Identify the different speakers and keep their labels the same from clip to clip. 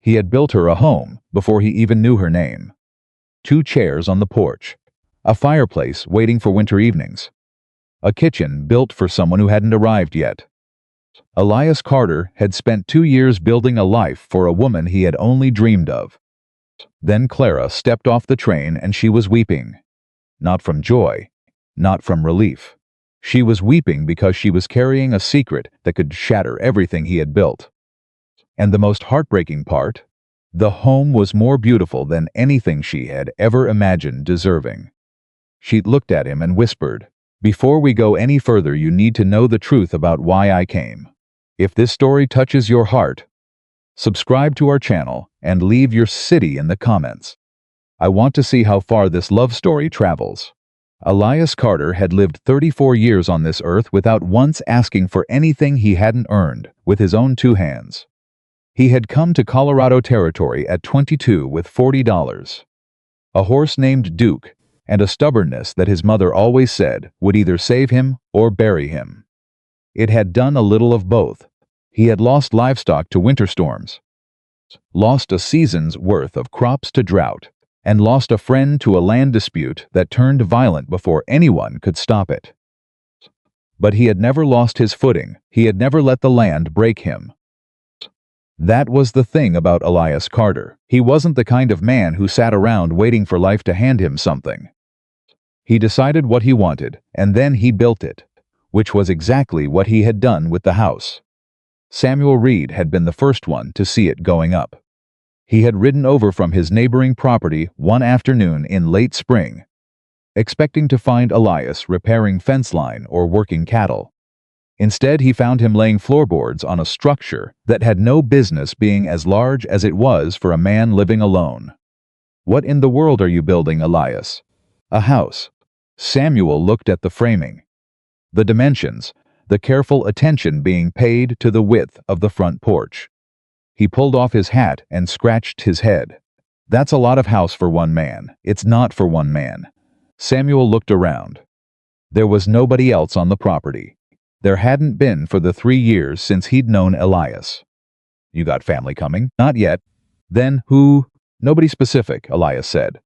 Speaker 1: He had built her a home before he even knew her name. 2 chairs on the porch, a fireplace waiting for winter evenings, a kitchen built for someone who hadn't arrived yet. Elias Carter had spent 2 years building a life for a woman he had only dreamed of. Then Clara stepped off the train and she was weeping. Not from joy, not from relief. She was weeping because she was carrying a secret that could shatter everything he had built. And the most heartbreaking part, the home was more beautiful than anything she had ever imagined deserving. She looked at him and whispered, "Before we go any further, you need to know the truth about why I came. If this story touches your heart, subscribe to our channel and leave your city in the comments. I want to see how far this love story travels." Elias Carter had lived 34 years on this earth without once asking for anything he hadn't earned with his own 2 hands. He had come to Colorado territory at 22 with $40, a horse named Duke, and a stubbornness that his mother always said would either save him or bury him. It had done a little of both. He had lost livestock to winter storms, lost a season's worth of crops to drought, and lost a friend to a land dispute that turned violent before anyone could stop it. But he had never lost his footing. He had never let the land break him. That was the thing about Elias Carter. He wasn't the kind of man who sat around waiting for life to hand him something. He decided what he wanted, and then he built it, which was exactly what he had done with the house. Samuel Reed had been the first one to see it going up. He had ridden over from his neighboring property one afternoon in late spring, expecting to find Elias repairing fence line or working cattle. Instead, he found him laying floorboards on a structure that had no business being as large as it was for a man living alone. "What in the world are you building, Elias?" "A house." Samuel looked at the framing, the dimensions, the careful attention being paid to the width of the front porch. He pulled off his hat and scratched his head. "That's a lot of house for one man." "It's not for one man." Samuel looked around. There was nobody else on the property. There hadn't been for the 3 years since he'd known Elias. "You got family coming?" "Not yet." "Then who?" "Nobody specific," Elias said.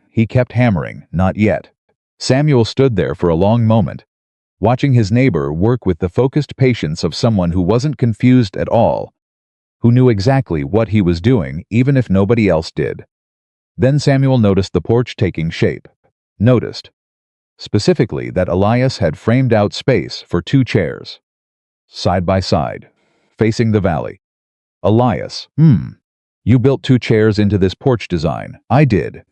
Speaker 1: He kept hammering, "Not yet." Samuel stood there for a long moment, watching his neighbor work with the focused patience of someone who wasn't confused at all, who knew exactly what he was doing even if nobody else did. Then Samuel noticed the porch taking shape. Noticed, specifically, that Elias had framed out space for 2 chairs, side by side, facing the valley. "Elias, you built 2 chairs into this porch design." "I did."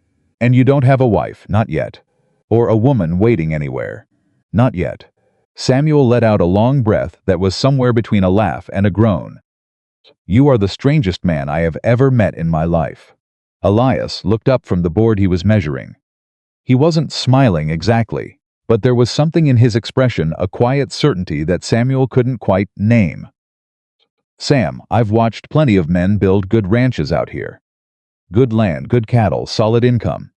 Speaker 1: "And you don't have a wife?" "Not yet." "Or a woman waiting anywhere?" "Not yet." Samuel let out a long breath that was somewhere between a laugh and a groan. "You are the strangest man I have ever met in my life." Elias looked up from the board he was measuring. He wasn't smiling exactly, but there was something in his expression, a quiet certainty that Samuel couldn't quite name. "Sam, I've watched plenty of men build good ranches out here. Good land, good cattle, solid income.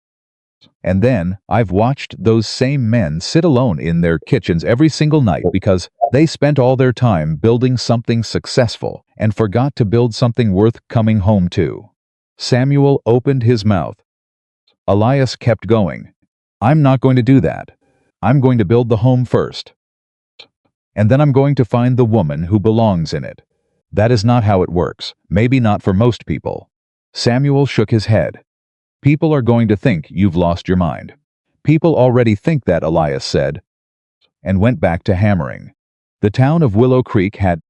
Speaker 1: And then I've watched those same men sit alone in their kitchens every single night because they spent all their time building something successful and forgot to build something worth coming home to." Samuel opened his mouth. Elias kept going. "I'm not going to do that. I'm going to build the home first. And then I'm going to find the woman who belongs in it." "That is not how it works. Maybe not for most people." Samuel shook his head. "People are going to think you've lost your mind." "People already think that," Elias said, and went back to hammering. The town of Willow Creek had,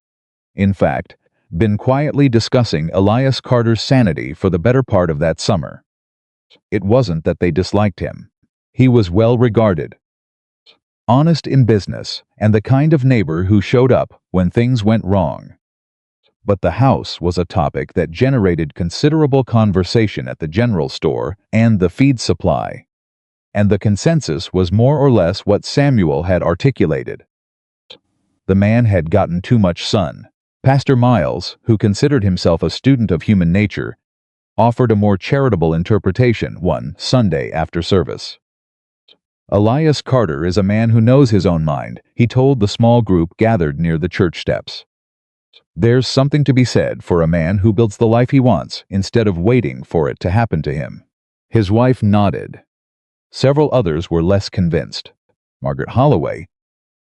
Speaker 1: in fact, been quietly discussing Elias Carter's sanity for the better part of that summer. It wasn't that they disliked him. He was well regarded, honest in business, and the kind of neighbor who showed up when things went wrong. But the house was a topic that generated considerable conversation at the general store and the feed supply. And the consensus was more or less what Samuel had articulated. The man had gotten too much sun. Pastor Miles, who considered himself a student of human nature, offered a more charitable interpretation one Sunday after service. "Elias Carter is a man who knows his own mind," he told the small group gathered near the church steps. There's something to be said for a man who builds the life he wants instead of waiting for it to happen to him. His wife nodded. Several others were less convinced. Margaret Holloway,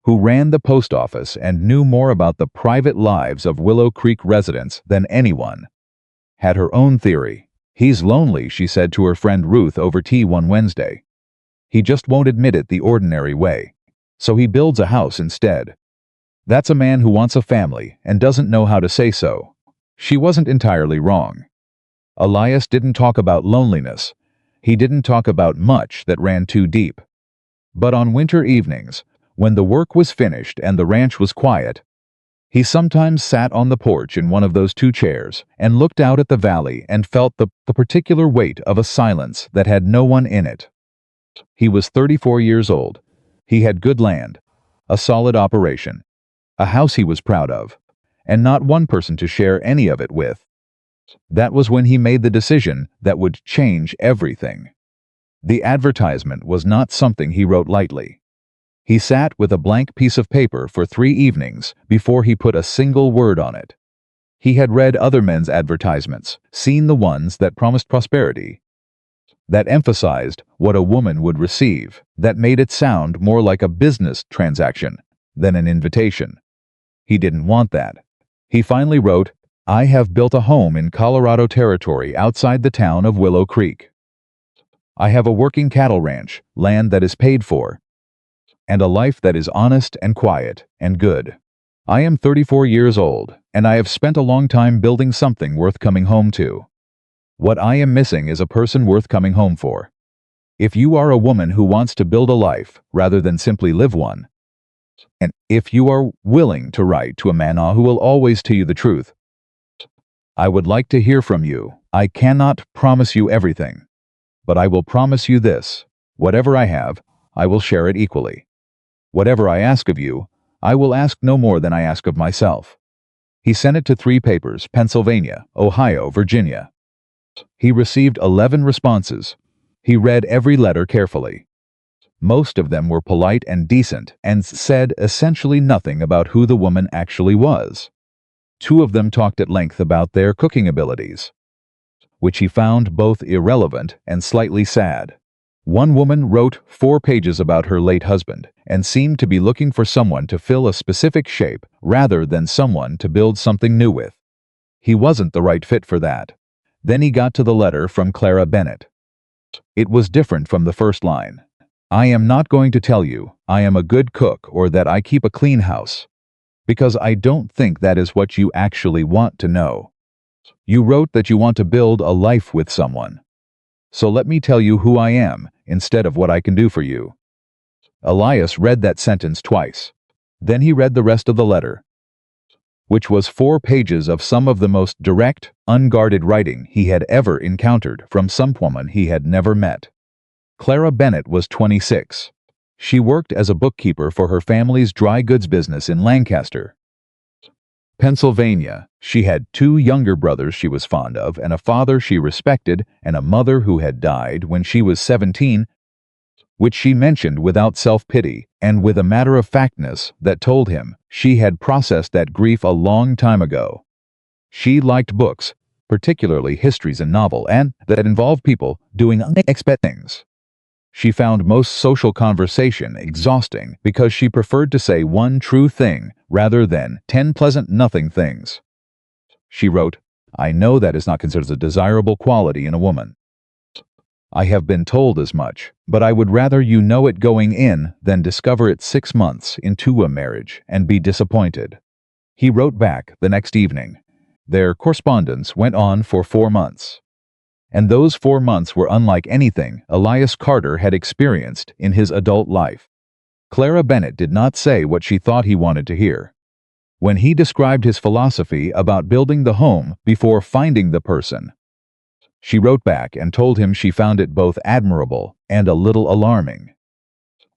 Speaker 1: who ran the post office and knew more about the private lives of Willow Creek residents than anyone, had her own theory. He's lonely, she said to her friend Ruth over tea one Wednesday. He just won't admit it the ordinary way. So he builds a house instead. That's a man who wants a family and doesn't know how to say so. She wasn't entirely wrong. Elias didn't talk about loneliness. He didn't talk about much that ran too deep. But on winter evenings, when the work was finished and the ranch was quiet, he sometimes sat on the porch in one of those two chairs and looked out at the valley and felt the particular weight of a silence that had no one in it. He was 34 years old. He had good land, a solid operation, a house he was proud of, and not one person to share any of it with. That was when he made the decision that would change everything. The advertisement was not something he wrote lightly. He sat with a blank piece of paper for 3 evenings before he put a single word on it. He had read other men's advertisements, seen the ones that promised prosperity, that emphasized what a woman would receive, that made it sound more like a business transaction than an invitation. He didn't want that. He finally wrote, "I have built a home in Colorado Territory outside the town of Willow Creek. I have a working cattle ranch, land that is paid for, and a life that is honest and quiet and good. I am 34 years old, and I have spent a long time building something worth coming home to. What I am missing is a person worth coming home for. If you are a woman who wants to build a life rather than simply live one, and if you are willing to write to a man who will always tell you the truth, I would like to hear from you. I cannot promise you everything, but I will promise you this: whatever I have, I will share it equally. Whatever I ask of you, I will ask no more than I ask of myself." He sent it to 3 papers: Pennsylvania, Ohio, Virginia. He received 11 responses. He read every letter carefully. Most of them were polite and decent and said essentially nothing about who the woman actually was. 2 of them talked at length about their cooking abilities, which he found both irrelevant and slightly sad. One woman wrote 4 pages about her late husband and seemed to be looking for someone to fill a specific shape rather than someone to build something new with. He wasn't the right fit for that. Then he got to the letter from Clara Bennett. It was different from the first line. "I am not going to tell you I am a good cook or that I keep a clean house, because I don't think that is what you actually want to know. You wrote that you want to build a life with someone. So let me tell you who I am instead of what I can do for you." Elias read that sentence twice. Then he read the rest of the letter, which was 4 pages of some of the most direct, unguarded writing he had ever encountered from some woman he had never met. Clara Bennett was 26. She worked as a bookkeeper for her family's dry goods business in Lancaster, Pennsylvania. She had 2 younger brothers she was fond of, and a father she respected, and a mother who had died when she was 17, which she mentioned without self-pity and with a matter-of-factness that told him she had processed that grief a long time ago. She liked books, particularly histories and novels, and that involved people doing unexpected things. She found most social conversation exhausting because she preferred to say one true thing rather than 10 pleasant nothing things. She wrote, "I know that is not considered a desirable quality in a woman. I have been told as much, but I would rather you know it going in than discover it 6 months into a marriage and be disappointed." He wrote back the next evening. Their correspondence went on for 4 months. And those 4 months were unlike anything Elias Carter had experienced in his adult life. Clara Bennett did not say what she thought he wanted to hear. When he described his philosophy about building the home before finding the person, she wrote back and told him she found it both admirable and a little alarming.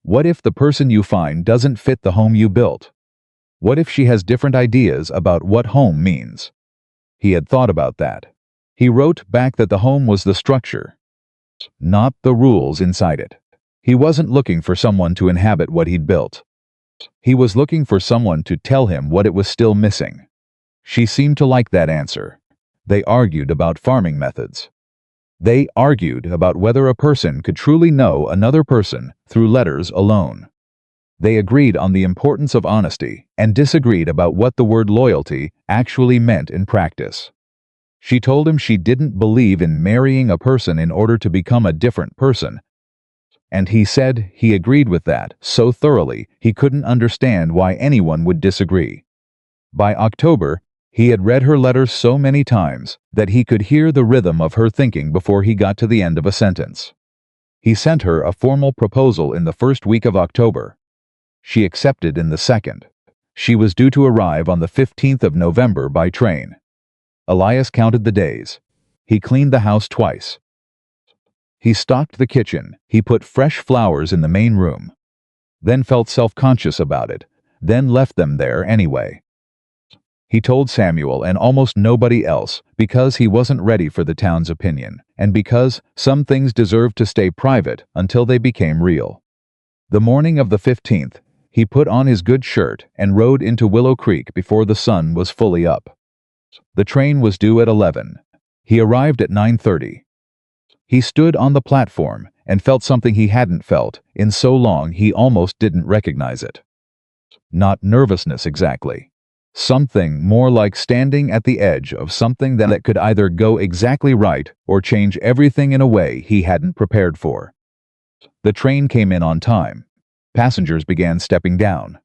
Speaker 1: What if the person you find doesn't fit the home you built? What if she has different ideas about what home means? He had thought about that. He wrote back that the home was the structure, not the rules inside it. He wasn't looking for someone to inhabit what he'd built. He was looking for someone to tell him what it was still missing. She seemed to like that answer. They argued about farming methods. They argued about whether a person could truly know another person through letters alone. They agreed on the importance of honesty and disagreed about what the word loyalty actually meant in practice. She told him she didn't believe in marrying a person in order to become a different person, and he said he agreed with that so thoroughly he couldn't understand why anyone would disagree. By October, he had read her letters so many times that he could hear the rhythm of her thinking before he got to the end of a sentence. He sent her a formal proposal in the first week of October. She accepted in the second. She was due to arrive on the 15th of November by train. Elias counted the days. He cleaned the house twice. He stocked the kitchen. He put fresh flowers in the main room. Then felt self-conscious about it. Then left them there anyway. He told Samuel and almost nobody else because he wasn't ready for the town's opinion and because some things deserved to stay private until they became real. The morning of the 15th, he put on his good shirt and rode into Willow Creek before the sun was fully up. The train was due at 11. He arrived at 9:30. He stood on the platform and felt something he hadn't felt in so long he almost didn't recognize it. Not nervousness exactly. Something more like standing at the edge of something that could either go exactly right or change everything in a way he hadn't prepared for. The train came in on time. Passengers began stepping down.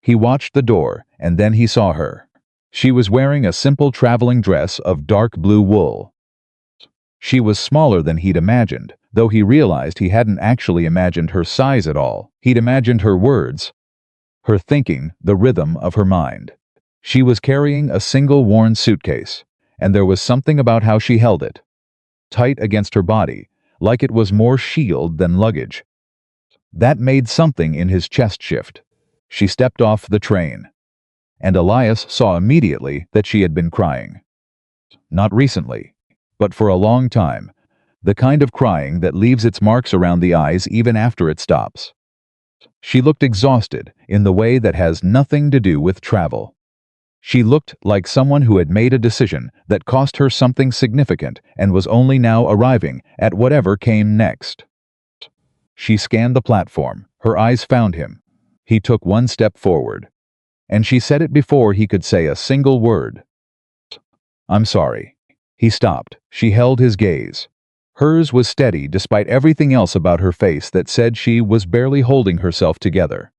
Speaker 1: He watched the door, and then he saw her. She was wearing a simple traveling dress of dark blue wool. She was smaller than he'd imagined, though he realized he hadn't actually imagined her size at all. He'd imagined her words, her thinking, the rhythm of her mind. She was carrying a single worn suitcase, and there was something about how she held it, tight against her body, like it was more shield than luggage. That made something in his chest shift. She stepped off the train, and Elias saw immediately that she had been crying. Not recently, but for a long time, the kind of crying that leaves its marks around the eyes even after it stops. She looked exhausted in the way that has nothing to do with travel. She looked like someone who had made a decision that cost her something significant and was only now arriving at whatever came next. She scanned the platform. Her eyes found him. He took one step forward, and she said it before he could say a single word. "I'm sorry." He stopped. She held his gaze. Hers was steady despite everything else about her face that said she was barely holding herself together.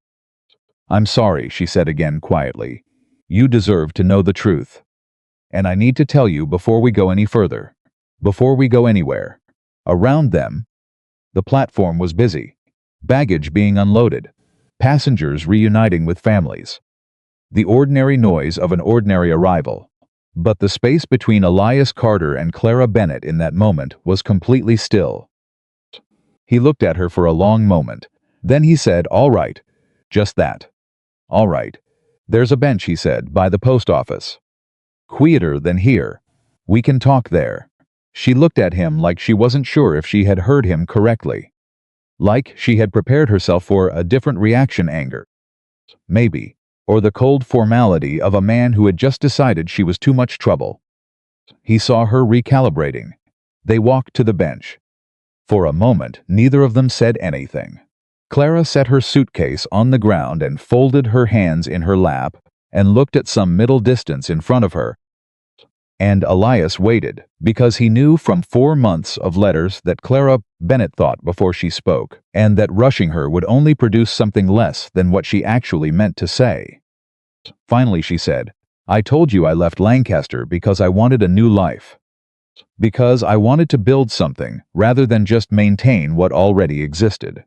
Speaker 1: "I'm sorry," she said again quietly. "You deserve to know the truth. And I need to tell you before we go any further. Before we go anywhere." Around them, the platform was busy. Baggage being unloaded. Passengers reuniting with families. The ordinary noise of an ordinary arrival. But the space between Elias Carter and Clara Bennett in that moment was completely still. He looked at her for a long moment. Then he said, "All right." Just that. "All right. There's a bench," he said, "by the post office. Quieter than here. We can talk there." She looked at him like she wasn't sure if she had heard him correctly. Like she had prepared herself for a different reaction, anger. Maybe. Or the cold formality of a man who had just decided she was too much trouble. He saw her recalibrating. They walked to the bench. For a moment, neither of them said anything. Clara set her suitcase on the ground and folded her hands in her lap and looked at some middle distance in front of her. And Elias waited, because he knew from 4 months of letters that Clara Bennett thought before she spoke, and that rushing her would only produce something less than what she actually meant to say. Finally she said, "I told you I left Lancaster because I wanted a new life. Because I wanted to build something rather than just maintain what already existed."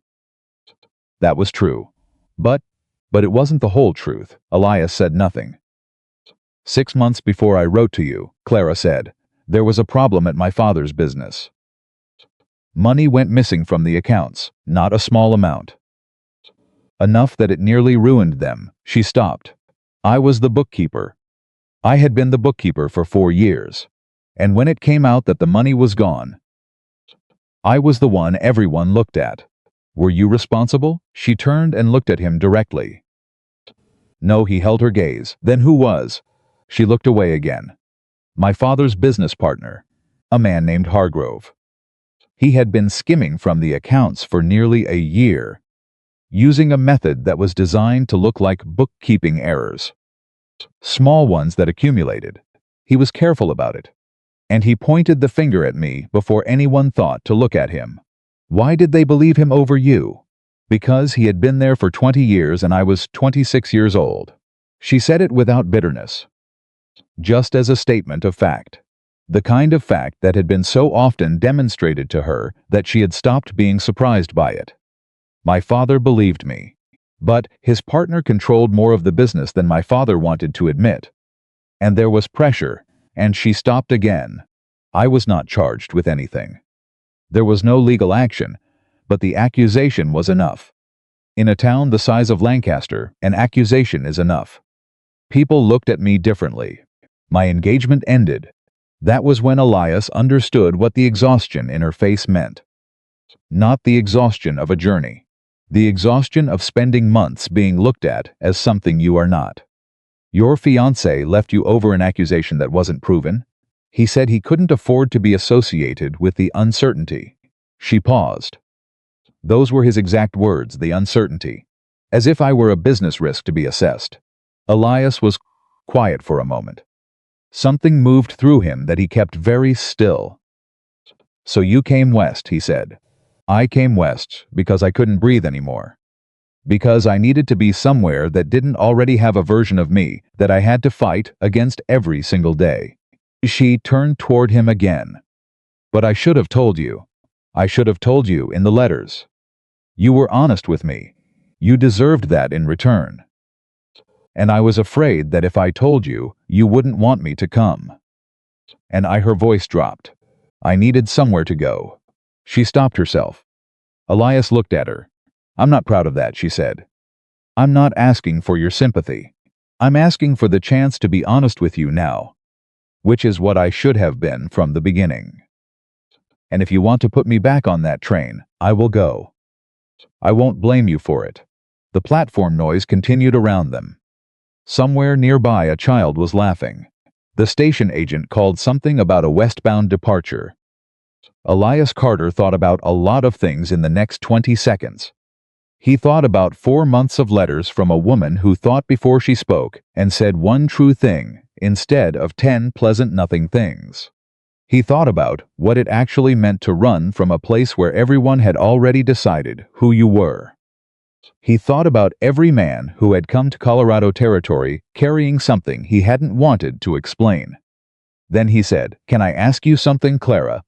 Speaker 1: That was true. But it wasn't the whole truth. Elias said nothing. 6 months before I wrote to you," Clara said, "there was a problem at my father's business. Money went missing from the accounts, not a small amount. Enough that it nearly ruined them." She stopped. "I was the bookkeeper. I had been the bookkeeper for 4 years. And when it came out that the money was gone, I was the one everyone looked at. Were you responsible?" She turned and looked at him directly. "No," he held her gaze. "Then who was?" She looked away again. My father's business partner, a man named Hargrove. He had been skimming from the accounts for nearly a year, using a method that was designed to look like bookkeeping errors. Small ones that accumulated. He was careful about it. And he pointed the finger at me before anyone thought to look at him. Why did they believe him over you? Because he had been there for 20 years and I was 26 years old. She said it without bitterness, just as a statement of fact. The kind of fact that had been so often demonstrated to her that she had stopped being surprised by it. My father believed me. But his partner controlled more of the business than my father wanted to admit. And there was pressure, and she stopped again. I was not charged with anything. There was no legal action, but the accusation was enough. In a town the size of Lancaster, an accusation is enough. People looked at me differently. My engagement ended. That was when Elias understood what the exhaustion in her face meant. Not the exhaustion of a journey. The exhaustion of spending months being looked at as something you are not. Your fiancé left you over an accusation that wasn't proven. He said he couldn't afford to be associated with the uncertainty. She paused. Those were his exact words, the uncertainty. As if I were a business risk to be assessed. Elias was quiet for a moment. Something moved through him that he kept very still. So you came west, he said. I came west because I couldn't breathe anymore. Because I needed to be somewhere that didn't already have a version of me that I had to fight against every single day. She turned toward him again. But I should have told you. I should have told you in the letters. You were honest with me. You deserved that in return. And I was afraid that if I told you, you wouldn't want me to come. And her voice dropped. I needed somewhere to go. She stopped herself. Elias looked at her. I'm not proud of that, she said. I'm not asking for your sympathy. I'm asking for the chance to be honest with you now. Which is what I should have been from the beginning. And if you want to put me back on that train, I will go. I won't blame you for it. The platform noise continued around them. Somewhere nearby a child was laughing. The station agent called something about a westbound departure. Elias Carter thought about a lot of things in the next 20 seconds. He thought about 4 months of letters from a woman who thought before she spoke and said one true thing instead of 10 pleasant nothing things. He thought about what it actually meant to run from a place where everyone had already decided who you were. He thought about every man who had come to Colorado territory carrying something he hadn't wanted to explain. Then he said, "Can I ask you something, Clara?"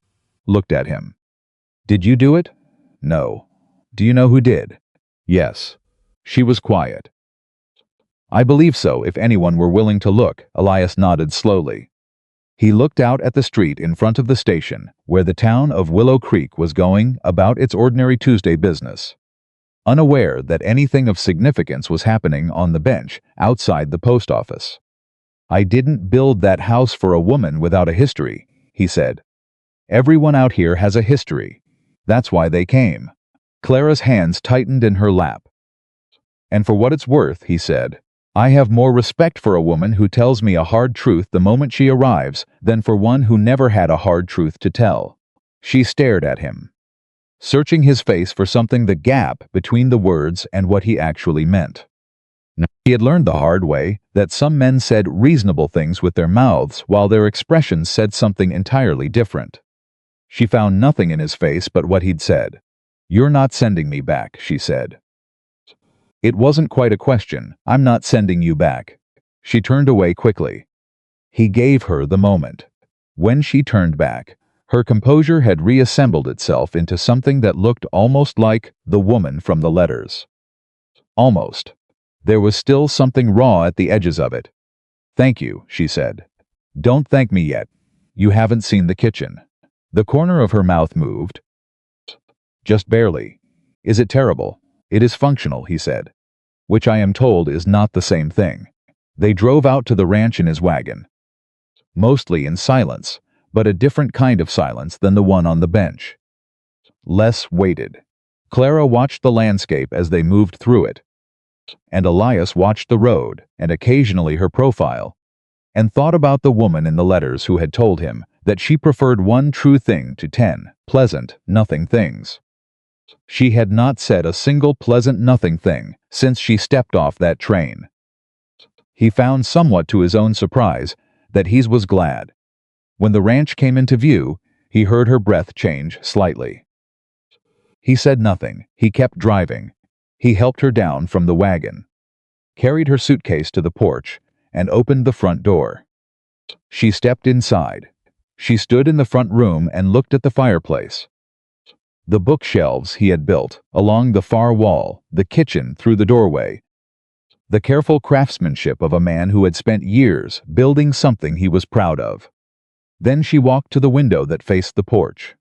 Speaker 1: Looked at him. Did you do it? No. Do you know who did? Yes. She was quiet. I believe so if anyone were willing to look, Elias nodded slowly. He looked out at the street in front of the station, where the town of Willow Creek was going about its ordinary Tuesday business. Unaware that anything of significance was happening on the bench outside the post office. I didn't build that house for a woman without a history, he said. Everyone out here has a history. That's why they came. Clara's hands tightened in her lap. And for what it's worth, he said, I have more respect for a woman who tells me a hard truth the moment she arrives than for one who never had a hard truth to tell. She stared at him, searching his face for something the gap between the words and what he actually meant. He had learned the hard way that some men said reasonable things with their mouths while their expressions said something entirely different. She found nothing in his face but what he'd said. You're not sending me back, she said. It wasn't quite a question. I'm not sending you back. She turned away quickly. He gave her the moment. When she turned back, her composure had reassembled itself into something that looked almost like the woman from the letters. Almost. There was still something raw at the edges of it. Thank you, she said. Don't thank me yet. You haven't seen the kitchen. The corner of her mouth moved. Just barely. Is it terrible? It is functional, he said. Which I am told is not the same thing. They drove out to the ranch in his wagon. Mostly in silence, but a different kind of silence than the one on the bench. Less weighted. Clara watched the landscape as they moved through it. And Elias watched the road, and occasionally her profile. and thought about the woman in the letters who had told him that she preferred one true thing to 10 pleasant, nothing things. She had not said a single pleasant nothing thing since she stepped off that train. He found somewhat to his own surprise that he was glad. When the ranch came into view, he heard her breath change slightly. He said nothing. He kept driving. He helped her down from the wagon, carried her suitcase to the porch, and opened the front door. She stepped inside. She stood in the front room and looked at the fireplace, the bookshelves he had built along the far wall, the kitchen through the doorway, the careful craftsmanship of a man who had spent years building something he was proud of. Then she walked to the window that faced the porch.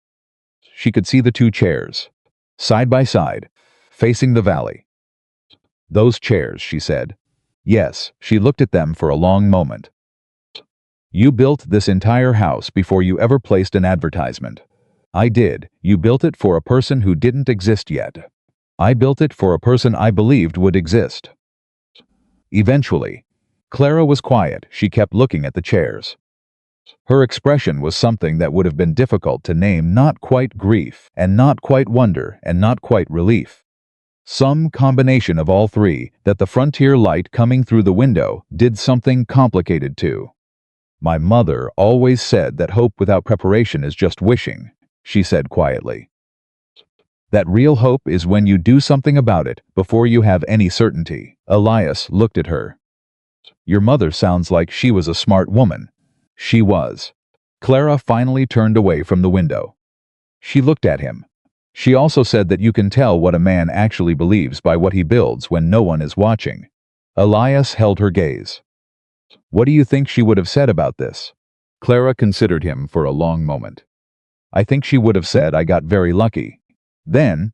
Speaker 1: She could see the two chairs, side by side, facing the valley. Those chairs, she said. Yes, she looked at them for a long moment. You built this entire house before you ever placed an advertisement. I did. You built it for a person who didn't exist yet. I built it for a person I believed would exist. Eventually, Clara was quiet. She kept looking at the chairs. Her expression was something that would have been difficult to name, not quite grief, and not quite wonder, and not quite relief. Some combination of all three that the frontier light coming through the window did something complicated to. My mother always said that hope without preparation is just wishing, she said quietly. That real hope is when you do something about it before you have any certainty. Elias looked at her. Your mother sounds like she was a smart woman. She was. Clara finally turned away from the window. She looked at him. She also said that you can tell what a man actually believes by what he builds when no one is watching. Elias held her gaze. What do you think she would have said about this? Clara considered him for a long moment. I think she would have said I got very lucky. Then,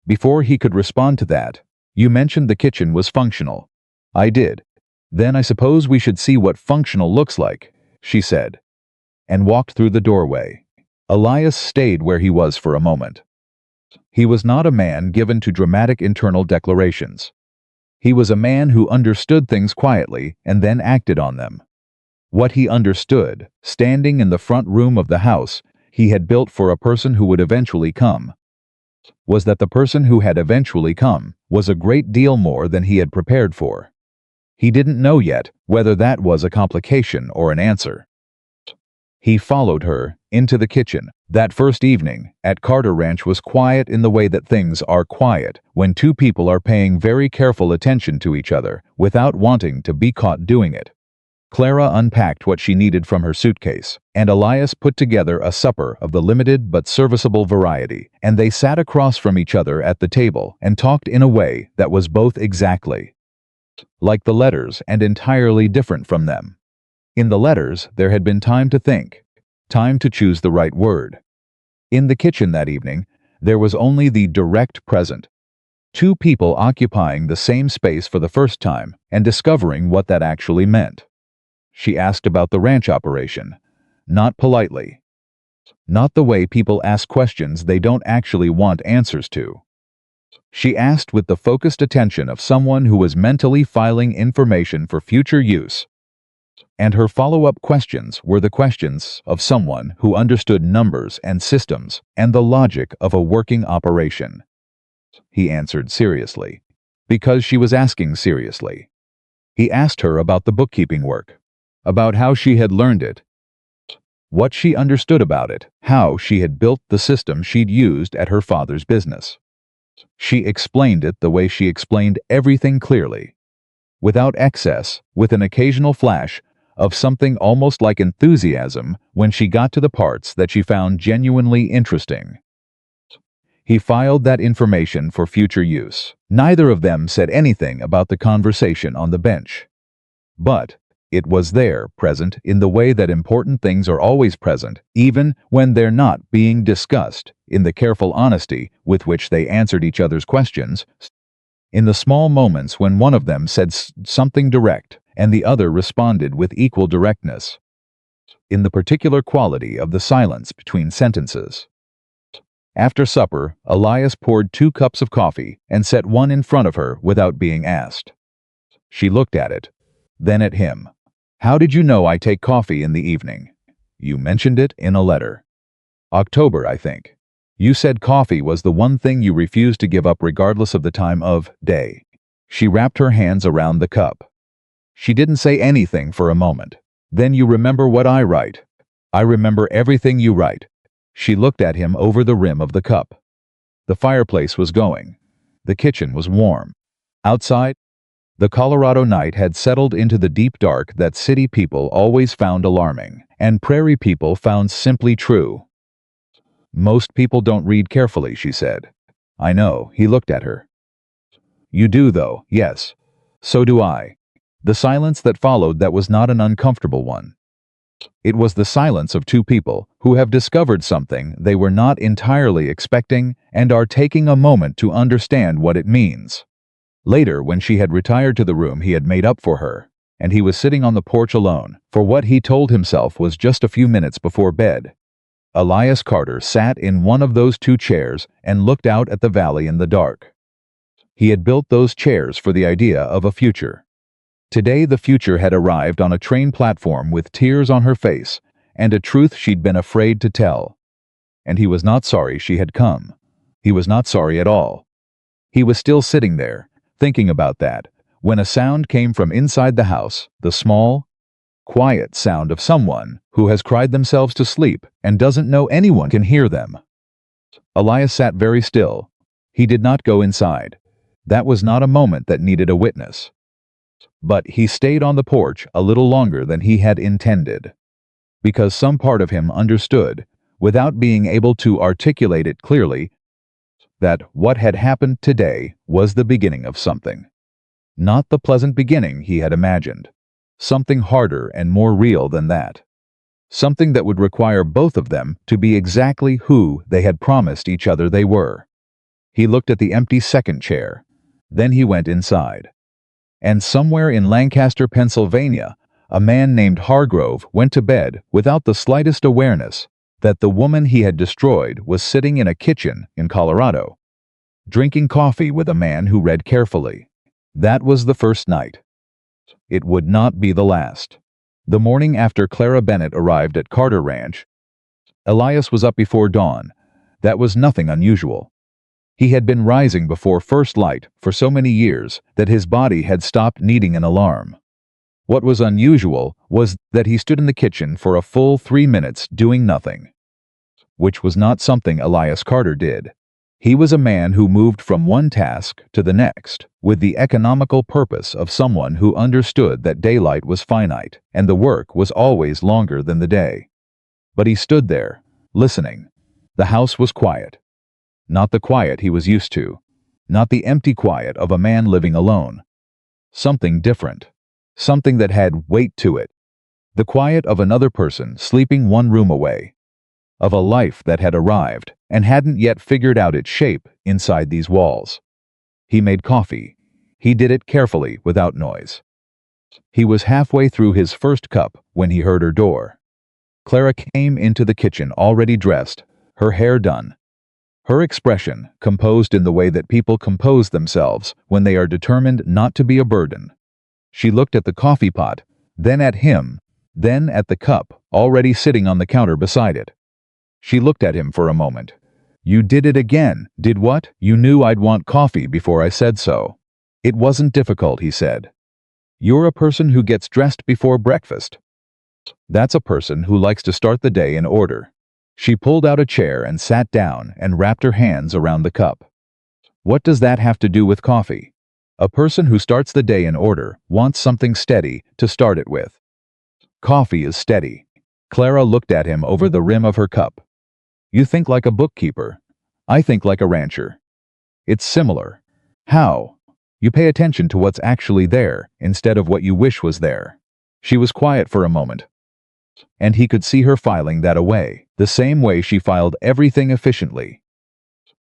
Speaker 1: before he could respond to that, you mentioned the kitchen was functional. I did. Then I suppose we should see what functional looks like, she said, and walked through the doorway. Elias stayed where he was for a moment. He was not a man given to dramatic internal declarations. He was a man who understood things quietly and then acted on them. What he understood, standing in the front room of the house he had built for a person who would eventually come, was that the person who had eventually come was a great deal more than he had prepared for. He didn't know yet whether that was a complication or an answer. He followed her into the kitchen. That first evening at Carter Ranch was quiet in the way that things are quiet when two people are paying very careful attention to each other without wanting to be caught doing it. Clara unpacked what she needed from her suitcase, and Elias put together a supper of the limited but serviceable variety, and they sat across from each other at the table and talked in a way that was both exactly like the letters and entirely different from them. In the letters, there had been time to think, time to choose the right word. In the kitchen that evening, there was only the direct present. Two people occupying the same space for the first time and discovering what that actually meant. She asked about the ranch operation, not politely, not the way people ask questions they don't actually want answers to. She asked with the focused attention of someone who was mentally filing information for future use, and her follow-up questions were the questions of someone who understood numbers and systems and the logic of a working operation. He answered seriously, because she was asking seriously. He asked her about the bookkeeping work, about how she had learned it, what she understood about it, how she had built the system she'd used at her father's business. She explained it the way she explained everything clearly, without excess, with an occasional flash of something almost like enthusiasm when she got to the parts that she found genuinely interesting. He filed that information for future use. Neither of them said anything about the conversation on the bench. But it was there, present in the way that important things are always present, even when they're not being discussed, in the careful honesty with which they answered each other's questions, in the small moments when one of them said something direct and the other responded with equal directness, in the particular quality of the silence between sentences. After supper, Elias poured 2 cups of coffee and set one in front of her without being asked. She looked at it, then at him. How did you know I take coffee in the evening? You mentioned it in a letter. October, I think. You said coffee was the one thing you refused to give up regardless of the time of day. She wrapped her hands around the cup. She didn't say anything for a moment. Then you remember what I write. I remember everything you write. She looked at him over the rim of the cup. The fireplace was going. The kitchen was warm. Outside, the Colorado night had settled into the deep dark that city people always found alarming, and prairie people found simply true. Most people don't read carefully, she said. I know, he looked at her. You do, though, yes. So do I. The silence that followed that was not an uncomfortable one. It was the silence of two people who have discovered something they were not entirely expecting and are taking a moment to understand what it means. Later, when she had retired to the room he had made up for her, and he was sitting on the porch alone, for what he told himself was just a few minutes before bed, Elias Carter sat in one of those two chairs and looked out at the valley in the dark. He had built those chairs for the idea of a future. Today the future had arrived on a train platform with tears on her face and a truth she'd been afraid to tell. And he was not sorry she had come. He was not sorry at all. He was still sitting there, thinking about that, when a sound came from inside the house, the small, quiet sound of someone who has cried themselves to sleep and doesn't know anyone can hear them. Elias sat very still. He did not go inside. That was not a moment that needed a witness. But he stayed on the porch a little longer than he had intended, because some part of him understood, without being able to articulate it clearly, that what had happened today was the beginning of something. Not the pleasant beginning he had imagined. Something harder and more real than that. Something that would require both of them to be exactly who they had promised each other they were. He looked at the empty second chair. Then he went inside. And somewhere in Lancaster, Pennsylvania, a man named Hargrove went to bed without the slightest awareness that the woman he had destroyed was sitting in a kitchen in Colorado, drinking coffee with a man who read carefully. That was the first night. It would not be the last. The morning after Clara Bennett arrived at Carter Ranch, Elias was up before dawn. That was nothing unusual. He had been rising before first light for so many years that his body had stopped needing an alarm. What was unusual was that he stood in the kitchen for a full 3 minutes doing nothing, which was not something Elias Carter did. He was a man who moved from one task to the next with the economical purpose of someone who understood that daylight was finite and the work was always longer than the day. But he stood there, listening. The house was quiet. Not the quiet he was used to. Not the empty quiet of a man living alone. Something different. Something that had weight to it. The quiet of another person sleeping one room away. Of a life that had arrived and hadn't yet figured out its shape inside these walls. He made coffee. He did it carefully, without noise. He was halfway through his first cup when he heard her door. Clara came into the kitchen already dressed, her hair done. Her expression composed in the way that people compose themselves when they are determined not to be a burden. She looked at the coffee pot, then at him, then at the cup already sitting on the counter beside it. She looked at him for a moment. You did it again. Did what? You knew I'd want coffee before I said so. It wasn't difficult, he said. You're a person who gets dressed before breakfast. That's a person who likes to start the day in order. She pulled out a chair and sat down and wrapped her hands around the cup. What does that have to do with coffee? A person who starts the day in order wants something steady to start it with. Coffee is steady. Clara looked at him over the rim of her cup. You think like a bookkeeper. I think like a rancher. It's similar. How? You pay attention to what's actually there instead of what you wish was there. She was quiet for a moment, and he could see her filing that away, the same way she filed everything efficiently,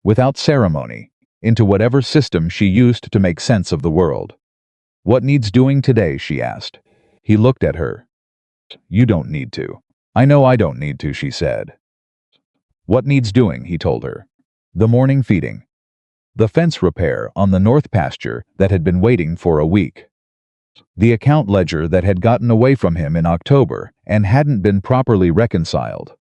Speaker 1: without ceremony, into whatever system she used to make sense of the world. What needs doing today? She asked. He looked at her. You don't need to. I know I don't need to, she said. What needs doing? He told her. The morning feeding. The fence repair on the north pasture that had been waiting for a week. The account ledger that had gotten away from him in October and hadn't been properly reconciled.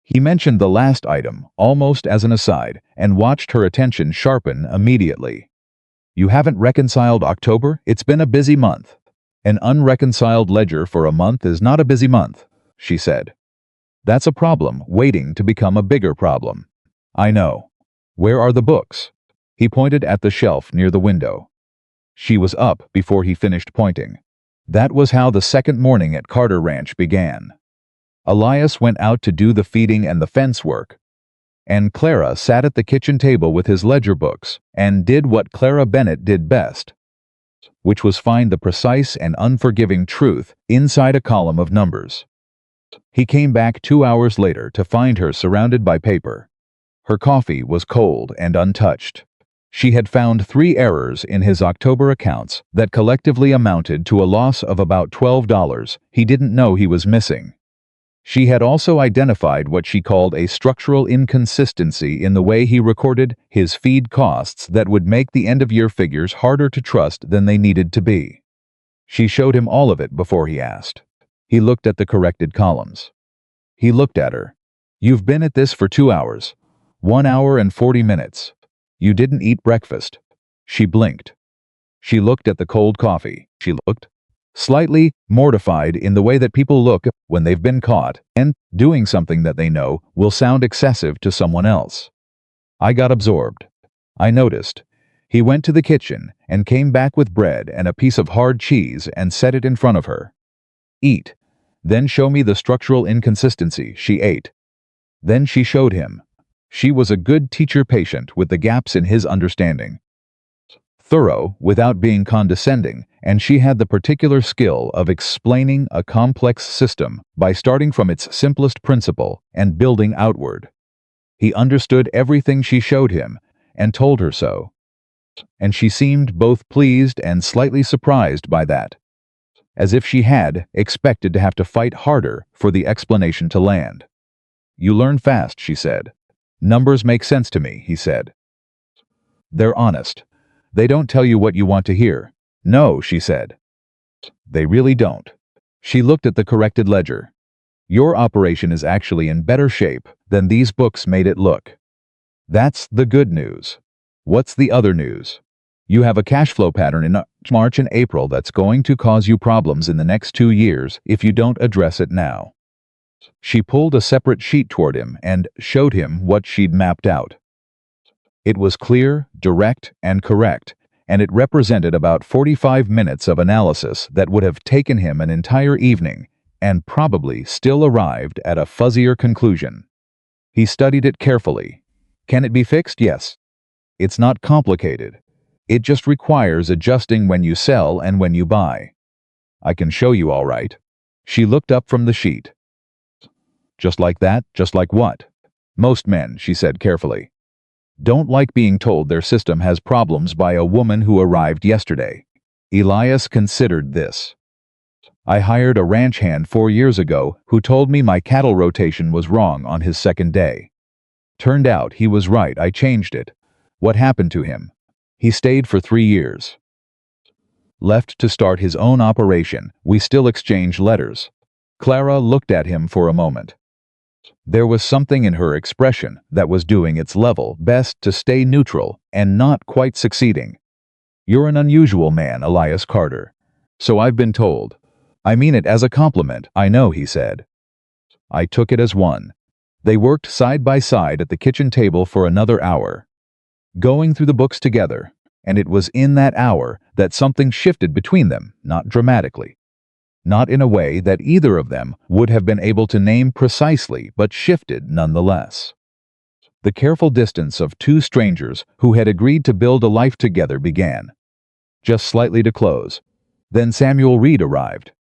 Speaker 1: He mentioned the last item, almost as an aside, and watched her attention sharpen immediately. You haven't reconciled October? It's been a busy month. An unreconciled ledger for a month is not a busy month, she said. That's a problem waiting to become a bigger problem. I know. Where are the books? He pointed at the shelf near the window. She was up before he finished pointing. That was how the second morning at Carter Ranch began. Elias went out to do the feeding and the fence work, and Clara sat at the kitchen table with his ledger books and did what Clara Bennett did best, which was find the precise and unforgiving truth inside a column of numbers. He came back 2 hours later to find her surrounded by paper. Her coffee was cold and untouched. She had found 3 errors in his October accounts that collectively amounted to a loss of about $12 he didn't know he was missing. She had also identified what she called a structural inconsistency in the way he recorded his feed costs that would make the end-of-year figures harder to trust than they needed to be. She showed him all of it before he asked. He looked at the corrected columns. He looked at her. You've been at this for 2 hours. 1 hour and 40 minutes. You didn't eat breakfast. She blinked. She looked at the cold coffee. She looked slightly mortified in the way that people look when they've been caught, and doing something that they know will sound excessive to someone else. I got absorbed. I noticed. He went to the kitchen and came back with bread and a piece of hard cheese and set it in front of her. Eat. Then show me the structural inconsistency. She ate. Then she showed him. She was a good teacher patient with the gaps in his understanding. Thorough without being condescending, and she had the particular skill of explaining a complex system by starting from its simplest principle and building outward. He understood everything she showed him and told her so, and she seemed both pleased and slightly surprised by that, as if she had expected to have to fight harder for the explanation to land. You learn fast, she said. Numbers make sense to me, he said. They're honest. They don't tell you what you want to hear. No, she said. They really don't. She looked at the corrected ledger. Your operation is actually in better shape than these books made it look. That's the good news. What's the other news? You have a cash flow pattern in March and April that's going to cause you problems in the next 2 years if you don't address it now. She pulled a separate sheet toward him and showed him what she'd mapped out. It was clear, direct, and correct, and it represented about 45 minutes of analysis that would have taken him an entire evening and probably still arrived at a fuzzier conclusion. He studied it carefully. Can it be fixed? Yes. It's not complicated. It just requires adjusting when you sell and when you buy. I can show you all right. She looked up from the sheet. Just like that? Just like what? Most men, she said carefully, don't like being told their system has problems by a woman who arrived yesterday. Elias considered this. I hired a ranch hand 4 years ago who told me my cattle rotation was wrong on his second day. Turned out he was right. I changed it. What happened to him? He stayed for 3 years. Left to start his own operation. We still exchange letters. Clara looked at him for a moment. There was something in her expression that was doing its level best to stay neutral and not quite succeeding. You're an unusual man, Elias Carter. So I've been told. I mean it as a compliment, I know, he said. I took it as one. They worked side by side at the kitchen table for another hour, going through the books together, and it was in that hour that something shifted between them, not dramatically. Not in a way that either of them would have been able to name precisely, but shifted nonetheless. The careful distance of 2 strangers who had agreed to build a life together began, just slightly to close. Then Samuel Reed arrived.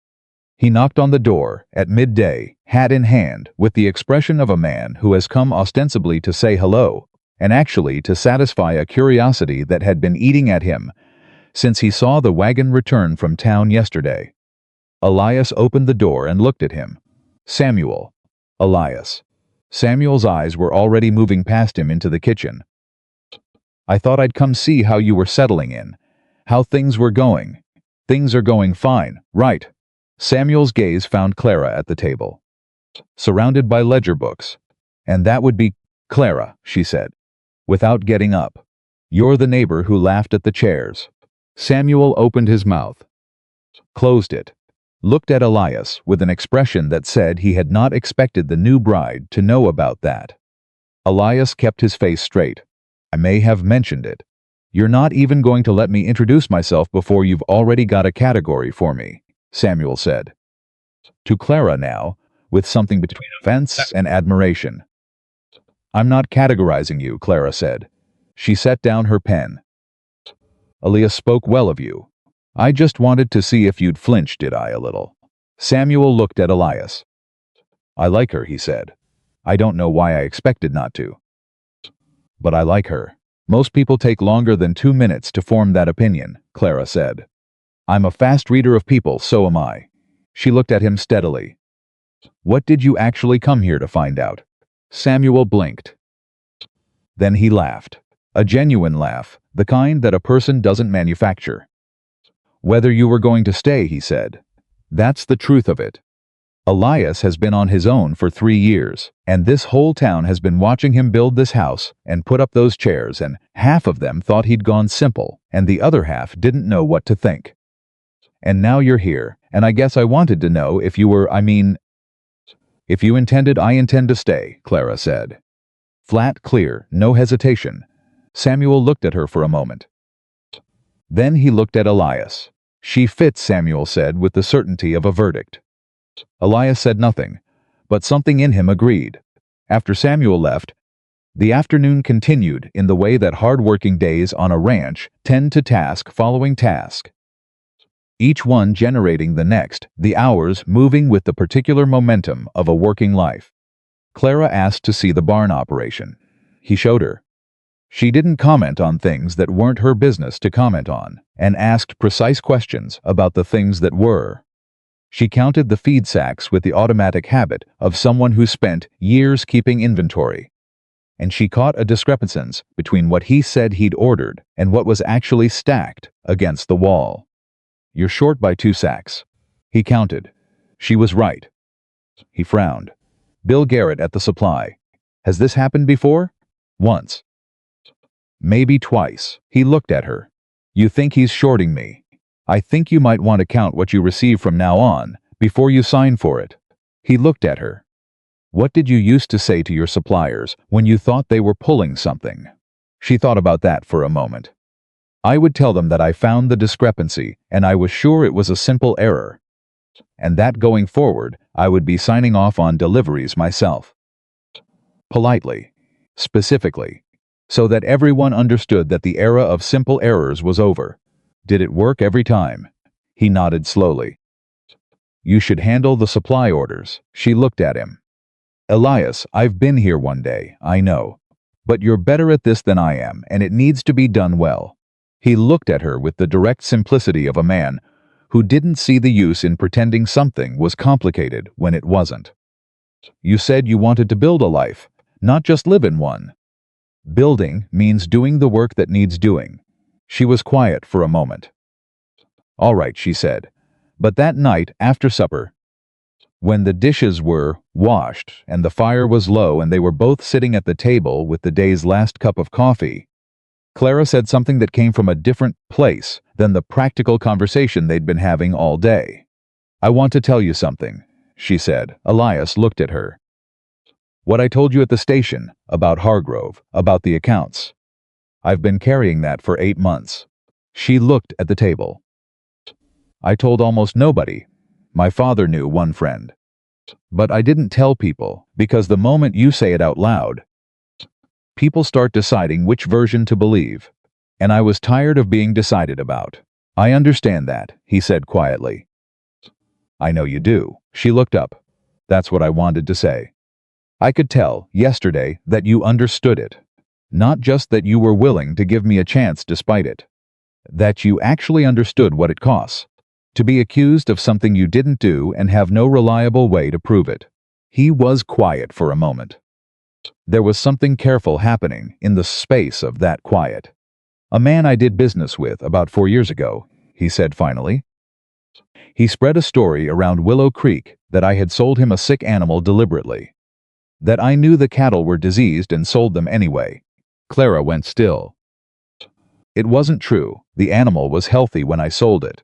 Speaker 1: He knocked on the door at midday, hat in hand, with the expression of a man who has come ostensibly to say hello, and actually to satisfy a curiosity that had been eating at him since he saw the wagon return from town yesterday. Elias opened the door and looked at him. Samuel. Elias. Samuel's eyes were already moving past him into the kitchen. I thought I'd come see how you were settling in, how things were going. Things are going fine, right? Samuel's gaze found Clara at the table, surrounded by ledger books. And that would be Clara, she said, without getting up. You're the neighbor who laughed at the chairs. Samuel opened his mouth, closed it, looked at Elias with an expression that said he had not expected the new bride to know about that. Elias kept his face straight. I may have mentioned it. You're not even going to let me introduce myself before you've already got a category for me, Samuel said. To Clara now, with something between offense and admiration. I'm not categorizing you, Clara said. She set down her pen. Elias spoke well of you. I just wanted to see if you'd flinch, did I, a little? Samuel looked at Elias. I like her, he said. I don't know why I expected not to. But I like her. Most people take longer than 2 minutes to form that opinion, Clara said. I'm a fast reader of people, so am I. She looked at him steadily. What did you actually come here to find out? Samuel blinked. Then he laughed. A genuine laugh, the kind that a person doesn't manufacture. Whether you were going to stay, he said. That's the truth of it. Elias has been on his own for 3 years, and this whole town has been watching him build this house and put up those chairs, and half of them thought he'd gone simple, and the other half didn't know what to think. And now you're here, and I guess I wanted to know if you were, if you intended. I intend to stay, Clara said. Flat, clear, no hesitation. Samuel looked at her for a moment. Then he looked at Elias. She fits, Samuel said with the certainty of a verdict. Elias said nothing, but something in him agreed. After Samuel left, the afternoon continued in the way that hard-working days on a ranch tend to task following task, each one generating the next, the hours moving with the particular momentum of a working life. Clara asked to see the barn operation. He showed her. She didn't comment on things that weren't her business to comment on, and asked precise questions about the things that were. She counted the feed sacks with the automatic habit of someone who spent years keeping inventory. And she caught a discrepancy between what he said he'd ordered and what was actually stacked against the wall. You're short by 2 sacks. He counted. She was right. He frowned. Bill Garrett at the supply. Has this happened before? Once. Maybe twice. He looked at her. You think he's shorting me? I think you might want to count what you receive from now on, before you sign for it. He looked at her. What did you used to say to your suppliers when you thought they were pulling something? She thought about that for a moment. I would tell them that I found the discrepancy, and I was sure it was a simple error. And that going forward, I would be signing off on deliveries myself. Politely. Specifically. So that everyone understood that the era of simple errors was over. Did it work every time? He nodded slowly. You should handle the supply orders. She looked at him. Elias, I've been here one day, I know. But you're better at this than I am, and it needs to be done well. He looked at her with the direct simplicity of a man who didn't see the use in pretending something was complicated when it wasn't. You said you wanted to build a life, not just live in one. Building means doing the work that needs doing. She was quiet for a moment. All right, she said. But that night, after supper, when the dishes were washed and the fire was low and they were both sitting at the table with the day's last cup of coffee, Clara said something that came from a different place than the practical conversation they'd been having all day. I want to tell you something, she said. Elias looked at her. What I told you at the station, about Hargrove, about the accounts. I've been carrying that for 8 months. She looked at the table. I told almost nobody. My father knew, one friend. But I didn't tell people, because the moment you say it out loud, people start deciding which version to believe. And I was tired of being decided about. I understand that, he said quietly. I know you do. She looked up. That's what I wanted to say. I could tell, yesterday, that you understood it. Not just that you were willing to give me a chance despite it. That you actually understood what it costs. To be accused of something you didn't do and have no reliable way to prove it. He was quiet for a moment. There was something careful happening in the space of that quiet. A man I did business with about 4 years ago, he said finally. He spread a story around Willow Creek that I had sold him a sick animal deliberately. That I knew the cattle were diseased and sold them anyway. Clara went still. It wasn't true. The animal was healthy when I sold it.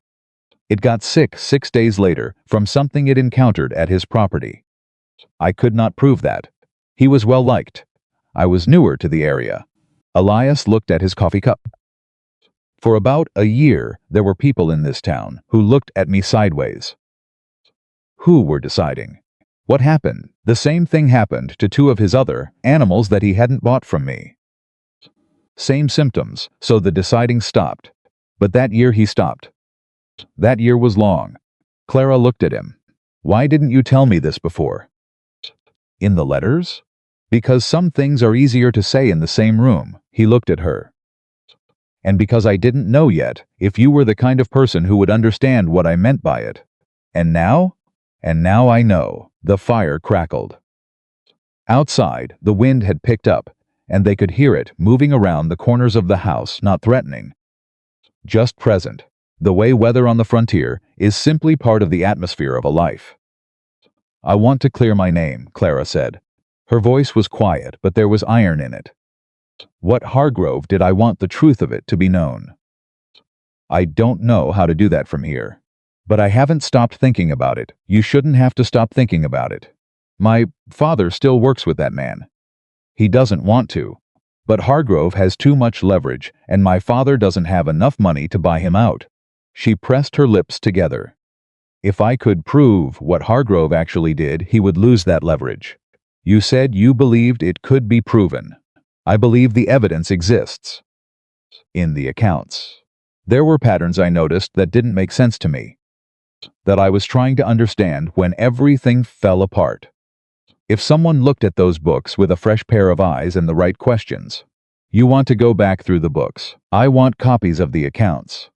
Speaker 1: It got sick 6 days later from something it encountered at his property. I could not prove that. He was well liked. I was newer to the area. Elias looked at his coffee cup. For about a year, there were people in this town who looked at me sideways. Who were deciding? What happened? The same thing happened to 2 of his other animals that he hadn't bought from me. Same symptoms, so the deciding stopped. But that year he stopped. That year was long. Clara looked at him. Why didn't you tell me this before? In the letters? Because some things are easier to say in the same room. He looked at her. And because I didn't know yet if you were the kind of person who would understand what I meant by it. And now? And now I know. The fire crackled. Outside, the wind had picked up, and they could hear it moving around the corners of the house, not threatening. Just present. The way weather on the frontier is simply part of the atmosphere of a life. I want to clear my name, Clara said. Her voice was quiet, but there was iron in it. What Hargrove did I want the truth of it to be known? I don't know how to do that from here. But I haven't stopped thinking about it. You shouldn't have to stop thinking about it. My father still works with that man. He doesn't want to. But Hargrove has too much leverage, and my father doesn't have enough money to buy him out. She pressed her lips together. If I could prove what Hargrove actually did, he would lose that leverage. You said you believed it could be proven. I believe the evidence exists. In the accounts. There were patterns I noticed that didn't make sense to me. That I was trying to understand when everything fell apart. If someone looked at those books with a fresh pair of eyes and the right questions. You want to go back through the books. I want copies of the accounts.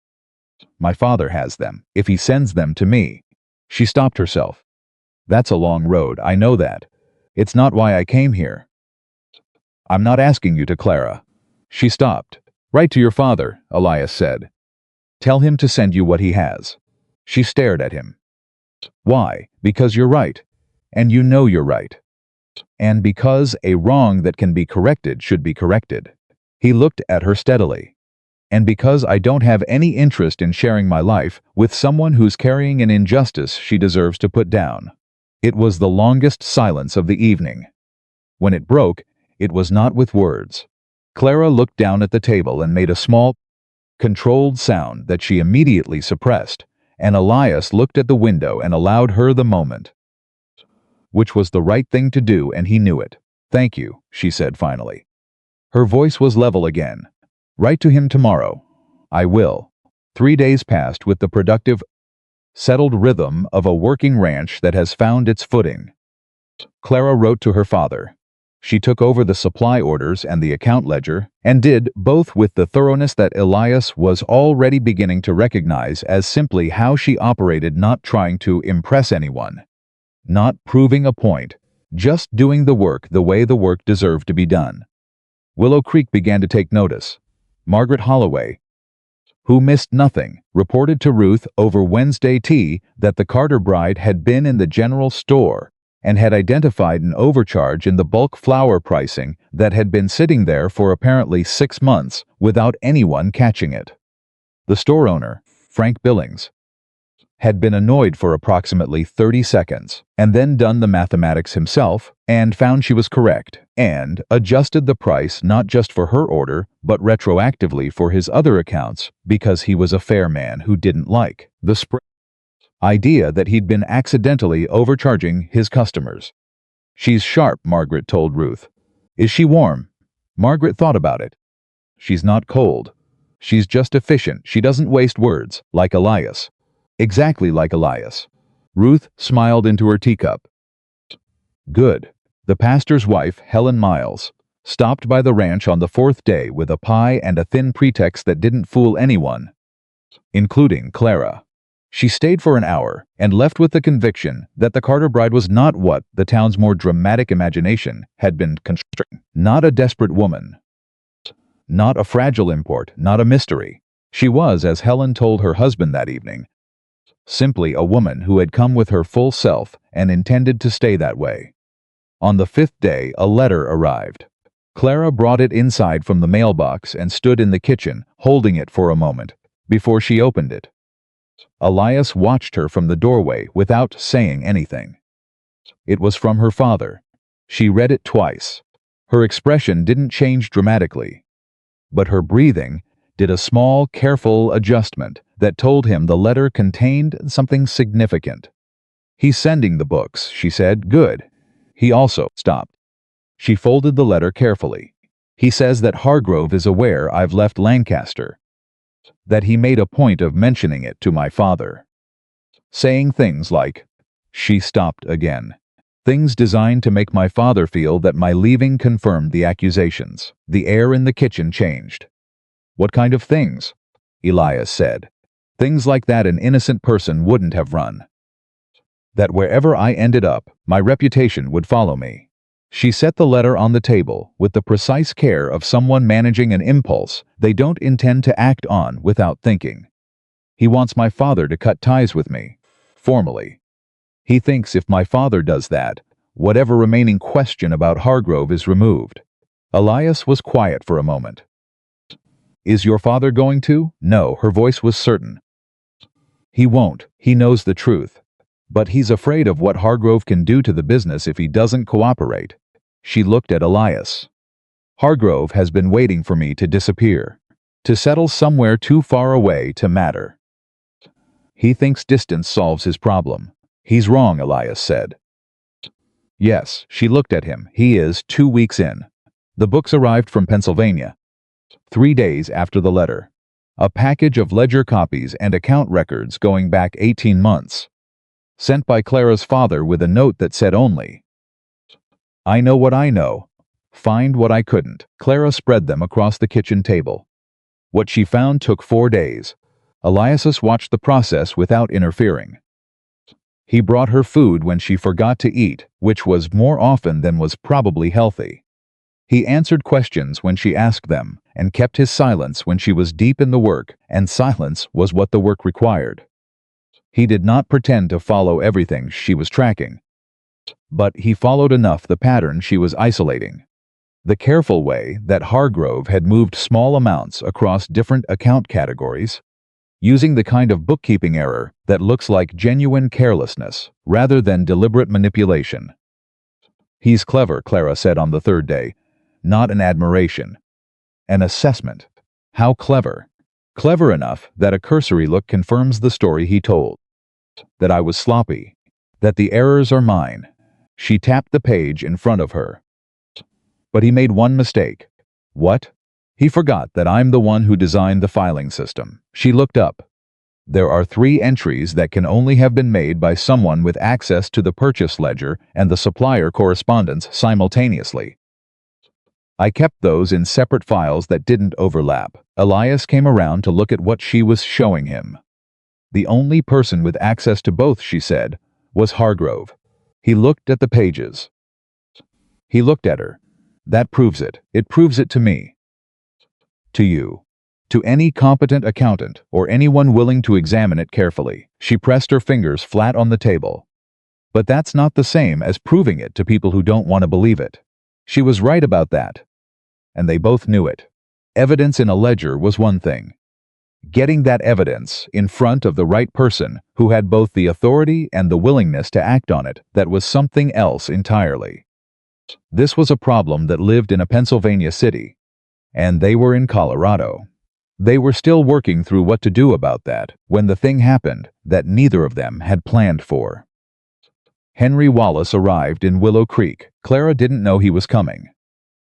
Speaker 1: My father has them, if he sends them to me. She stopped herself. That's a long road, I know that. It's not why I came here. I'm not asking you to, Clara. She stopped. Write to your father, Elias said. Tell him to send you what he has. She stared at him. Why? Because you're right. And you know you're right. And because a wrong that can be corrected should be corrected. He looked at her steadily. And because I don't have any interest in sharing my life with someone who's carrying an injustice she deserves to put down. It was the longest silence of the evening. When it broke, it was not with words. Clara looked down at the table and made a small, controlled sound that she immediately suppressed, and Elias looked at the window and allowed her the moment. Which was the right thing to do, and he knew it. Thank you, she said finally. Her voice was level again. Write to him tomorrow. I will. 3 days passed with the productive, settled rhythm of a working ranch that has found its footing. Clara wrote to her father. She took over the supply orders and the account ledger, and did both with the thoroughness that Elias was already beginning to recognize as simply how she operated, not trying to impress anyone. Not proving a point, just doing the work the way the work deserved to be done. Willow Creek began to take notice. Margaret Holloway, who missed nothing, reported to Ruth over Wednesday tea that the Carter bride had been in the general store and had identified an overcharge in the bulk flour pricing that had been sitting there for apparently 6 months without anyone catching it. The store owner, Frank Billings, had been annoyed for approximately 30 seconds, and then done the mathematics himself, and found she was correct, and adjusted the price not just for her order, but retroactively for his other accounts, because he was a fair man who didn't like the idea that he'd been accidentally overcharging his customers. She's sharp, Margaret told Ruth. Is she warm? Margaret thought about it. She's not cold. She's just efficient. She doesn't waste words, like Elias. Exactly like Elias. Ruth smiled into her teacup. Good. The pastor's wife, Helen Miles, stopped by the ranch on the 4th day with a pie and a thin pretext that didn't fool anyone, including Clara. She stayed for an hour and left with the conviction that the Carter bride was not what the town's more dramatic imagination had been constructing. Not a desperate woman. Not a fragile import, not a mystery. She was, as Helen told her husband that evening, Simply a woman who had come with her full self and intended to stay that way. On the 5th day, a letter arrived. Clara brought it inside from the mailbox and stood in the kitchen, holding it for a moment, before she opened it. Elias watched her from the doorway without saying anything. It was from her father. She read it twice. Her expression didn't change dramatically, but her breathing did a small, careful adjustment that told him the letter contained something significant. "He's sending the books," she said. "Good." He also stopped. She folded the letter carefully. "He says that Hargrove is aware I've left Lancaster, that he made a point of mentioning it to my father. Saying things like," she stopped again, "things designed to make my father feel that my leaving confirmed the accusations." The air in the kitchen changed. "What kind of things?" Elias said. "Things like that an innocent person wouldn't have run. That wherever I ended up, my reputation would follow me." She set the letter on the table with the precise care of someone managing an impulse they don't intend to act on without thinking. "He wants my father to cut ties with me, formally. He thinks if my father does that, whatever remaining question about Hargrove is removed." Elias was quiet for a moment. "Is your father going to?" "No," her voice was certain. "He won't. He knows the truth. But he's afraid of what Hargrove can do to the business if he doesn't cooperate." She looked at Elias. "Hargrove has been waiting for me to disappear, to settle somewhere too far away to matter. He thinks distance solves his problem." "He's wrong," Elias said. "Yes," she looked at him. "He is 2 weeks in. The books arrived from Pennsylvania 3 days after the letter. A package of ledger copies and account records going back 18 months. Sent by Clara's father with a note that said only, 'I know what I know. Find what I couldn't.'" Clara spread them across the kitchen table. What she found took 4 days. Elias watched the process without interfering. He brought her food when she forgot to eat, which was more often than was probably healthy. He answered questions when she asked them, and kept his silence when she was deep in the work, and silence was what the work required. He did not pretend to follow everything she was tracking, but he followed enough the pattern she was isolating. The careful way that Hargrove had moved small amounts across different account categories, using the kind of bookkeeping error that looks like genuine carelessness rather than deliberate manipulation. "He's clever," Clara said on the 3rd day. Not an admiration. An assessment. "How clever?" "Clever enough that a cursory look confirms the story he told. That I was sloppy. That the errors are mine." She tapped the page in front of her. "But he made one mistake." "What?" "He forgot that I'm the one who designed the filing system." She looked up. "There are 3 entries that can only have been made by someone with access to the purchase ledger and the supplier correspondence simultaneously. I kept those in separate files that didn't overlap." Elias came around to look at what she was showing him. "The only person with access to both," she said, "was Hargrove." He looked at the pages. He looked at her. "That proves it. It proves it to me. To you. To any competent accountant or anyone willing to examine it carefully." She pressed her fingers flat on the table. "But that's not the same as proving it to people who don't want to believe it." She was right about that. And they both knew it. Evidence in a ledger was one thing. Getting that evidence in front of the right person who had both the authority and the willingness to act on it, that was something else entirely. This was a problem that lived in a Pennsylvania city, and they were in Colorado. They were still working through what to do about that when the thing happened that neither of them had planned for. Henry Wallace arrived in Willow Creek. Clara didn't know he was coming.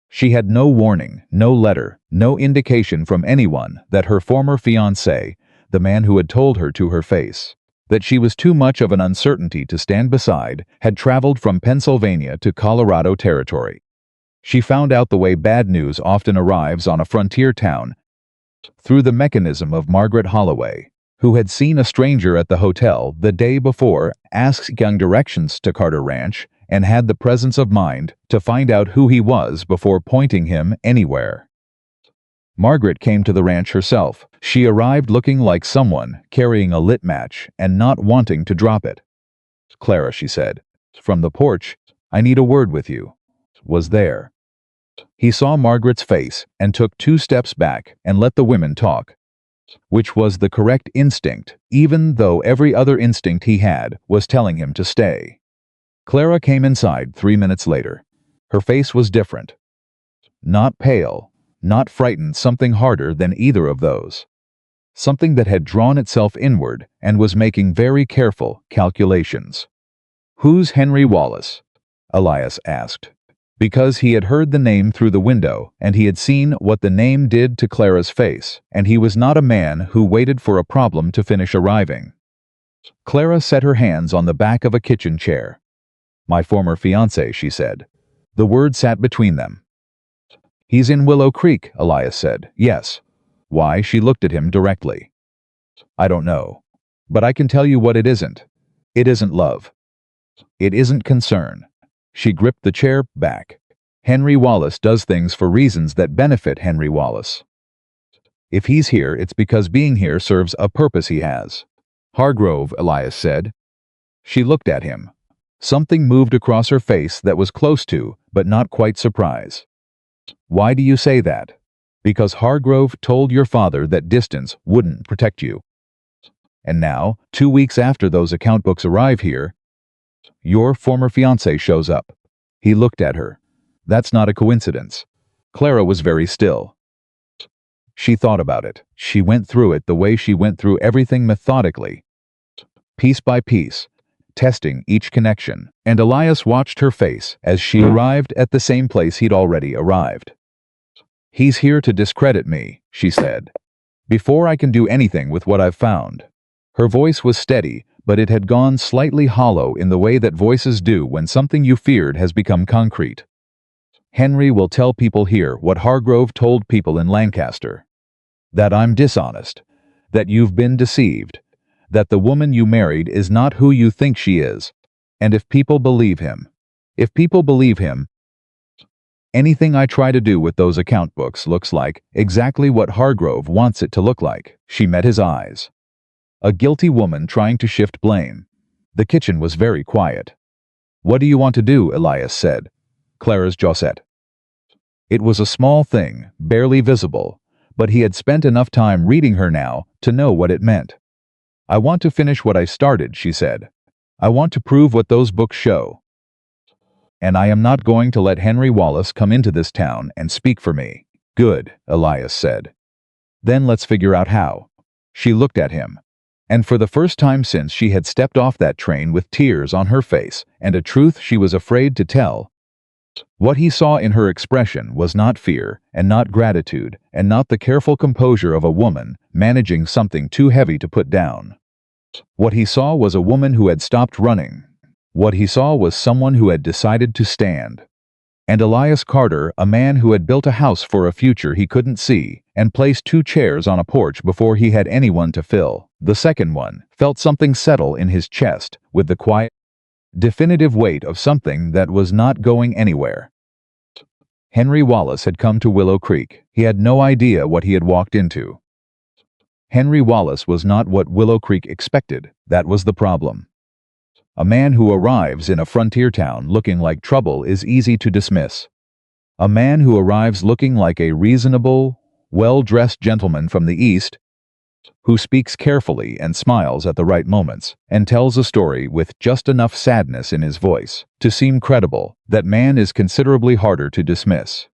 Speaker 1: She had no warning, no letter, no indication from anyone that her former fiancé, the man who had told her to her face that she was too much of an uncertainty to stand beside, had traveled from Pennsylvania to Colorado territory. She found out the way bad news often arrives on a frontier town through the mechanism of Margaret Holloway, who had seen a stranger at the hotel the day before, asking directions to Carter Ranch, and had the presence of mind to find out who he was before pointing him anywhere. Margaret came to the ranch herself. She arrived looking like someone carrying a lit match and not wanting to drop it. "Clara," she said, from the porch, "I need a word with you." Was there. He saw Margaret's face and took 2 steps back and let the women talk, which was the correct instinct, even though every other instinct he had was telling him to stay. Clara came inside 3 minutes later. Her face was different. Not pale, not frightened, something harder than either of those. Something that had drawn itself inward and was making very careful calculations. "Who's Henry Wallace?" Elias asked. Because he had heard the name through the window, and he had seen what the name did to Clara's face, and he was not a man who waited for a problem to finish arriving. Clara set her hands on the back of a kitchen chair. "My former fiancé," she said. The word sat between them. "He's in Willow Creek," Elias said. "Yes." "Why?" She looked at him directly. "I don't know. But I can tell you what it isn't. It isn't love. It isn't concern." She gripped the chair back. "Henry Wallace does things for reasons that benefit Henry Wallace. If he's here, it's because being here serves a purpose he has." "Hargrove," Elias said. She looked at him. Something moved across her face that was close to, but not quite surprise. "Why do you say that?" "Because Hargrove told your father that distance wouldn't protect you. And now, 2 weeks after those account books arrive here, your former fiancé shows up." He looked at her. "That's not a coincidence." Clara was very still. She thought about it. She went through it the way she went through everything, methodically, piece by piece, testing each connection, and Elias watched her face as she arrived at the same place he'd already arrived. "He's here to discredit me," she said, "before I can do anything with what I've found." Her voice was steady, but it had gone slightly hollow in the way that voices do when something you feared has become concrete. "Henry will tell people here what Hargrove told people in Lancaster. That I'm dishonest. That you've been deceived. That the woman you married is not who you think she is. And if people believe him, anything I try to do with those account books looks like exactly what Hargrove wants it to look like." She met his eyes. A guilty woman trying to shift blame. The kitchen was very quiet. "What do you want to do?" Elias said. Clara's jaw set. It was a small thing, barely visible, but he had spent enough time reading her now to know what it meant. "I want to finish what I started," she said. "I want to prove what those books show. And I am not going to let Henry Wallace come into this town and speak for me." "Good," Elias said. "Then let's figure out how." She looked at him. And for the first time since she had stepped off that train with tears on her face and a truth she was afraid to tell, what he saw in her expression was not fear, and not gratitude, and not the careful composure of a woman managing something too heavy to put down. What he saw was a woman who had stopped running. What he saw was someone who had decided to stand. And Elias Carter, a man who had built a house for a future he couldn't see, and placed 2 chairs on a porch before he had anyone to fill. The second one felt something settle in his chest with the quiet, definitive weight of something that was not going anywhere. Henry Wallace had come to Willow Creek. He had no idea what he had walked into. Henry Wallace was not what Willow Creek expected. That was the problem. A man who arrives in a frontier town looking like trouble is easy to dismiss. A man who arrives looking like a reasonable, well-dressed gentleman from the East, who speaks carefully and smiles at the right moments, and tells a story with just enough sadness in his voice to seem credible, that man is considerably harder to dismiss.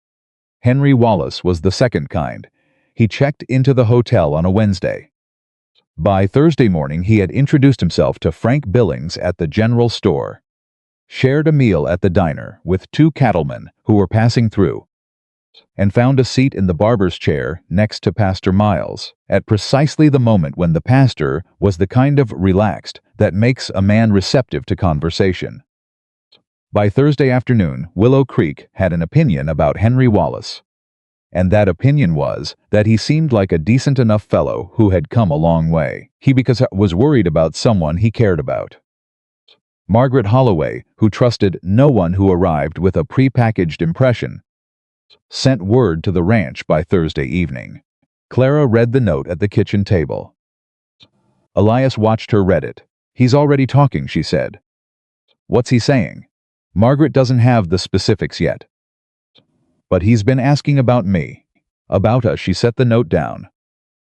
Speaker 1: Henry Wallace was the second kind. He checked into the hotel on a Wednesday. By Thursday morning he had introduced himself to Frank Billings at the general store, shared a meal at the diner with 2 cattlemen who were passing through, and found a seat in the barber's chair next to Pastor Miles, at precisely the moment when the pastor was the kind of relaxed that makes a man receptive to conversation. By Thursday afternoon, Willow Creek had an opinion about Henry Wallace. And that opinion was that he seemed like a decent enough fellow who had come a long way. He because was worried about someone he cared about. Margaret Holloway, who trusted no one who arrived with a pre-packaged impression, Sent word to the ranch by Thursday evening. Clara read the note at the kitchen table. Elias watched her read it. He's already talking, she said. What's he saying? Margaret doesn't have the specifics yet. But he's been asking about me. About us, she set the note down.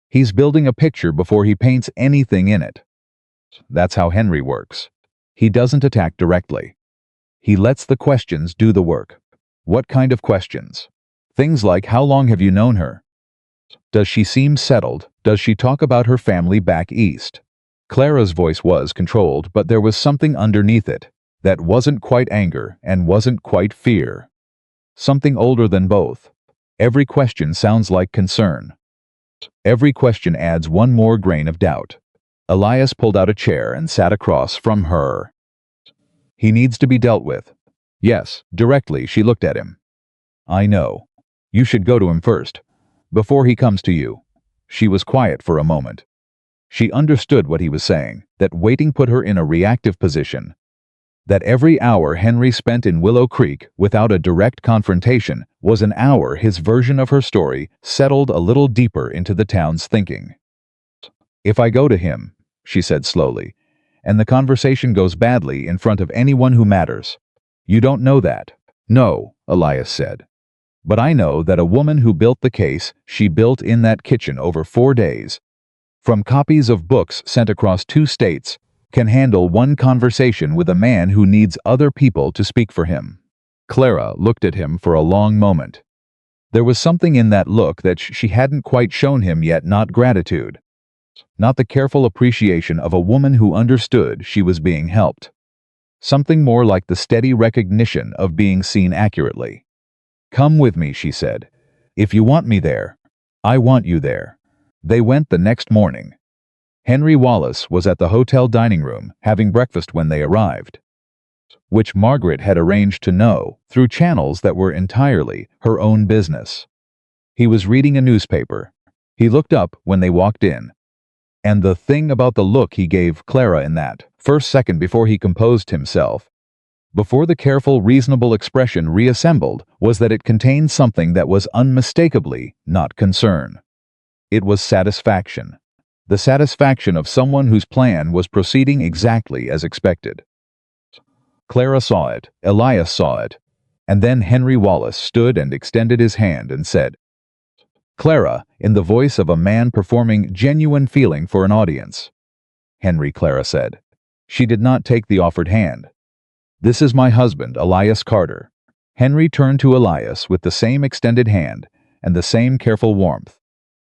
Speaker 1: He's building a picture before he paints anything in it. That's how Henry works. He doesn't attack directly. He lets the questions do the work. What kind of questions? Things like, how long have you known her? Does she seem settled? Does she talk about her family back east? Clara's voice was controlled, but there was something underneath it that wasn't quite anger and wasn't quite fear. Something older than both. Every question sounds like concern. Every question adds one more grain of doubt. Elias pulled out a chair and sat across from her. He needs to be dealt with. Yes, directly, she looked at him. I know. You should go to him first, before he comes to you. She was quiet for a moment. She understood what he was saying, that waiting put her in a reactive position. That every hour Henry spent in Willow Creek without a direct confrontation was an hour his version of her story settled a little deeper into the town's thinking. If I go to him, she said slowly, and the conversation goes badly in front of anyone who matters. You don't know that. No, Elias said. But I know that a woman who built the case she built in that kitchen over 4 days, from copies of books sent across 2 states, can handle one conversation with a man who needs other people to speak for him. Clara looked at him for a long moment. There was something in that look that she hadn't quite shown him yet, not gratitude. Not the careful appreciation of a woman who understood she was being helped. Something more like the steady recognition of being seen accurately. Come with me, she said. If you want me there, I want you there. They went the next morning. Henry Wallace was at the hotel dining room having breakfast when they arrived, which Margaret had arranged to know through channels that were entirely her own business. He was reading a newspaper. He looked up when they walked in. And the thing about the look he gave Clara in that first second before he composed himself, before the careful, reasonable expression reassembled, was that it contained something that was unmistakably not concern. It was satisfaction. The satisfaction of someone whose plan was proceeding exactly as expected. Clara saw it, Elias saw it, and then Henry Wallace stood and extended his hand and said, Clara, in the voice of a man performing genuine feeling for an audience. Henry, Clara said. She did not take the offered hand. This is my husband, Elias Carter. Henry turned to Elias with the same extended hand and the same careful warmth.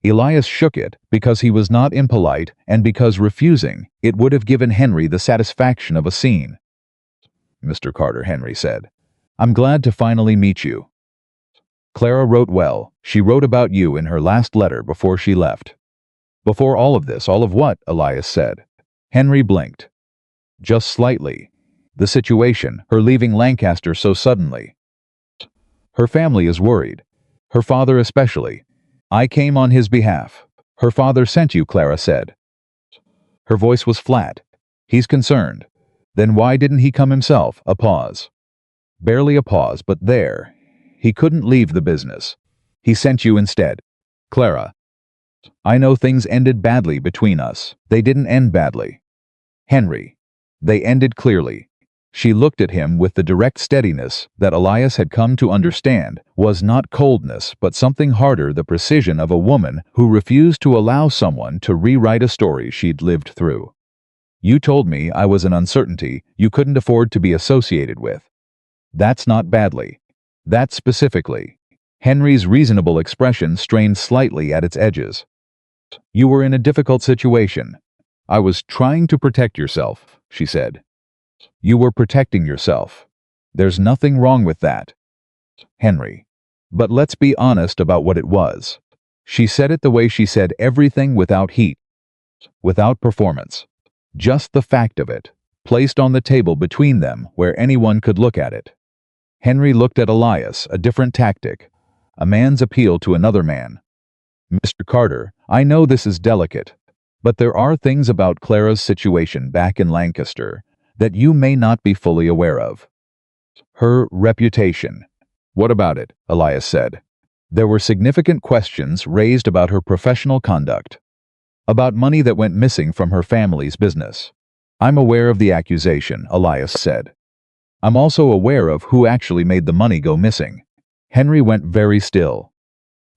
Speaker 1: Elias shook it because he was not impolite and because refusing it would have given Henry the satisfaction of a scene. Mr. Carter, Henry said, I'm glad to finally meet you. Clara wrote well. She wrote about you in her last letter before she left. Before all of this, all of what? Elias said. Henry blinked. Just slightly. The situation, her leaving Lancaster so suddenly. Her family is worried. Her father especially. I came on his behalf. Her father sent you, Clara said. Her voice was flat. He's concerned. Then why didn't he come himself? A pause. Barely a pause, but there. He couldn't leave the business. He sent you instead. Clara. I know things ended badly between us. They didn't end badly. Henry. They ended clearly. She looked at him with the direct steadiness that Elias had come to understand was not coldness but something harder, the precision of a woman who refused to allow someone to rewrite a story she'd lived through. You told me I was an uncertainty you couldn't afford to be associated with. That's not badly. That specifically. Henry's reasonable expression strained slightly at its edges. You were in a difficult situation. I was trying to protect yourself, she said. You were protecting yourself. There's nothing wrong with that. Henry. But let's be honest about what it was. She said it the way she said everything, without heat, without performance. Just the fact of it, placed on the table between them where anyone could look at it. Henry looked at Elias, a different tactic, a man's appeal to another man. Mr. Carter, I know this is delicate, but there are things about Clara's situation back in Lancaster that you may not be fully aware of. Her reputation. What about it? Elias said. There were significant questions raised about her professional conduct, about money that went missing from her family's business. I'm aware of the accusation, Elias said. I'm also aware of who actually made the money go missing. Henry went very still.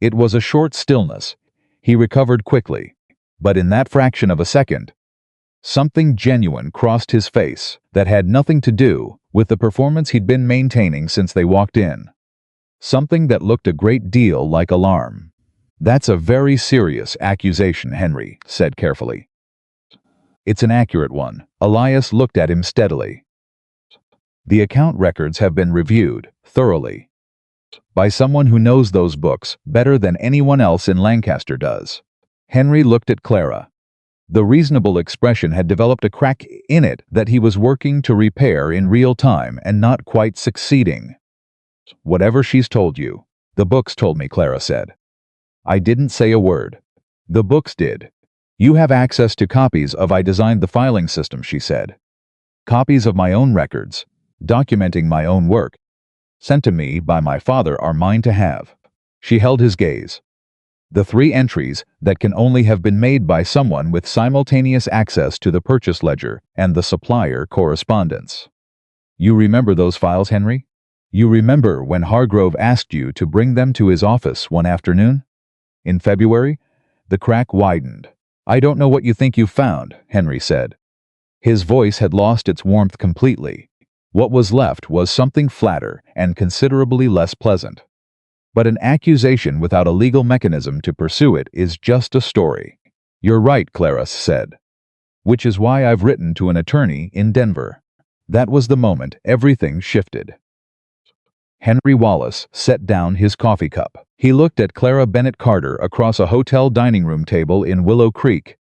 Speaker 1: It was a short stillness. He recovered quickly. But in that fraction of a second, something genuine crossed his face that had nothing to do with the performance he'd been maintaining since they walked in. Something that looked a great deal like alarm. That's a very serious accusation, Henry said carefully. It's an accurate one. Elias looked at him steadily. The account records have been reviewed thoroughly by someone who knows those books better than anyone else in Lancaster does. Henry looked at Clara. The reasonable expression had developed a crack in it that he was working to repair in real time and not quite succeeding. Whatever she's told you, the books told me, Clara said. I didn't say a word. The books did. You have access to copies of I designed the filing system, she said. Copies of my own records, documenting my own work, sent to me by my father are mine to have. She held his gaze. The 3 entries that can only have been made by someone with simultaneous access to the purchase ledger and the supplier correspondence. You remember those files, Henry? You remember when Hargrove asked you to bring them to his office one afternoon? In February? The crack widened. I don't know what you think you found, Henry said. His voice had lost its warmth completely. What was left was something flatter and considerably less pleasant. But an accusation without a legal mechanism to pursue it is just a story. You're right, Clara said. Which is why I've written to an attorney in Denver. That was the moment everything shifted. Henry Wallace set down his coffee cup. He looked at Clara Bennett Carter across a hotel dining room table in Willow Creek,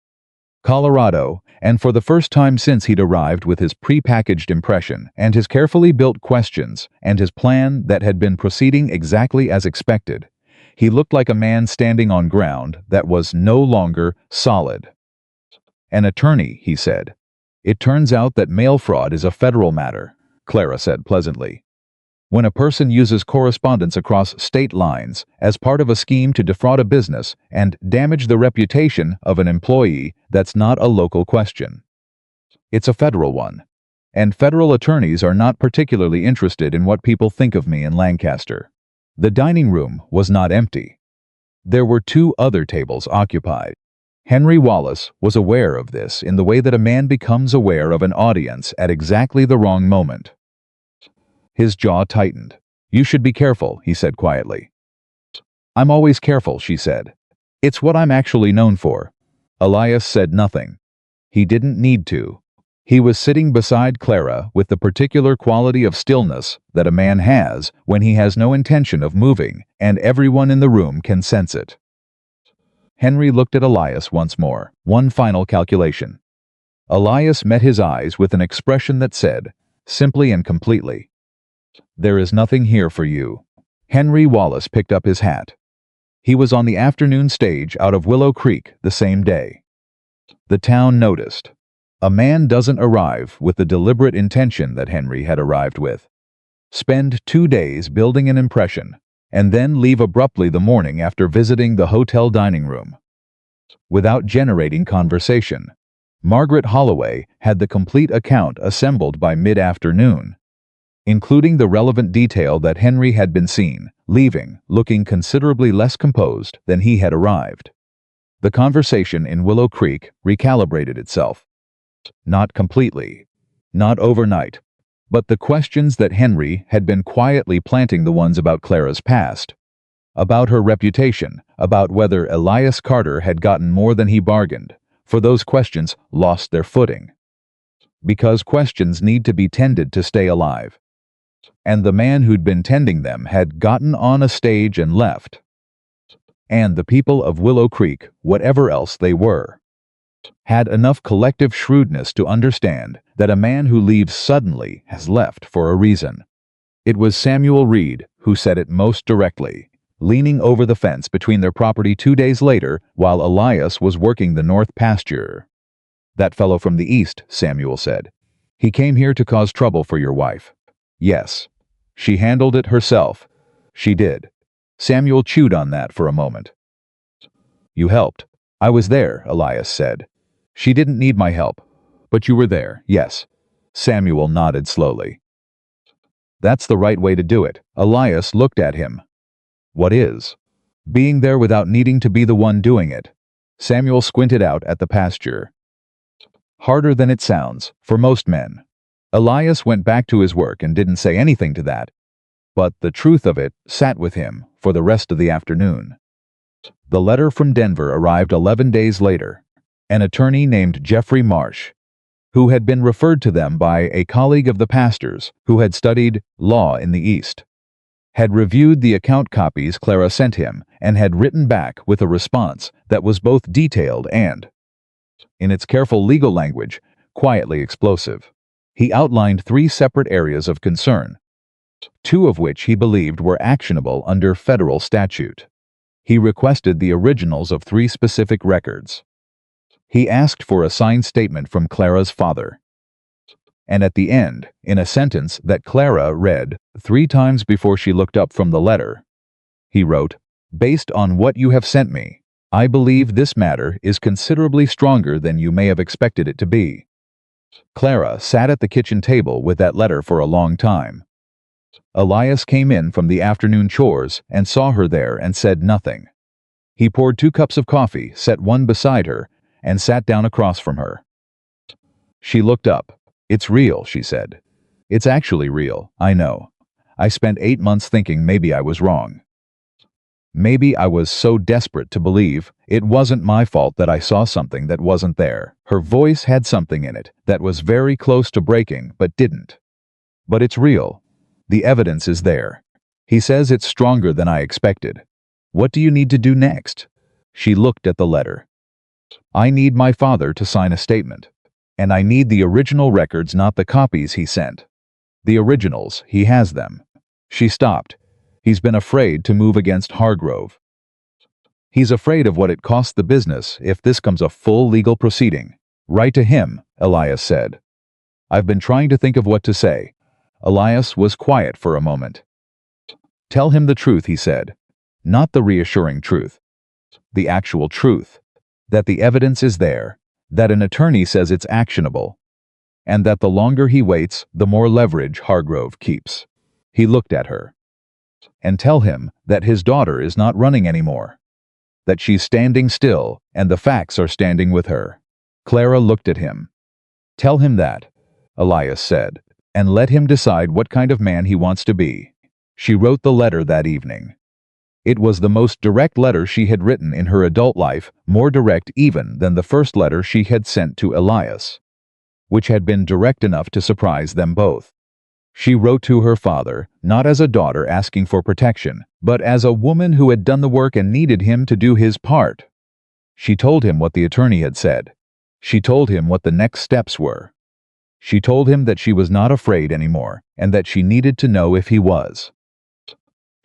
Speaker 1: Colorado, and for the first time since he'd arrived with his pre-packaged impression and his carefully built questions and his plan that had been proceeding exactly as expected, he looked like a man standing on ground that was no longer solid. An attorney, he said. It turns out that mail fraud is a federal matter, Clara said pleasantly. When a person uses correspondence across state lines as part of a scheme to defraud a business and damage the reputation of an employee, that's not a local question. It's a federal one. And federal attorneys are not particularly interested in what people think of me in Lancaster. The dining room was not empty. There were 2 other tables occupied. Henry Wallace was aware of this in the way that a man becomes aware of an audience at exactly the wrong moment. His jaw tightened. You should be careful, he said quietly. I'm always careful, she said. It's what I'm actually known for. Elias said nothing. He didn't need to. He was sitting beside Clara with the particular quality of stillness that a man has when he has no intention of moving, and everyone in the room can sense it. Henry looked at Elias once more. One final calculation. Elias met his eyes with an expression that said, simply and completely, there is nothing here for you. Henry Wallace picked up his hat. He was on the afternoon stage out of Willow Creek the same day. The town noticed. A man doesn't arrive with the deliberate intention that Henry had arrived with. Spend 2 days building an impression, and then leave abruptly the morning after visiting the hotel dining room. Without generating conversation. Margaret Holloway had the complete account assembled by mid-afternoon, including the relevant detail that Henry had been seen, leaving, looking considerably less composed than he had arrived. The conversation in Willow Creek recalibrated itself. Not completely, not overnight, but the questions that Henry had been quietly planting, the ones about Clara's past, about her reputation, about whether Elias Carter had gotten more than he bargained, for those questions lost their footing. Because questions need to be tended to stay alive. And the man who'd been tending them had gotten on a stage and left. And the people of Willow Creek, whatever else they were, had enough collective shrewdness to understand that a man who leaves suddenly has left for a reason. It was Samuel Reed who said it most directly, leaning over the fence between their property 2 days later while Elias was working the north pasture. That fellow from the east, Samuel said. He came here to cause trouble for your wife. Yes. She handled it herself. She did. Samuel chewed on that for a moment. You helped. I was there, Elias said. She didn't need my help. But you were there, yes. Samuel nodded slowly. That's the right way to do it. Elias looked at him. What is? Being there without needing to be the one doing it. Samuel squinted out at the pasture. Harder than it sounds, for most men. Elias went back to his work and didn't say anything to that. But the truth of it sat with him for the rest of the afternoon. The letter from Denver arrived 11 days later. An attorney named Jeffrey Marsh, who had been referred to them by a colleague of the pastor's who had studied law in the East, had reviewed the account copies Clara sent him and had written back with a response that was both detailed and, in its careful legal language, quietly explosive. He outlined 3 separate areas of concern, 2 of which he believed were actionable under federal statute. He requested the originals of 3 specific records. He asked for a signed statement from Clara's father. And at the end, in a sentence that Clara read 3 times before she looked up from the letter, he wrote, "Based on what you have sent me, I believe this matter is considerably stronger than you may have expected it to be." Clara sat at the kitchen table with that letter for a long time. Elias came in from the afternoon chores and saw her there and said nothing. He poured 2 cups of coffee, set one beside her, and sat down across from her. She looked up. "It's real," she said. "It's actually real, I know. I spent 8 months thinking maybe I was wrong. Maybe I was so desperate to believe it wasn't my fault that I saw something that wasn't there." Her voice had something in it that was very close to breaking but didn't. "But it's real. The evidence is there. He says it's stronger than I expected. What do you need to do next?" She looked at the letter. "I need my father to sign a statement. And I need the original records, not the copies he sent. The originals, he has them." She stopped. "He's been afraid to move against Hargrove. He's afraid of what it costs the business if this comes a full legal proceeding." "Write to him," Elias said. "I've been trying to think of what to say." Elias was quiet for a moment. "Tell him the truth," he said. "Not the reassuring truth. The actual truth. That the evidence is there. That an attorney says it's actionable. And that the longer he waits, the more leverage Hargrove keeps." He looked at her. "And tell him that his daughter is not running anymore. That she's standing still, and the facts are standing with her." Clara looked at him. "Tell him that," Elias said, "and let him decide what kind of man he wants to be." She wrote the letter that evening. It was the most direct letter she had written in her adult life, more direct even than the first letter she had sent to Elias, which had been direct enough to surprise them both. She wrote to her father, not as a daughter asking for protection, but as a woman who had done the work and needed him to do his part. She told him what the attorney had said. She told him what the next steps were. She told him that she was not afraid anymore, and that she needed to know if he was.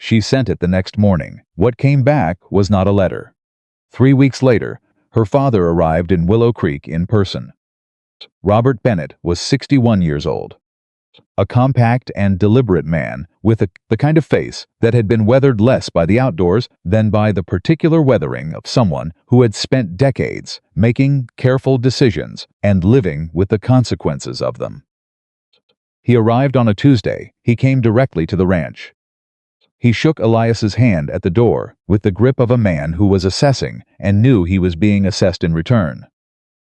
Speaker 1: She sent it the next morning. What came back was not a letter. 3 weeks later, her father arrived in Willow Creek in person. Robert Bennett was 61 years old. A compact and deliberate man with the kind of face that had been weathered less by the outdoors than by the particular weathering of someone who had spent decades making careful decisions and living with the consequences of them. He arrived on a Tuesday. He came directly to the ranch. He shook Elias's hand at the door with the grip of a man who was assessing and knew he was being assessed in return.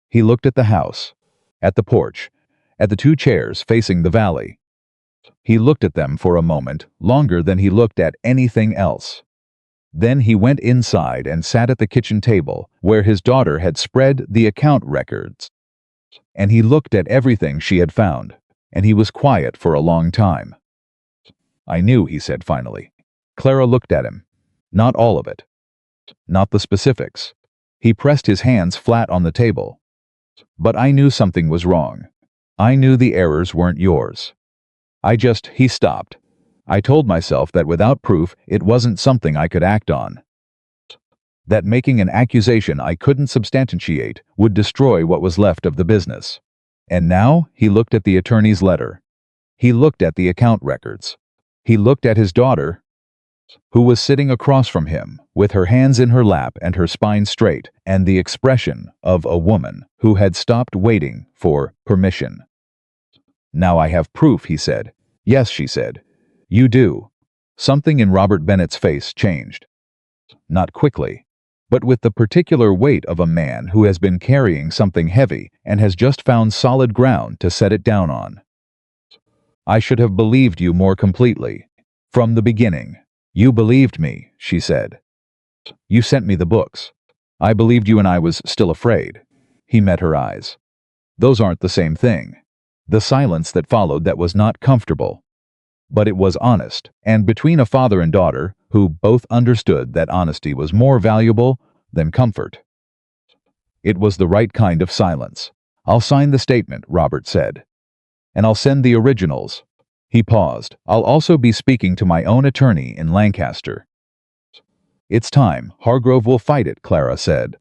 Speaker 1: He looked at the house, at the porch, at the 2 chairs facing the valley. He looked at them for a moment, longer than he looked at anything else. Then he went inside and sat at the kitchen table where his daughter had spread the account records. And he looked at everything she had found, and he was quiet for a long time. "I knew," he said finally. Clara looked at him. "Not all of it. Not the specifics." He pressed his hands flat on the table. "But I knew something was wrong. I knew the errors weren't yours. He stopped. I told myself that without proof, it wasn't something I could act on. That making an accusation I couldn't substantiate would destroy what was left of the business." And now he looked at the attorney's letter. He looked at the account records. He looked at his daughter. who was sitting across from him, with her hands in her lap and her spine straight, and the expression of a woman who had stopped waiting for permission. "Now I have proof," he said. "Yes," she said. "You do." Something in Robert Bennett's face changed. Not quickly, but with the particular weight of a man who has been carrying something heavy and has just found solid ground to set it down on. "I should have believed you more completely. From the beginning. You believed me," she said. "You sent me the books. I believed you and I was still afraid." He met her eyes. "Those aren't the same thing." The silence that followed that was not comfortable. But it was honest, and between a father and daughter, who both understood that honesty was more valuable than comfort. It was the right kind of silence. "I'll sign the statement," Robert said. "And I'll send the originals." He paused. "I'll also be speaking to my own attorney in Lancaster." "It's time. Hargrove will fight it," Clara said.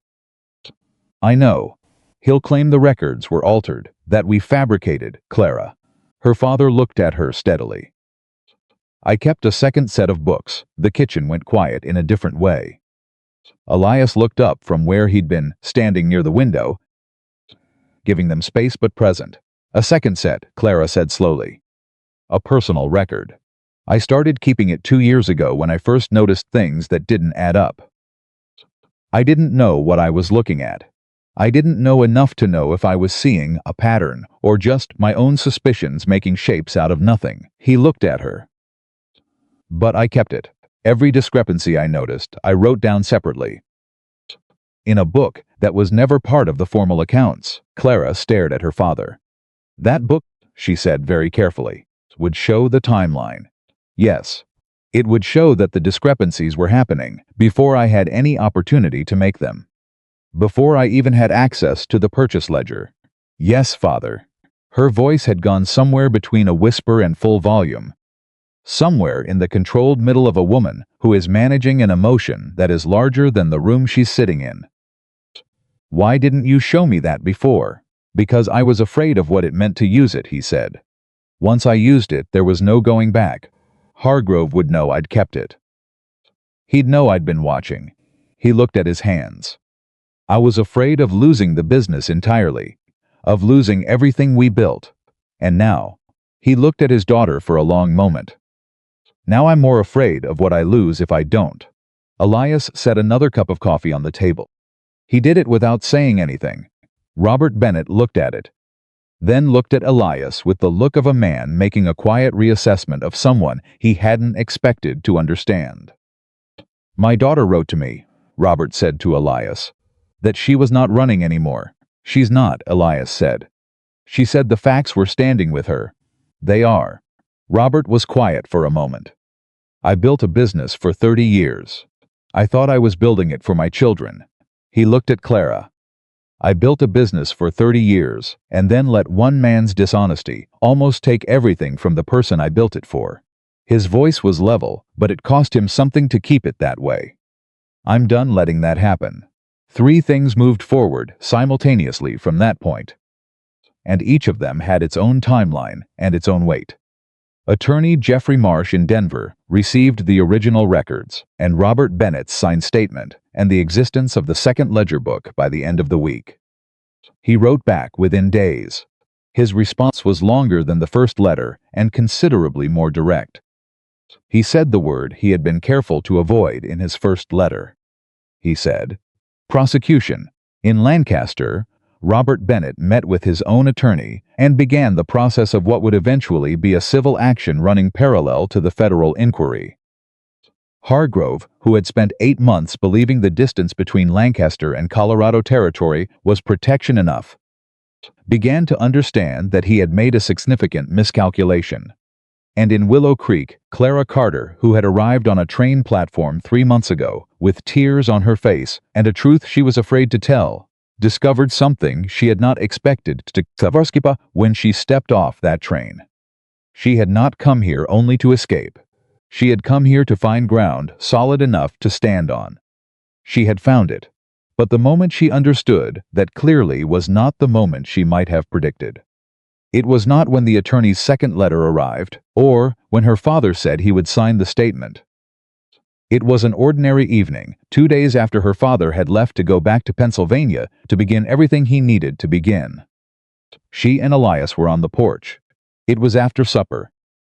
Speaker 1: "I know. He'll claim the records were altered, that we fabricated, Clara." Her father looked at her steadily. "I kept a second set of books." The kitchen went quiet in a different way. Elias looked up from where he'd been, standing near the window, giving them space but present. "A second set," Clara said slowly. "A personal record. I started keeping it 2 years ago when I first noticed things that didn't add up. I didn't know what I was looking at. I didn't know enough to know if I was seeing a pattern or just my own suspicions making shapes out of nothing." He looked at her. "But I kept it. Every discrepancy I noticed, I wrote down separately. In a book that was never part of the formal accounts." Clara stared at her father. "That book," she said very carefully, "would show the timeline. Yes. It would show that the discrepancies were happening before I had any opportunity to make them. Before I even had access to the purchase ledger." "Yes, father." Her voice had gone somewhere between a whisper and full volume. Somewhere in the controlled middle of a woman who is managing an emotion that is larger than the room she's sitting in. "Why didn't you show me that before?" "Because I was afraid of what it meant to use it," he said. "Once I used it, there was no going back. Hargrove would know I'd kept it. He'd know I'd been watching." He looked at his hands. "I was afraid of losing the business entirely, of losing everything we built. And now," he looked at his daughter for a long moment, "now I'm more afraid of what I lose if I don't." Elias set another cup of coffee on the table. He did it without saying anything. Robert Bennett looked at it, then looked at Elias with the look of a man making a quiet reassessment of someone he hadn't expected to understand. "My daughter wrote to me," Robert said to Elias, "that she was not running anymore." "She's not," Elias said. "She said the facts were standing with her." "They are." Robert was quiet for a moment. "I built a business for 30 years. I thought I was building it for my children." He looked at Clara. "I built a business for 30 years, and then let one man's dishonesty almost take everything from the person I built it for." His voice was level, but it cost him something to keep it that way. "I'm done letting that happen." 3 things moved forward simultaneously from that point, and each of them had its own timeline and its own weight. Attorney Jeffrey Marsh in Denver received the original records, and Robert Bennett's signed statement, and the existence of the second ledger book by the end of the week. He wrote back within days. His response was longer than the first letter and considerably more direct. He said the word he had been careful to avoid in his first letter. He said, "Prosecution." In Lancaster, Robert Bennett met with his own attorney and began the process of what would eventually be a civil action running parallel to the federal inquiry. Hargrove, who had spent 8 months believing the distance between Lancaster and Colorado Territory was protection enough, began to understand that he had made a significant miscalculation. And in Willow Creek, Clara Carter, who had arrived on a train platform 3 months ago, with tears on her face and a truth she was afraid to tell, discovered something she had not expected to discover when she stepped off that train. She had not come here only to escape. She had come here to find ground solid enough to stand on. She had found it. But the moment she understood that clearly was not the moment she might have predicted. It was not when the attorney's second letter arrived, or when her father said he would sign the statement. It was an ordinary evening, 2 days after her father had left to go back to Pennsylvania to begin everything he needed to begin. She and Elias were on the porch. It was after supper.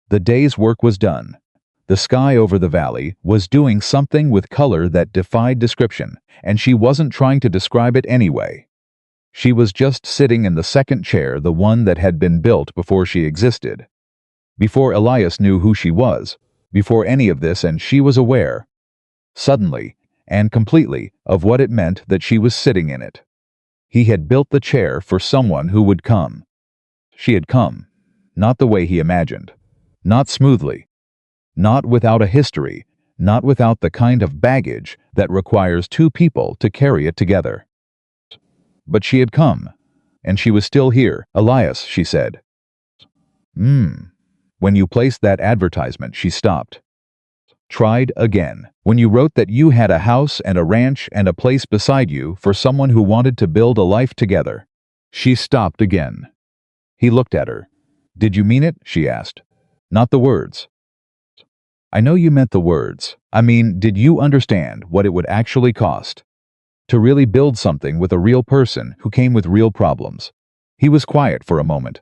Speaker 1: The day's work was done. The sky over the valley was doing something with color that defied description, and she wasn't trying to describe it anyway. She was just sitting in the second chair, the one that had been built before she existed. Before Elias knew who she was, before any of this, and she was aware, suddenly and completely, of what it meant that she was sitting in it. He had built the chair for someone who would come. She had come, not the way he imagined, not smoothly, not without a history, not without the kind of baggage that requires two people to carry it together. But she had come, and she was still here. Elias, she said. When you placed that advertisement, she stopped. Tried again. When you wrote that you had a house and a ranch and a place beside you for someone who wanted to build a life together. She stopped again. He looked at her. Did you mean it? She asked. Not the words. I know you meant the words. I mean, did you understand what it would actually cost? To really build something with a real person who came with real problems. He was quiet for a moment.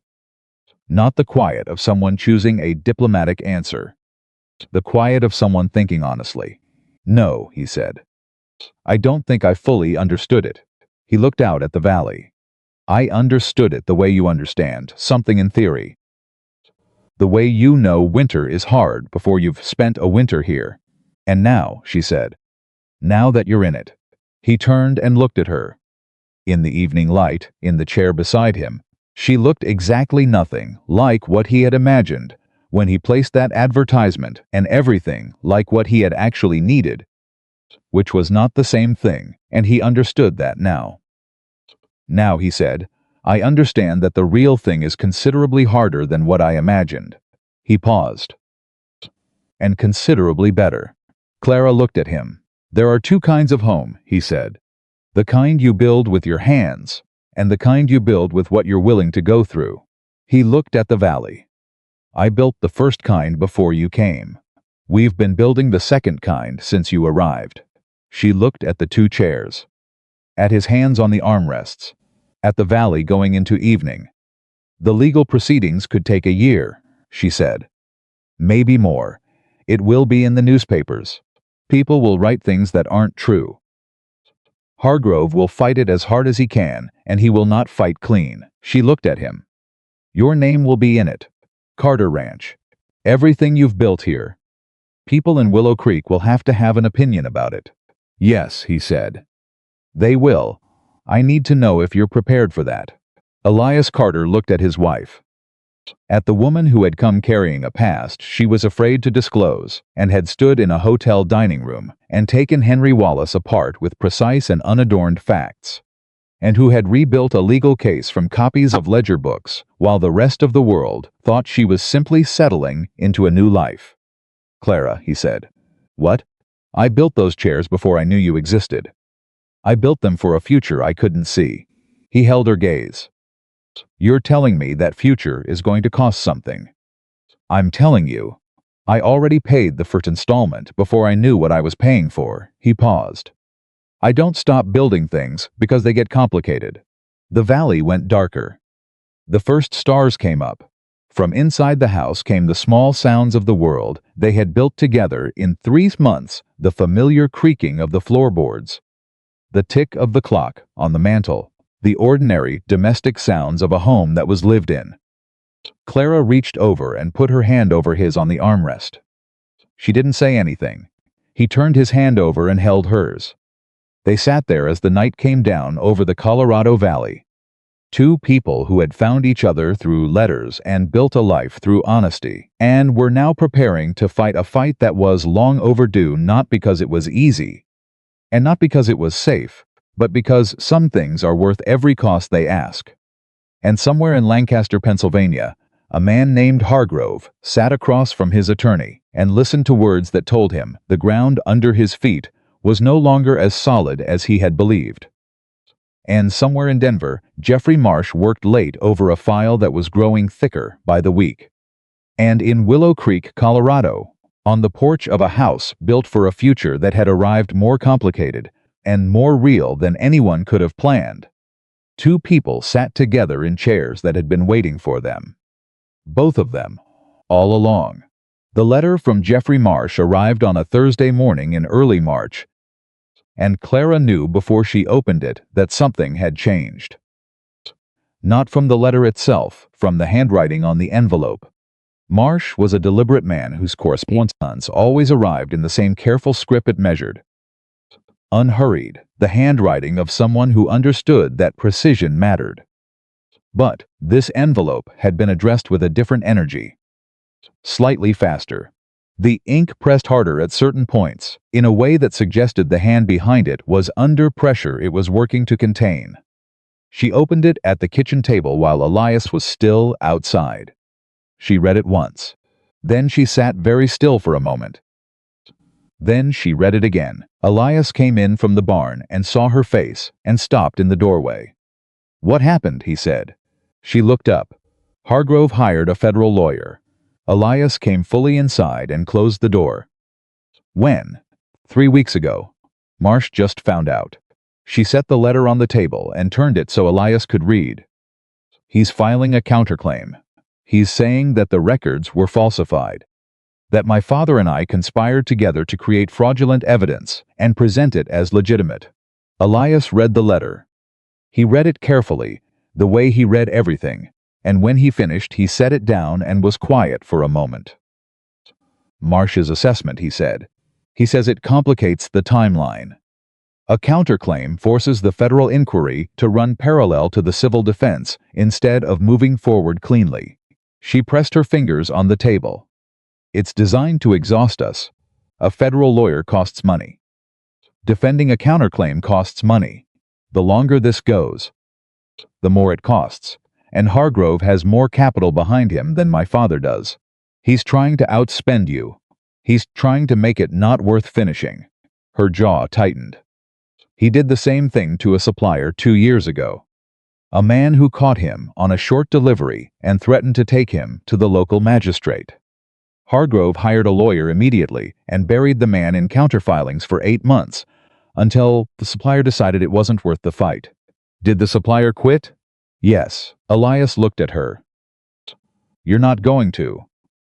Speaker 1: Not the quiet of someone choosing a diplomatic answer. The quiet of someone thinking honestly. No, he said. I don't think I fully understood it. He looked out at the valley. I understood it the way you understand something in theory. The way you know winter is hard before you've spent a winter here. And now, she said. Now that you're in it. He turned and looked at her. In the evening light, in the chair beside him, she looked exactly nothing like what he had imagined when he placed that advertisement, and everything like what he had actually needed, which was not the same thing, and he understood that now. Now, he said, I understand that the real thing is considerably harder than what I imagined. He paused. And considerably better. Clara looked at him. There are two kinds of home, he said. The kind you build with your hands, and the kind you build with what you're willing to go through. He looked at the valley. I built the first kind before you came. We've been building the second kind since you arrived. She looked at the two chairs. At his hands on the armrests. At the valley going into evening. The legal proceedings could take a year, she said. Maybe more. It will be in the newspapers. People will write things that aren't true. Hargrove will fight it as hard as he can, and he will not fight clean. She looked at him. Your name will be in it. Carter Ranch. Everything you've built here. People in Willow Creek will have to have an opinion about it. Yes, he said. They will. I need to know if you're prepared for that. Elias Carter looked at his wife. At the woman who had come carrying a past she was afraid to disclose, and had stood in a hotel dining room and taken Henry Wallace apart with precise and unadorned facts, and who had rebuilt a legal case from copies of ledger books, while the rest of the world thought she was simply settling into a new life. Clara, he said. What? I built those chairs before I knew you existed. I built them for a future I couldn't see. He held her gaze. You're telling me that future is going to cost something. I'm telling you. I already paid the first installment before I knew what I was paying for. He paused. I don't stop building things because they get complicated. The valley went darker. The first stars came up. From inside the house came the small sounds of the world they had built together in 3 months, the familiar creaking of the floorboards, the tick of the clock on the mantel, the ordinary domestic sounds of a home that was lived in. Clara reached over and put her hand over his on the armrest. She didn't say anything. He turned his hand over and held hers. They sat there as the night came down over the Colorado Valley. Two people who had found each other through letters and built a life through honesty, and were now preparing to fight a fight that was long overdue, not because it was easy, and not because it was safe, but because some things are worth every cost they ask. And somewhere in Lancaster, Pennsylvania, a man named Hargrove sat across from his attorney and listened to words that told him the ground under his feet was no longer as solid as he had believed. And somewhere in Denver, Jeffrey Marsh worked late over a file that was growing thicker by the week. And in Willow Creek, Colorado, On the porch of a house built for a future that had arrived more complicated and more real than anyone could have planned. Two people sat together in chairs that had been waiting for them. Both of them, all along. The letter from Jeffrey Marsh arrived on a Thursday morning in early March, and Clara knew before she opened it that something had changed. Not from the letter itself, from the handwriting on the envelope. Marsh was a deliberate man whose correspondence always arrived in the same careful script it measured. Unhurried, the handwriting of someone who understood that precision mattered. But this envelope had been addressed with a different energy. Slightly faster. The ink pressed harder at certain points, in a way that suggested the hand behind it was under pressure it was working to contain. She opened it at the kitchen table while Elias was still outside. She read it once. Then she sat very still for a moment. Then she read it again. Elias came in from the barn and saw her face and stopped in the doorway. "What happened?" he said. She looked up. Hargrove hired a federal lawyer. Elias came fully inside and closed the door. When? 3 weeks ago. Marsh just found out. She set the letter on the table and turned it so Elias could read. He's filing a counterclaim. He's saying that the records were falsified. That my father and I conspired together to create fraudulent evidence and present it as legitimate. Elias read the letter. He read it carefully, the way he read everything, and when he finished he set it down and was quiet for a moment. Marsh's assessment, he said. He says it complicates the timeline. A counterclaim forces the federal inquiry to run parallel to the civil defense instead of moving forward cleanly. She pressed her fingers on the table. It's designed to exhaust us. A federal lawyer costs money. Defending a counterclaim costs money. The longer this goes, the more it costs. And Hargrove has more capital behind him than my father does. He's trying to outspend you. He's trying to make it not worth finishing. Her jaw tightened. He did the same thing to a supplier 2 years ago. A man who caught him on a short delivery and threatened to take him to the local magistrate. Hargrove hired a lawyer immediately and buried the man in counterfilings for 8 months, until the supplier decided it wasn't worth the fight. Did the supplier quit? Yes. Elias looked at her. You're not going to.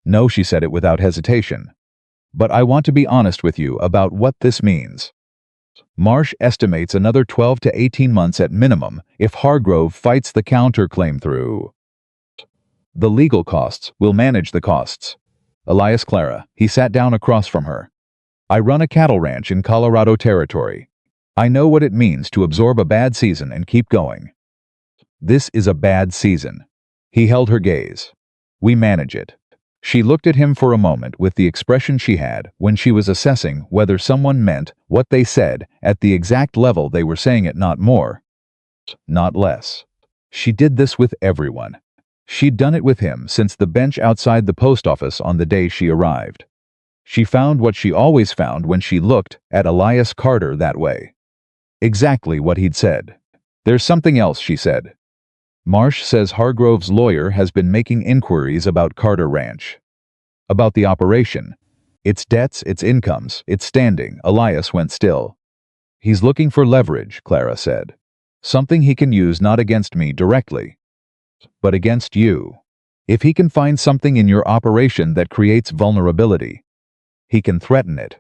Speaker 1: No, she said it without hesitation. But I want to be honest with you about what this means. Marsh estimates another 12 to 18 months at minimum if Hargrove fights the counterclaim through. The legal costs will manage the costs. Elias Clara, he sat down across from her. I run a cattle ranch in Colorado Territory. I know what it means to absorb a bad season and keep going. This is a bad season. He held her gaze. We manage it. She looked at him for a moment with the expression she had when she was assessing whether someone meant what they said at the exact level they were saying it, not more, not less. She did this with everyone. She'd done it with him since the bench outside the post office on the day she arrived. She found what she always found when she looked at Elias Carter that way. Exactly what he'd said. There's something else, she said. Marsh says Hargrove's lawyer has been making inquiries about Carter Ranch. About the operation. Its debts, its incomes, its standing. Elias went still. He's looking for leverage, Clara said. Something he can use not against me directly, but against you. If he can find something in your operation that creates vulnerability, he can threaten it.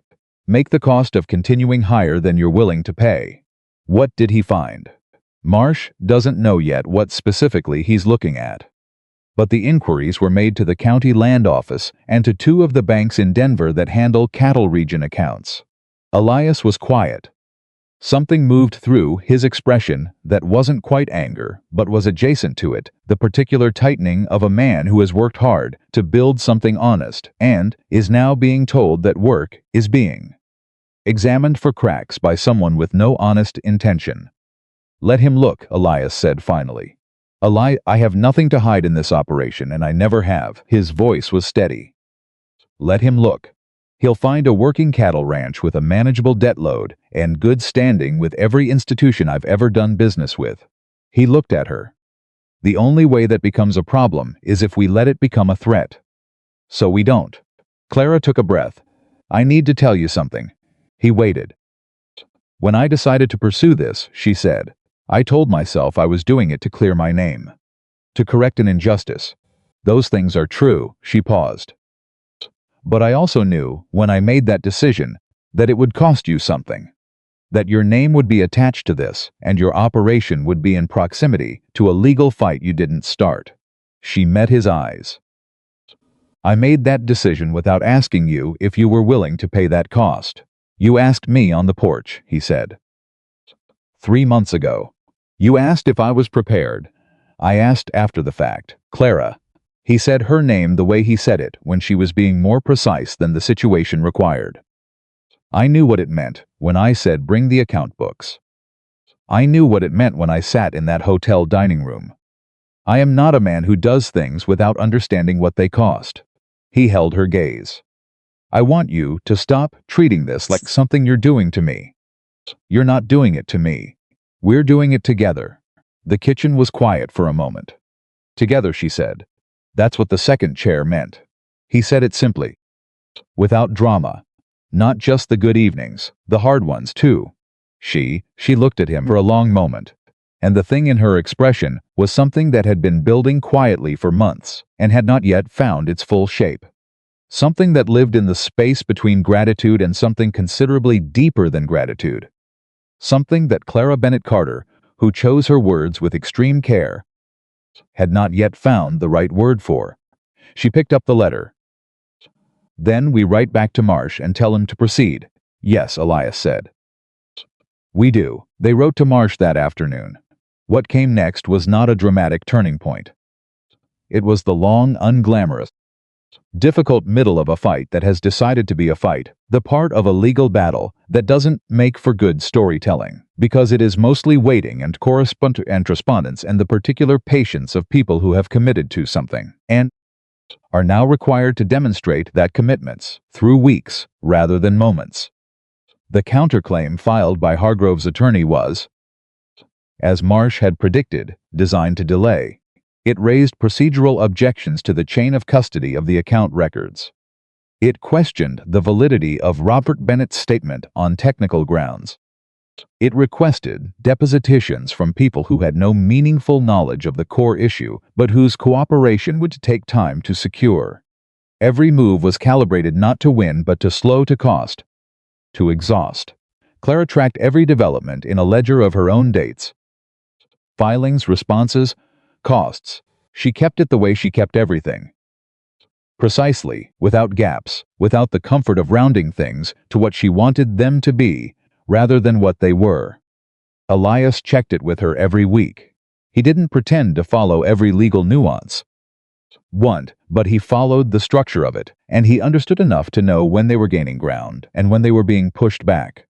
Speaker 1: Make the cost of continuing higher than you're willing to pay. What did he find? Marsh doesn't know yet what specifically he's looking at. But the inquiries were made to the county land office and to 2 of the banks in Denver that handle cattle region accounts. Elias was quiet. Something moved through his expression that wasn't quite anger, but was adjacent to it, the particular tightening of a man who has worked hard to build something honest and is now being told that work is being examined for cracks by someone with no honest intention. Let him look, Elias said finally. I have nothing to hide in this operation, and I never have. His voice was steady. Let him look. He'll find a working cattle ranch with a manageable debt load and good standing with every institution I've ever done business with. He looked at her. The only way that becomes a problem is if we let it become a threat. So we don't. Clara took a breath. I need to tell you something. He waited. When I decided to pursue this, she said, I told myself I was doing it to clear my name. To correct an injustice. Those things are true, she paused. But I also knew, when I made that decision, that it would cost you something. That your name would be attached to this, and your operation would be in proximity to a legal fight you didn't start. She met his eyes. I made that decision without asking you if you were willing to pay that cost. You asked me on the porch, he said. 3 months ago. You asked if I was prepared. I asked after the fact. Clara. He said her name the way he said it when she was being more precise than the situation required. I knew what it meant when I said bring the account books. I knew what it meant when I sat in that hotel dining room. I am not a man who does things without understanding what they cost. He held her gaze. I want you to stop treating this like something you're doing to me. You're not doing it to me. We're doing it together. The kitchen was quiet for a moment. Together, she said. That's what the second chair meant. He said it simply. Without drama. Not just the good evenings, the hard ones too. She looked at him for a long moment. And the thing in her expression was something that had been building quietly for months and had not yet found its full shape. Something that lived in the space between gratitude and something considerably deeper than gratitude. Something that Clara Bennett Carter, who chose her words with extreme care, had not yet found the right word for. She picked up the letter. Then we write back to Marsh and tell him to proceed. Yes, Elias said. We do. They wrote to Marsh that afternoon. What came next was not a dramatic turning point. It was the long, unglamorous, difficult middle of a fight that has decided to be a fight, the part of a legal battle that doesn't make for good storytelling, because it is mostly waiting and correspondence and the particular patience of people who have committed to something, and are now required to demonstrate that commitments, through weeks rather than moments. The counterclaim filed by Hargrove's attorney was, as Marsh had predicted, designed to delay. It raised procedural objections to the chain of custody of the account records. It questioned the validity of Robert Bennett's statement on technical grounds. It requested depositions from people who had no meaningful knowledge of the core issue, but whose cooperation would take time to secure. Every move was calibrated not to win but to slow to cost, to exhaust. Clara tracked every development in a ledger of her own dates. Filings, responses, costs. She kept it the way she kept everything. Precisely, without gaps, without the comfort of rounding things to what she wanted them to be, rather than what they were. Elias checked it with her every week. He didn't pretend to follow every legal nuance. But he followed the structure of it, and he understood enough to know when they were gaining ground and when they were being pushed back.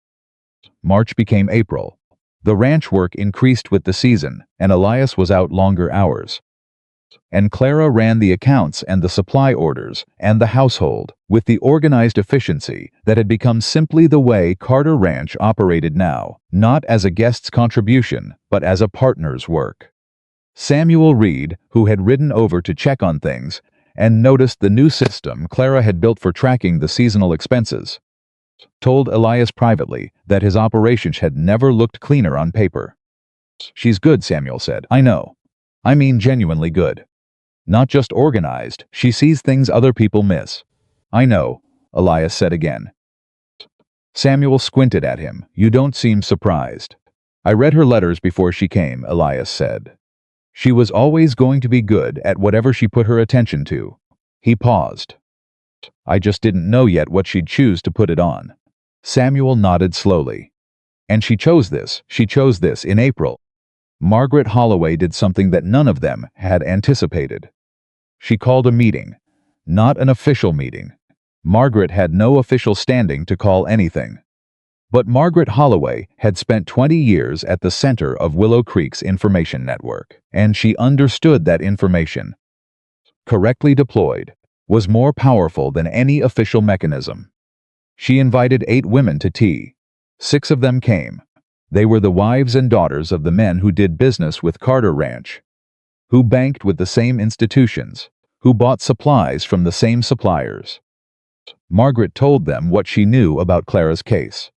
Speaker 1: March became April. The ranch work increased with the season, and Elias was out longer hours. And Clara ran the accounts and the supply orders and the household with the organized efficiency that had become simply the way Carter Ranch operated now, not as a guest's contribution, but as a partner's work. Samuel Reed, who had ridden over to check on things and noticed the new system Clara had built for tracking the seasonal expenses, told Elias privately that his operations had never looked cleaner on paper. She's good, Samuel said. I know. I mean genuinely good. Not just organized, she sees things other people miss. I know, Elias said again. Samuel squinted at him. You don't seem surprised. I read her letters before she came, Elias said. She was always going to be good at whatever she put her attention to. He paused. I just didn't know yet what she'd choose to put it on. Samuel nodded slowly. And she chose this in April. Margaret Holloway did something that none of them had anticipated. She called a meeting. Not an official meeting. Margaret had no official standing to call anything. But Margaret Holloway had spent 20 years at the center of Willow Creek's information network, and she understood that information, correctly deployed, was more powerful than any official mechanism. She invited 8 women to tea. 6 of them came. They were the wives and daughters of the men who did business with Carter Ranch, who banked with the same institutions, who bought supplies from the same suppliers. Margaret told them what she knew about Clara's case.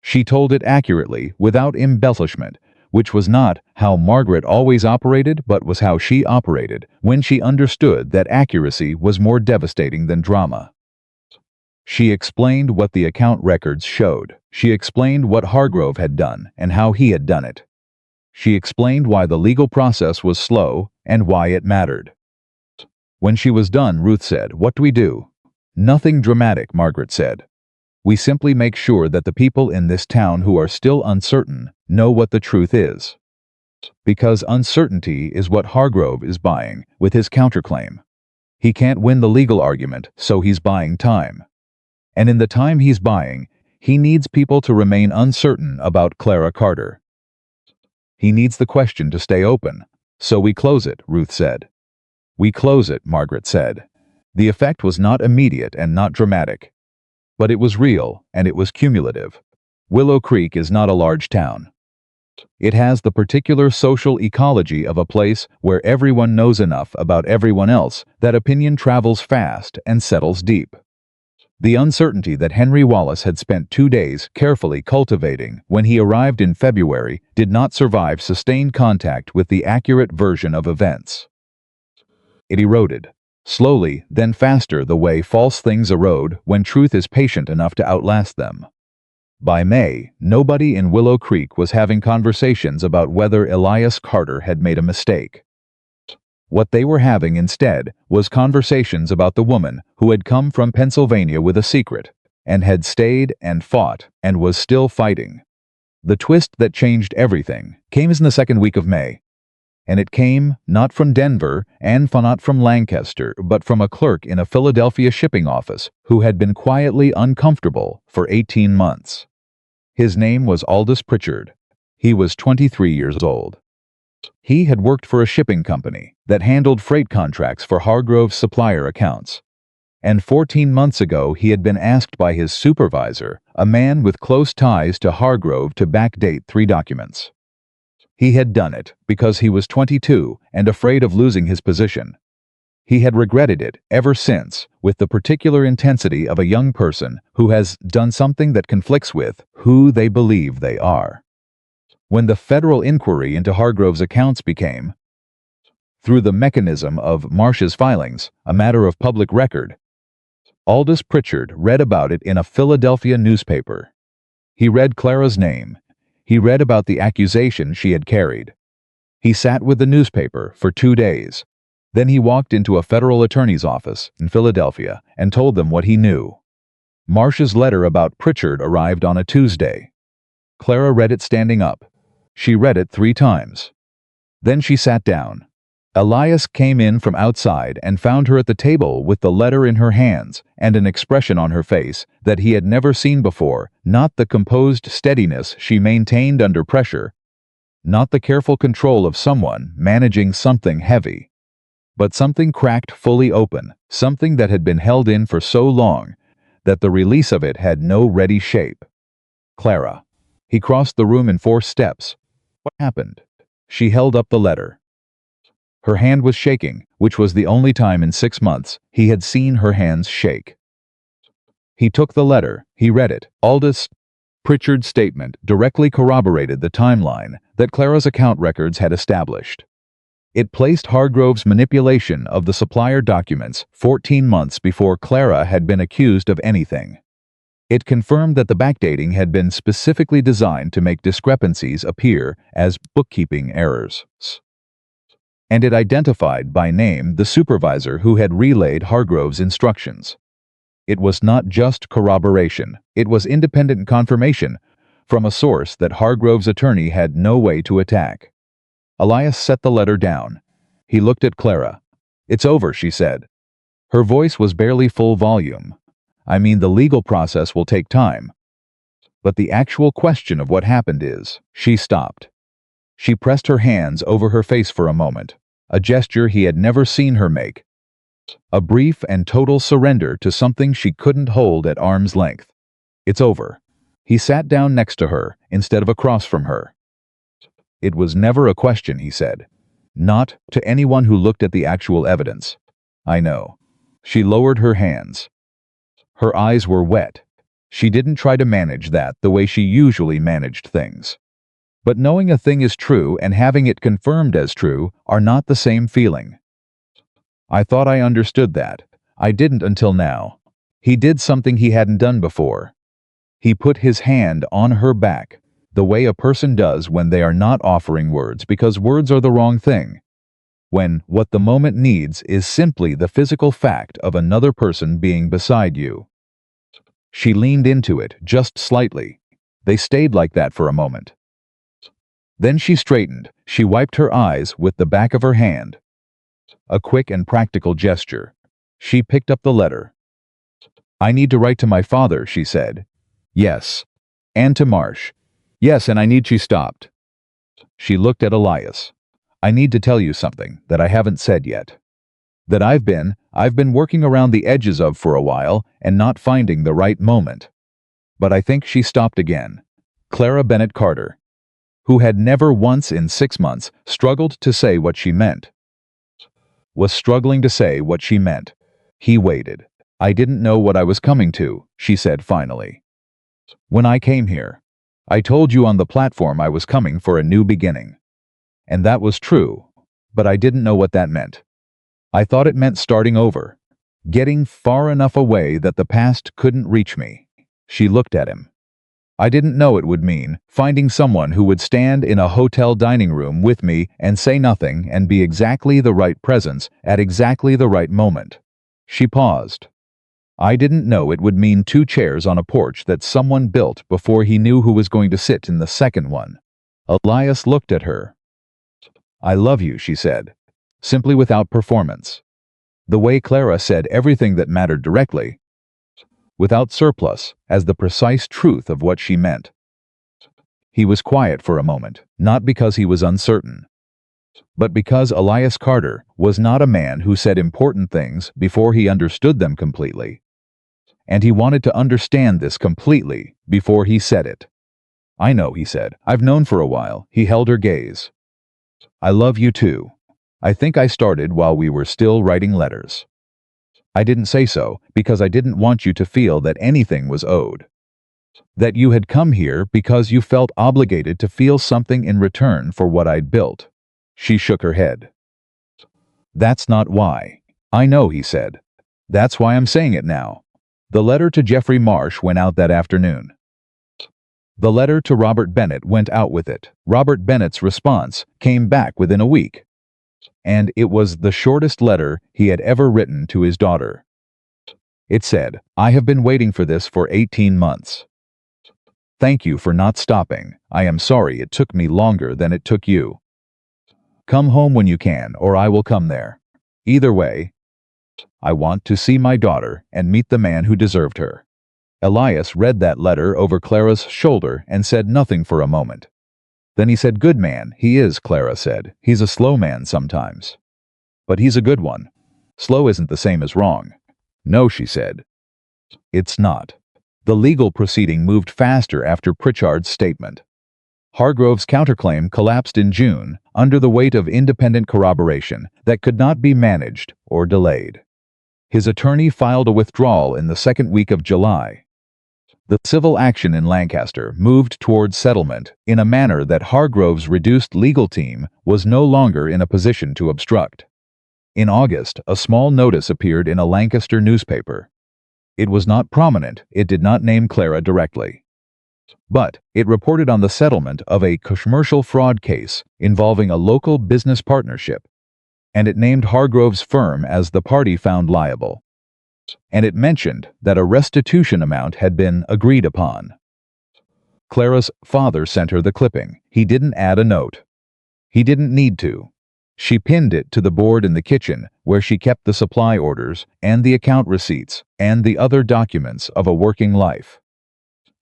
Speaker 1: She told it accurately, without embellishment, which was not how Margaret always operated, but was how she operated when she understood that accuracy was more devastating than drama. She explained what the account records showed. She explained what Hargrove had done and how he had done it. She explained why the legal process was slow and why it mattered. When she was done, Ruth said, "What do we do?" "Nothing dramatic," Margaret said. "We simply make sure that the people in this town who are still uncertain know what the truth is. Because uncertainty is what Hargrove is buying with his counterclaim. He can't win the legal argument, so he's buying time. And in the time he's buying, he needs people to remain uncertain about Clara Carter. He needs the question to stay open. So we close it," Ruth said. "We close it," Margaret said. The effect was not immediate and not dramatic. But it was real, and it was cumulative. Willow Creek is not a large town. It has the particular social ecology of a place where everyone knows enough about everyone else that opinion travels fast and settles deep. The uncertainty that Henry Wallace had spent 2 days carefully cultivating when he arrived in February did not survive sustained contact with the accurate version of events. It eroded. Slowly, then faster, the way false things erode when truth is patient enough to outlast them. By May, nobody in Willow Creek was having conversations about whether Elias Carter had made a mistake. What they were having instead was conversations about the woman who had come from Pennsylvania with a secret, and had stayed and fought and was still fighting. The twist that changed everything came in the second week of May. And it came not from Denver and not from Lancaster, but from a clerk in a Philadelphia shipping office who had been quietly uncomfortable for 18 months. His name was Aldous Pritchard. He was 23 years old. He had worked for a shipping company that handled freight contracts for Hargrove's supplier accounts. And 14 months ago he had been asked by his supervisor, a man with close ties to Hargrove, to backdate 3 documents. He had done it because he was 22 and afraid of losing his position. He had regretted it ever since, with the particular intensity of a young person who has done something that conflicts with who they believe they are. When the federal inquiry into Hargrove's accounts became, through the mechanism of Marsh's filings, a matter of public record, Aldous Pritchard read about it in a Philadelphia newspaper. He read Clara's name. He read about the accusation she had carried. He sat with the newspaper for 2 days. Then he walked into a federal attorney's office in Philadelphia and told them what he knew. Marsh's letter about Pritchard arrived on a Tuesday. Clara read it standing up. She read it 3 times. Then she sat down. Elias came in from outside and found her at the table with the letter in her hands and an expression on her face that he had never seen before, not the composed steadiness she maintained under pressure, not the careful control of someone managing something heavy, but something cracked fully open, something that had been held in for so long that the release of it had no ready shape. "Clara." He crossed the room in 4 steps. "What happened?" She held up the letter. Her hand was shaking, which was the only time in 6 months he had seen her hands shake. He took the letter. He read it. Aldous Pritchard's statement directly corroborated the timeline that Clara's account records had established. It placed Hargrove's manipulation of the supplier documents 14 months before Clara had been accused of anything. It confirmed that the backdating had been specifically designed to make discrepancies appear as bookkeeping errors. And it identified by name the supervisor who had relayed Hargrove's instructions. It was not just corroboration, it was independent confirmation from a source that Hargrove's attorney had no way to attack. Elias set the letter down. He looked at Clara. "It's over," she said. Her voice was barely full volume. "I mean, the legal process will take time. But the actual question of what happened is..." She stopped. She pressed her hands over her face for a moment, a gesture he had never seen her make. A brief and total surrender to something she couldn't hold at arm's length. "It's over." He sat down next to her instead of across from her. "It was never a question," he said. "Not to anyone who looked at the actual evidence." "I know." She lowered her hands. Her eyes were wet. She didn't try to manage that the way she usually managed things. But knowing a thing is true and having it confirmed as true are not the same feeling. I thought I understood that. I didn't until now. He did something he hadn't done before. He put his hand on her back, the way a person does when they are not offering words because words are the wrong thing. When what the moment needs is simply the physical fact of another person being beside you. She leaned into it, just slightly. They stayed like that for a moment. Then she straightened. She wiped her eyes with the back of her hand. A quick and practical gesture. She picked up the letter. I need to write to my father, she said. Yes. And to Marsh. Yes, and I need. She stopped. She looked at Elias. I need to tell you something that I haven't said yet. That I've been working around the edges of for a while and not finding the right moment. But I think. She stopped again. Clara Bennett Carter, who had never once in 6 months struggled to say what she meant, was struggling to say what she meant. He waited. I didn't know what I was coming to, she said finally. When I came here, I told you on the platform I was coming for a new beginning. And that was true, but I didn't know what that meant. I thought it meant starting over, getting far enough away that the past couldn't reach me. She looked at him. I didn't know it would mean finding someone who would stand in a hotel dining room with me and say nothing and be exactly the right presence at exactly the right moment. She paused. I didn't know it would mean 2 chairs on a porch that someone built before he knew who was going to sit in the second one. Elias looked at her. I love you, she said, simply without performance. The way Clara said everything that mattered directly, without surplus, as the precise truth of what she meant. He was quiet for a moment, not because he was uncertain, but because Elias Carter was not a man who said important things before he understood them completely. And he wanted to understand this completely before he said it. I know, he said. I've known for a while. He held her gaze. I love you too. I think I started while we were still writing letters. I didn't say so because I didn't want you to feel that anything was owed. That you had come here because you felt obligated to feel something in return for what I'd built. She shook her head. That's not why. I know, he said. That's why I'm saying it now. The letter to Jeffrey Marsh went out that afternoon. The letter to Robert Bennett went out with it. Robert Bennett's response came back within a week. And it was the shortest letter he had ever written to his daughter. It said, I have been waiting for this for 18 months. Thank you for not stopping. I am sorry it took me longer than it took you. Come home when you can, or I will come there. Either way, I want to see my daughter and meet the man who deserved her. Elias read that letter over Clara's shoulder and said nothing for a moment. Then he said, Good man, he is, Clara said. He's a slow man sometimes. But he's a good one. Slow isn't the same as wrong. No, she said. It's not. The legal proceeding moved faster after Pritchard's statement. Hargrove's counterclaim collapsed in June under the weight of independent corroboration that could not be managed or delayed. His attorney filed a withdrawal in the second week of July. The civil action in Lancaster moved towards settlement in a manner that Hargrove's reduced legal team was no longer in a position to obstruct. In August, a small notice appeared in a Lancaster newspaper. It was not prominent, it did not name Clara directly. But it reported on the settlement of a commercial fraud case involving a local business partnership, and it named Hargrove's firm as the party found liable. And it mentioned that a restitution amount had been agreed upon. Clara's father sent her the clipping. He didn't add a note. He didn't need to. She pinned it to the board in the kitchen where she kept the supply orders and the account receipts and the other documents of a working life.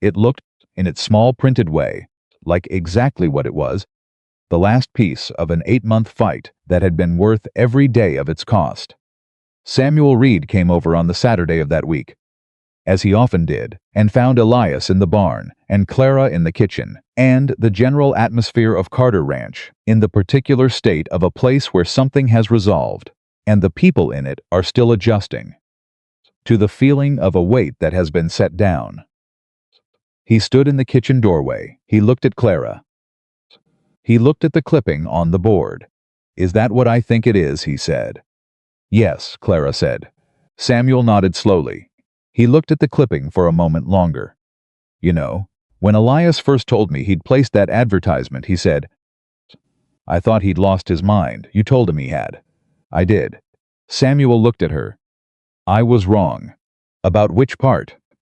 Speaker 1: It looked, in its small printed way, like exactly what it was, the last piece of an 8-month fight that had been worth every day of its cost. Samuel Reed came over on the Saturday of that week, as he often did, and found Elias in the barn and Clara in the kitchen, and the general atmosphere of Carter Ranch in the particular state of a place where something has resolved, and the people in it are still adjusting. to the feeling of a weight that has been set down. He stood in the kitchen doorway. He looked at Clara. He looked at the clipping on the board. "Is that what I think it is?" he said. "Yes," Clara said. Samuel nodded slowly. He looked at the clipping for a moment longer. "You know, when Elias first told me he'd placed that advertisement," he said, "I thought he'd lost his mind. You told him he had." "I did." Samuel looked at her. "I was wrong." "About which part?"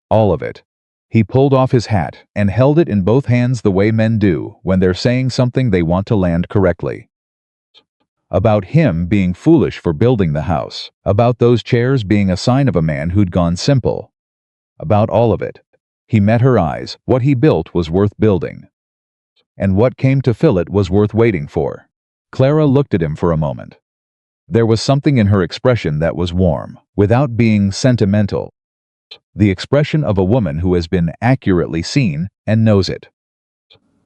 Speaker 1: "All of it." He pulled off his hat and held it in both hands the way men do when they're saying something they want to land correctly. About him being foolish for building the house. About those chairs being a sign of a man who'd gone simple. About all of it. He met her eyes. What he built was worth building. And what came to fill it was worth waiting for. Clara looked at him for a moment. There was something in her expression that was warm, without being sentimental. The expression of a woman who has been accurately seen and knows it.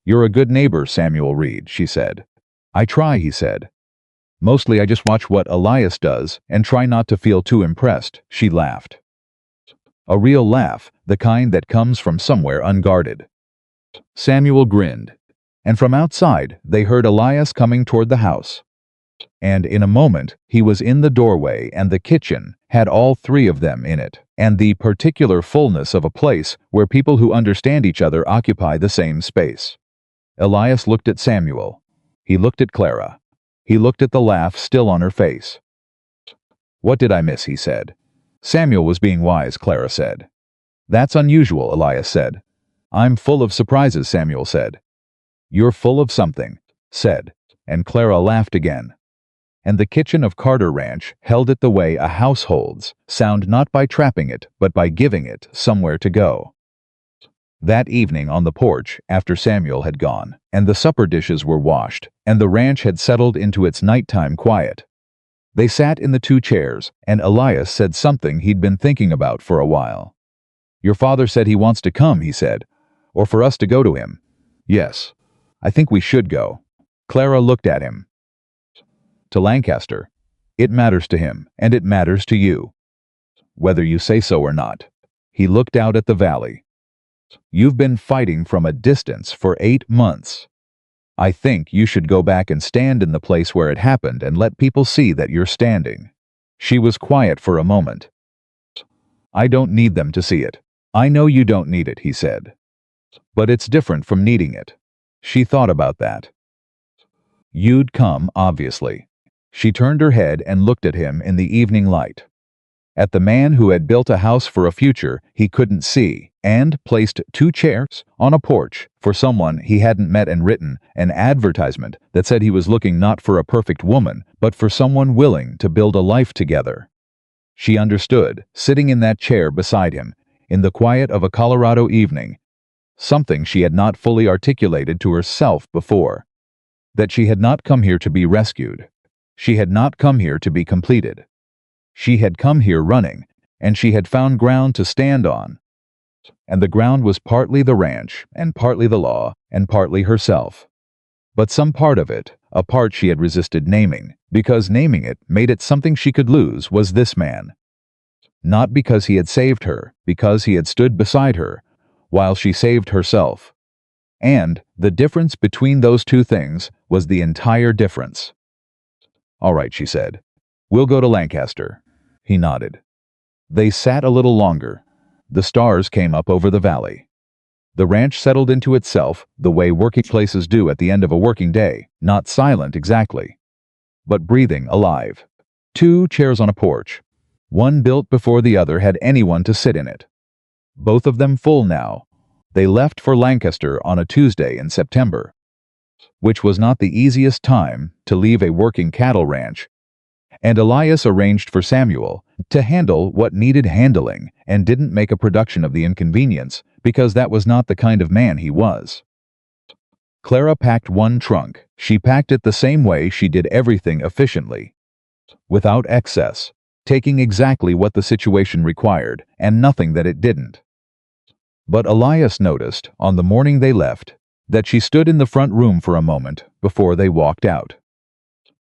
Speaker 1: "You're a good neighbor, Samuel Reed," she said. "I try," he said. "Mostly I just watch what Elias does and try not to feel too impressed," she laughed. A real laugh, the kind that comes from somewhere unguarded. Samuel grinned, and from outside they heard Elias coming toward the house. And in a moment he was in the doorway, and the kitchen had all three of them in it, and the particular fullness of a place where people who understand each other occupy the same space. Elias looked at Samuel. He looked at Clara. He looked at the laugh still on her face. "What did I miss?" he said. Samuel was being wise, Clara said. "That's unusual," Elias said. "I'm full of surprises," Samuel said. "You're full of something," said, and Clara laughed again. And the kitchen of Carter Ranch held it the way a house holds, sound not by trapping it, but by giving it somewhere to go. That evening on the porch, after Samuel had gone, and the supper dishes were washed, and the ranch had settled into its nighttime quiet, they sat in the two chairs, and Elias said something he'd been thinking about for a while. "Your father said he wants to come," he said. "Or for us to go to him." "Yes. I think we should go." Clara looked at him. "To Lancaster. It matters to him, and it matters to you. Whether you say so or not." He looked out at the valley. "You've been fighting from a distance for 8 months. I think you should go back and stand in the place where it happened and let people see that you're standing." She was quiet for a moment. "I don't need them to see it." "I know you don't need it," he said. "But it's different from needing it." She thought about that. "You'd come, obviously." She turned her head and looked at him in the evening light. At the man who had built a house for a future he couldn't see, and placed 2 chairs on a porch for someone he hadn't met, and written an advertisement that said he was looking not for a perfect woman, but for someone willing to build a life together. She understood, sitting in that chair beside him, in the quiet of a Colorado evening, something she had not fully articulated to herself before. That she had not come here to be rescued. She had not come here to be completed. She had come here running, and she had found ground to stand on. And the ground was partly the ranch, and partly the law, and partly herself. But some part of it, a part she had resisted naming, because naming it made it something she could lose, was this man. Not because he had saved her, because he had stood beside her, while she saved herself. And the difference between those two things was the entire difference. "All right," she said. "We'll go to Lancaster." He nodded. They sat a little longer. The stars came up over the valley. The ranch settled into itself the way working places do at the end of a working day, not silent exactly, but breathing, alive. 2 chairs on a porch, one built before the other had anyone to sit in it. Both of them full now. They left for Lancaster on a Tuesday in September, which was not the easiest time to leave a working cattle ranch, and Elias arranged for Samuel to handle what needed handling and didn't make a production of the inconvenience, because that was not the kind of man he was. Clara packed one trunk. She packed it the same way she did everything, efficiently, without excess, taking exactly what the situation required and nothing that it didn't. But Elias noticed, on the morning they left, that she stood in the front room for a moment before they walked out.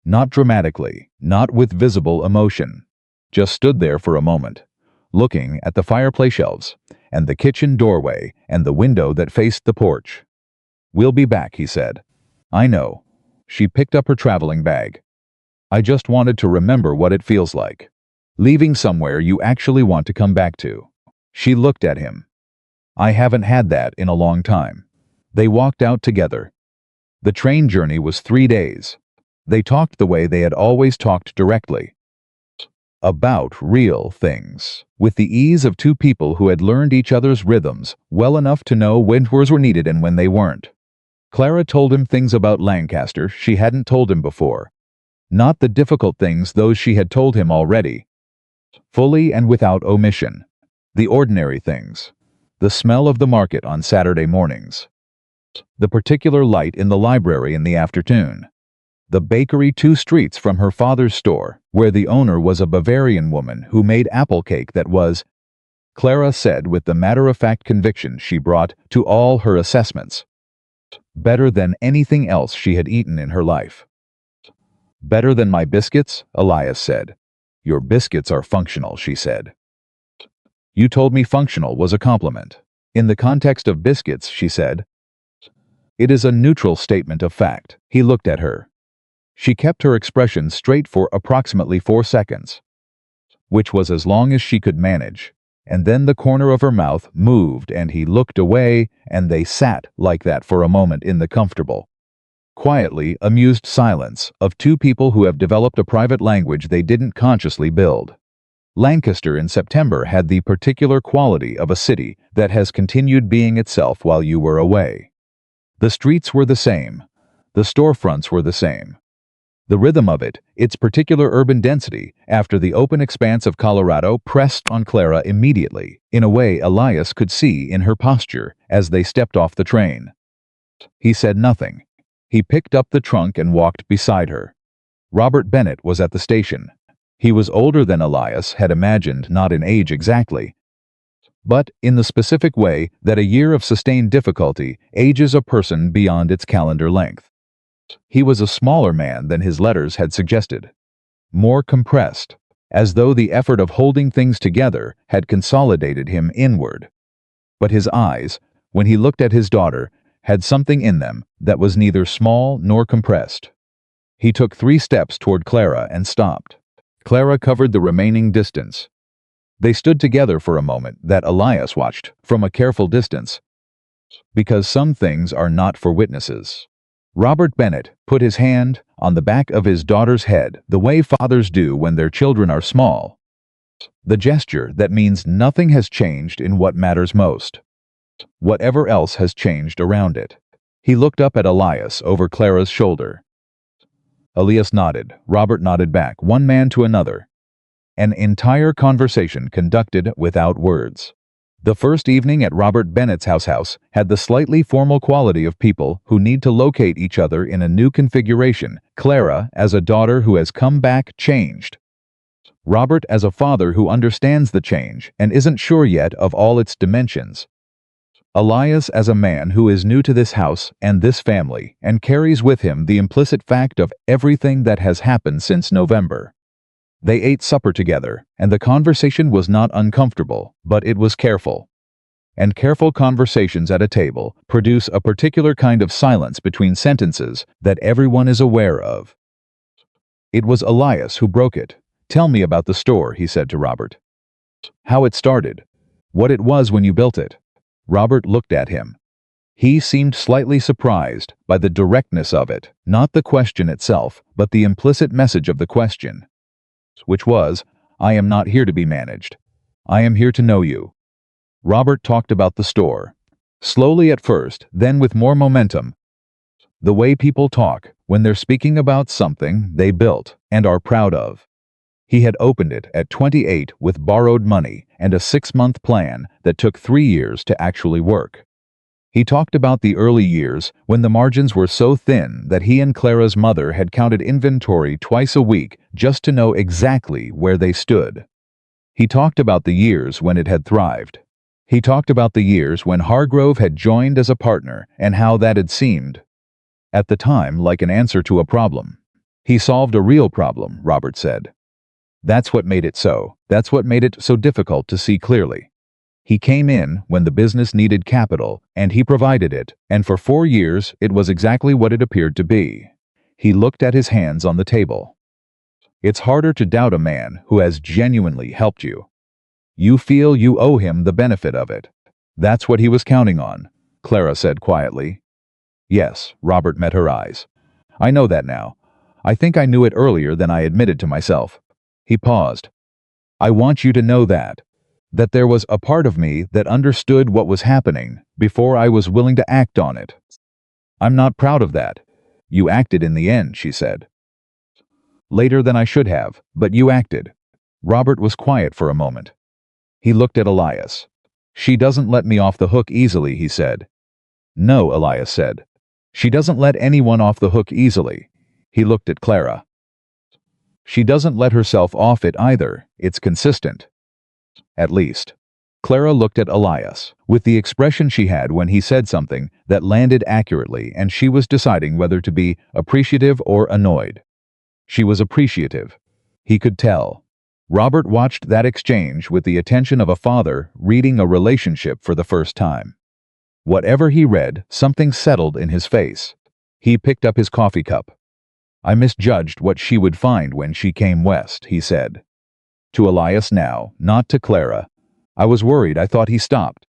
Speaker 1: Not dramatically, not with visible emotion, just stood there for a moment, looking at the fireplace shelves, and the kitchen doorway, and the window that faced the porch. "We'll be back," he said. "I know." She picked up her traveling bag. "I just wanted to remember what it feels like. Leaving somewhere you actually want to come back to." She looked at him. "I haven't had that in a long time." They walked out together. The train journey was 3 days. They talked the way they had always talked, directly. About real things, with the ease of two people who had learned each other's rhythms well enough to know when words were needed and when they weren't. Clara told him things about Lancaster she hadn't told him before. Not the difficult things, those she had told him already. Fully and without omission. The ordinary things. The smell of the market on Saturday mornings. The particular light in the library in the afternoon. The bakery 2 streets from her father's store, where the owner was a Bavarian woman who made apple cake that was, Clara said with the matter-of-fact conviction she brought to all her assessments, better than anything else she had eaten in her life. "Better than my biscuits?" Elias said. "Your biscuits are functional," she said. "You told me functional was a compliment." "In the context of biscuits," she said. "It is a neutral statement of fact." He looked at her. She kept her expression straight for approximately 4 seconds, which was as long as she could manage, and then the corner of her mouth moved and he looked away, and they sat like that for a moment in the comfortable, quietly amused silence of two people who have developed a private language they didn't consciously build. Lancaster in September had the particular quality of a city that has continued being itself while you were away. The streets were the same. The storefronts were the same. The rhythm of it, its particular urban density, after the open expanse of Colorado, pressed on Clara immediately, in a way Elias could see in her posture as they stepped off the train. He said nothing. He picked up the trunk and walked beside her. Robert Bennett was at the station. He was older than Elias had imagined, not in age exactly, but in the specific way that a year of sustained difficulty ages a person beyond its calendar length. He was a smaller man than his letters had suggested, more compressed, as though the effort of holding things together had consolidated him inward. But his eyes, when he looked at his daughter, had something in them that was neither small nor compressed. He took 3 steps toward Clara and stopped. Clara covered the remaining distance. They stood together for a moment that Elias watched from a careful distance, because some things are not for witnesses. Robert Bennett put his hand on the back of his daughter's head the way fathers do when their children are small. The gesture that means nothing has changed in what matters most. Whatever else has changed around it. He looked up at Elias over Clara's shoulder. Elias nodded. Robert nodded back, one man to another. An entire conversation conducted without words. The first evening at Robert Bennett's house had the slightly formal quality of people who need to locate each other in a new configuration. Clara, as a daughter who has come back, changed. Robert, as a father who understands the change and isn't sure yet of all its dimensions. Elias, as a man who is new to this house and this family and carries with him the implicit fact of everything that has happened since November. They ate supper together, and the conversation was not uncomfortable, but it was careful. And careful conversations at a table produce a particular kind of silence between sentences that everyone is aware of. It was Elias who broke it. "Tell me about the store," he said to Robert. "How it started. What it was when you built it." Robert looked at him. He seemed slightly surprised by the directness of it, not the question itself, but the implicit message of the question, which was, "I am not here to be managed. I am here to know you." Robert talked about the store. Slowly at first, then with more momentum. The way people talk when they're speaking about something they built and are proud of. He had opened it at 28 with borrowed money and a 6-month plan that took 3 years to actually work. He talked about the early years when the margins were so thin that he and Clara's mother had counted inventory twice a week just to know exactly where they stood. He talked about the years when it had thrived. He talked about the years when Hargrove had joined as a partner and how that had seemed, at the time, like an answer to a problem. He solved a real problem, Robert said. That's what made it so difficult to see clearly. He came in when the business needed capital, and he provided it, and for 4 years it was exactly what it appeared to be. He looked at his hands on the table. It's harder to doubt a man who has genuinely helped you. You feel you owe him the benefit of it. That's what he was counting on, Clara said quietly. Yes, Robert met her eyes. I know that now. I think I knew it earlier than I admitted to myself. He paused. I want you to know that there was a part of me that understood what was happening before I was willing to act on it. I'm not proud of that. You acted in the end, she said. Later than I should have, but you acted. Robert was quiet for a moment. He looked at Elias. She doesn't let me off the hook easily, he said. No, Elias said. She doesn't let anyone off the hook easily. He looked at Clara. She doesn't let herself off it either. It's consistent. At least. Clara looked at Elias, with the expression she had when he said something that landed accurately, and she was deciding whether to be appreciative or annoyed. She was appreciative. He could tell. Robert watched that exchange with the attention of a father reading a relationship for the first time. Whatever he read, something settled in his face. He picked up his coffee cup. I misjudged what she would find when she came west, he said. To Elias now, not to Clara. I was worried. I thought he stopped.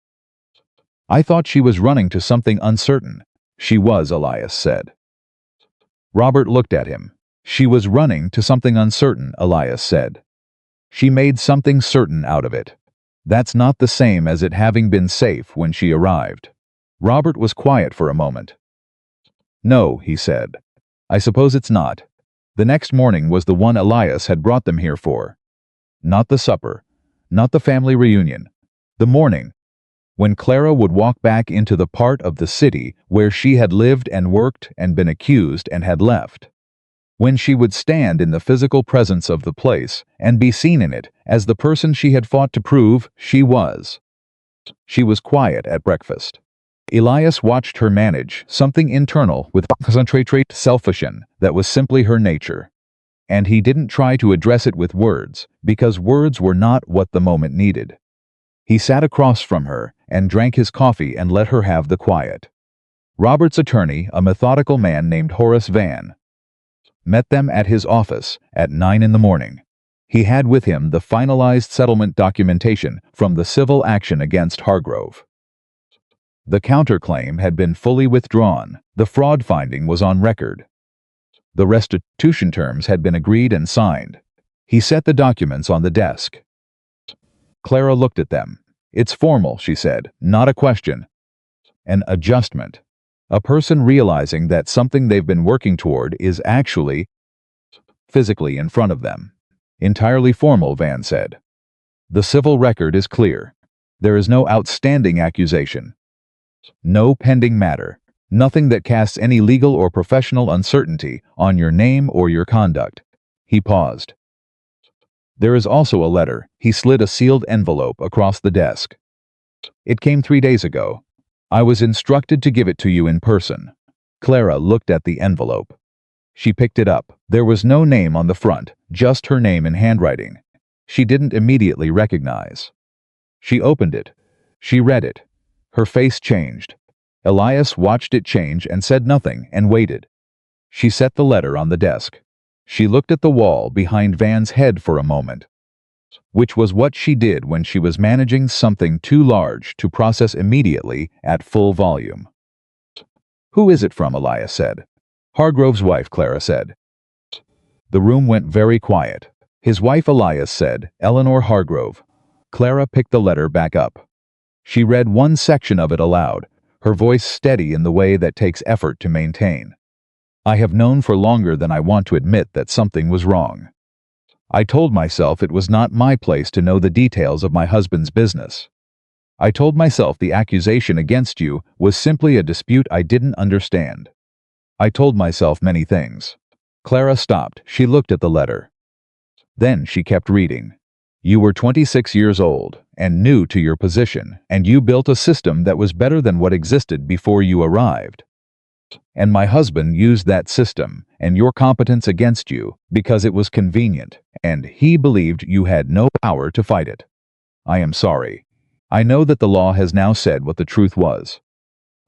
Speaker 1: I thought she was running to something uncertain. She was, Elias said. Robert looked at him. She was running to something uncertain, Elias said. She made something certain out of it. That's not the same as it having been safe when she arrived. Robert was quiet for a moment. No, he said. I suppose it's not. The next morning was the one Elias had brought them here for. Not the supper. Not the family reunion. The morning. When Clara would walk back into the part of the city where she had lived and worked and been accused and had left. When she would stand in the physical presence of the place and be seen in it as the person she had fought to prove she was. She was quiet at breakfast. Elias watched her manage something internal with concentrated selfishness that was simply her nature. And he didn't try to address it with words, because words were not what the moment needed. He sat across from her and drank his coffee and let her have the quiet. Robert's attorney, a methodical man named Horace Van, met them at his office at 9 in the morning. He had with him the finalized settlement documentation from the civil action against Hargrove. The counterclaim had been fully withdrawn. The fraud finding was on record. The restitution terms had been agreed and signed. He set the documents on the desk. Clara looked at them. It's formal, she said, not a question. An adjustment. A person realizing that something they've been working toward is actually physically in front of them. Entirely formal, Van said. The civil record is clear. There is no outstanding accusation. No pending matter. Nothing that casts any legal or professional uncertainty on your name or your conduct. He paused. There is also a letter. He slid a sealed envelope across the desk. It came 3 days ago. I was instructed to give it to you in person. Clara looked at the envelope. She picked it up. There was no name on the front, just her name in handwriting. She didn't immediately recognize. She opened it. She read it. Her face changed. Elias watched it change and said nothing and waited. She set the letter on the desk. She looked at the wall behind Van's head for a moment, which was what she did when she was managing something too large to process immediately at full volume. Who is it from? Elias said. Hargrove's wife, Clara said. The room went very quiet. His wife, Elias said, Eleanor Hargrove. Clara picked the letter back up. She read one section of it aloud, her voice steady in the way that takes effort to maintain. I have known for longer than I want to admit that something was wrong. I told myself it was not my place to know the details of my husband's business. I told myself the accusation against you was simply a dispute I didn't understand. I told myself many things. Clara stopped. She looked at the letter. Then she kept reading. You were 26 years old and new to your position, and you built a system that was better than what existed before you arrived. And my husband used that system and your competence against you because it was convenient, and he believed you had no power to fight it. I am sorry. I know that the law has now said what the truth was.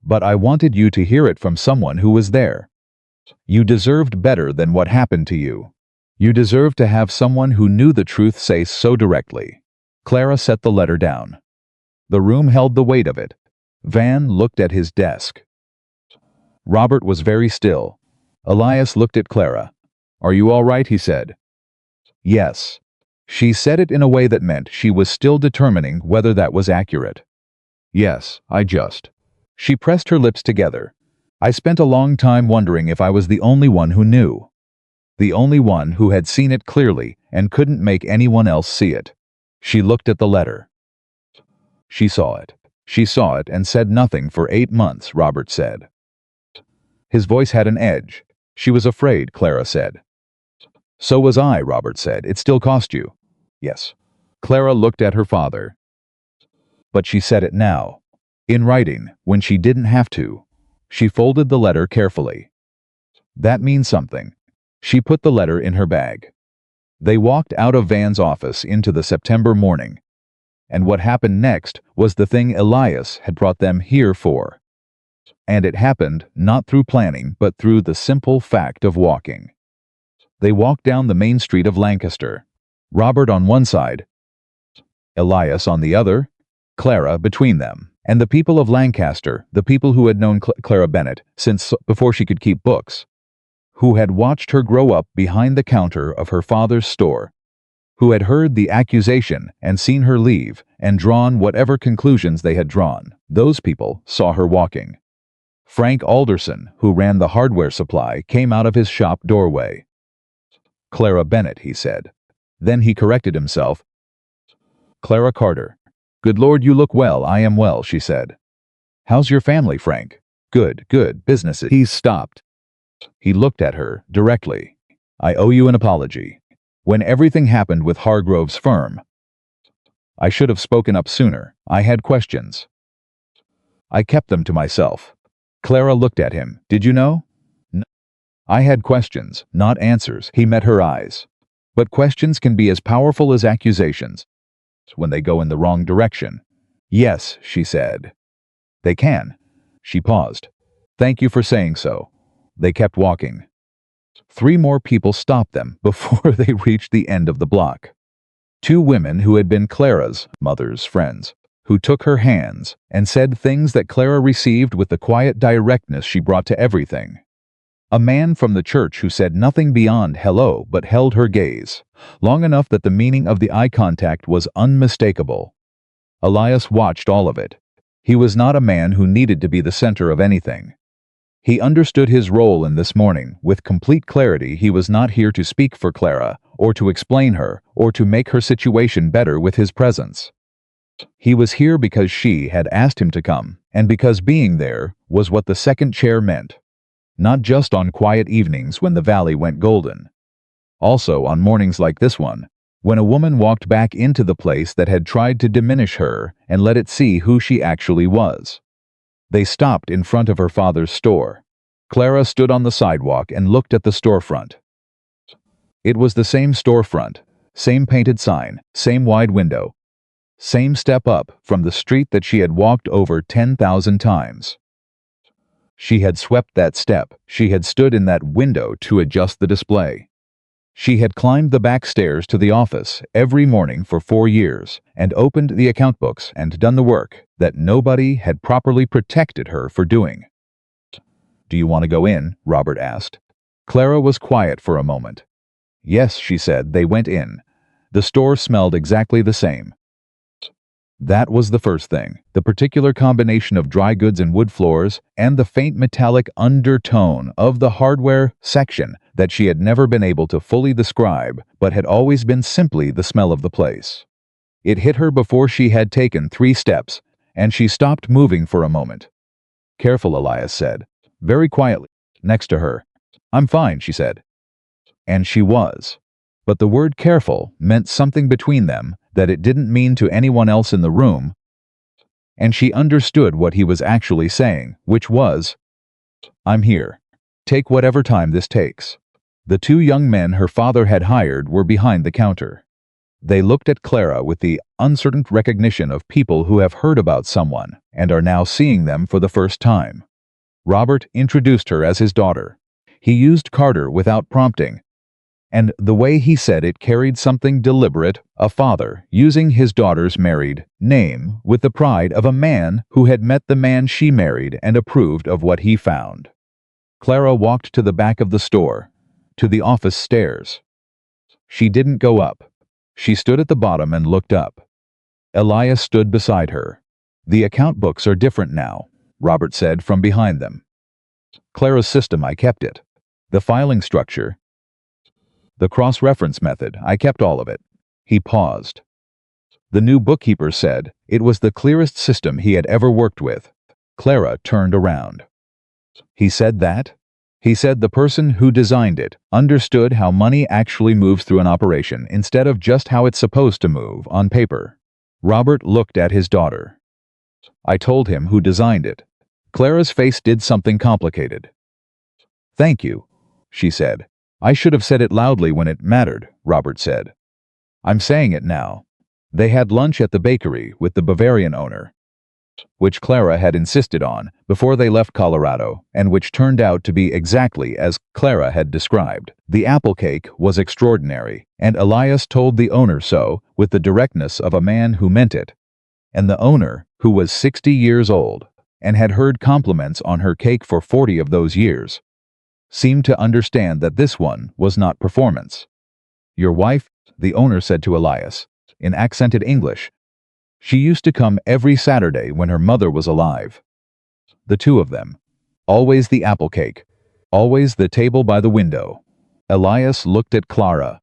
Speaker 1: But I wanted you to hear it from someone who was there. You deserved better than what happened to you. You deserved to have someone who knew the truth say so directly. Clara set the letter down. The room held the weight of it. Van looked at his desk. Robert was very still. Elias looked at Clara. "Are you all right?" he said. "Yes." She said it in a way that meant she was still determining whether that was accurate. "Yes, I just." She pressed her lips together. "I spent a long time wondering if I was the only one who knew. The only one who had seen it clearly and couldn't make anyone else see it." She looked at the letter. She saw it. She saw it and said nothing for 8 months, Robert said. His voice had an edge. "She was afraid," Clara said. "So was I," Robert said. "It still cost you." "Yes." Clara looked at her father. But she said it now. In writing, when she didn't have to. She folded the letter carefully. "That means something." She put the letter in her bag. They walked out of Van's office into the September morning. And what happened next was the thing Elias had brought them here for. And it happened not through planning, but through the simple fact of walking. They walked down the main street of Lancaster. Robert on one side, Elias on the other, Clara between them, and the people of Lancaster, the people who had known Clara Bennett since before she could keep books, who had watched her grow up behind the counter of her father's store, who had heard the accusation and seen her leave and drawn whatever conclusions they had drawn. Those people saw her walking. Frank Alderson, who ran the hardware supply, came out of his shop doorway. "Clara Bennett," he said. Then he corrected himself. "Clara Carter." "Good Lord, you look well." "I am well," she said. "How's your family, Frank?" "Good, good. Business." He stopped. He looked at her directly. "I owe you an apology. When everything happened with Hargrove's firm, I should have spoken up sooner. I had questions. I kept them to myself." Clara looked at him. "Did you know?" "No. I had questions, not answers." He met her eyes. "But questions can be as powerful as accusations when they go in the wrong direction." "Yes," she said. "They can." She paused. "Thank you for saying so." They kept walking. 3 more people stopped them before they reached the end of the block. 2 women who had been Clara's mother's friends, who took her hands and said things that Clara received with the quiet directness she brought to everything. A man from the church who said nothing beyond hello but held her gaze, long enough that the meaning of the eye contact was unmistakable. Elias watched all of it. He was not a man who needed to be the center of anything. He understood his role in this morning with complete clarity. He was not here to speak for Clara, or to explain her, or to make her situation better with his presence. He was here because she had asked him to come, and because being there was what the second chair meant. Not just on quiet evenings when the valley went golden. Also on mornings like this one, when a woman walked back into the place that had tried to diminish her and let it see who she actually was. They stopped in front of her father's store. Clara stood on the sidewalk and looked at the storefront. It was the same storefront, same painted sign, same wide window, same step up from the street that she had walked over 10,000 times. She had swept that step. She had stood in that window to adjust the display. She had climbed the back stairs to the office every morning for 4 years and opened the account books and done the work that nobody had properly protected her for doing. "Do you want to go in?" Robert asked. Clara was quiet for a moment. "Yes," she said. They went in. The store smelled exactly the same. That was the first thing, the particular combination of dry goods and wood floors, and the faint metallic undertone of the hardware section that she had never been able to fully describe, but had always been simply the smell of the place. It hit her before she had taken 3 steps, and she stopped moving for a moment. "Careful," Elias said, very quietly, next to her. "I'm fine," she said. And she was. But the word careful meant something between them that it didn't mean to anyone else in the room, and she understood what he was actually saying, which was, I'm here. Take whatever time this takes. The two young men her father had hired were behind the counter. They looked at Clara with the uncertain recognition of people who have heard about someone and are now seeing them for the first time. Robert introduced her as his daughter. He used Carter without prompting, and the way he said it carried something deliberate, a father using his daughter's married name with the pride of a man who had met the man she married and approved of what he found. Clara walked to the back of the store, to the office stairs. She didn't go up. She stood at the bottom and looked up. Elias stood beside her. The account books are different now, Robert said from behind them. Clara's system, I kept it. The filing structure, the cross-reference method, I kept all of it. He paused. The new bookkeeper said it was the clearest system he had ever worked with. Clara turned around. He said that? He said the person who designed it understood how money actually moves through an operation instead of just how it's supposed to move on paper. Robert looked at his daughter. I told him who designed it. Clara's face did something complicated. Thank you, she said. I should have said it loudly when it mattered, Robert said. I'm saying it now. They had lunch at the bakery with the Bavarian owner, which Clara had insisted on before they left Colorado, and which turned out to be exactly as Clara had described. The apple cake was extraordinary, and Elias told the owner so with the directness of a man who meant it. And the owner, who was 60 years old, and had heard compliments on her cake for 40 of those years, seemed to understand that this one was not performance. Your wife, the owner said to Elias, in accented English. She used to come every Saturday when her mother was alive. The two of them. Always the apple cake. Always the table by the window. Elias looked at Clara.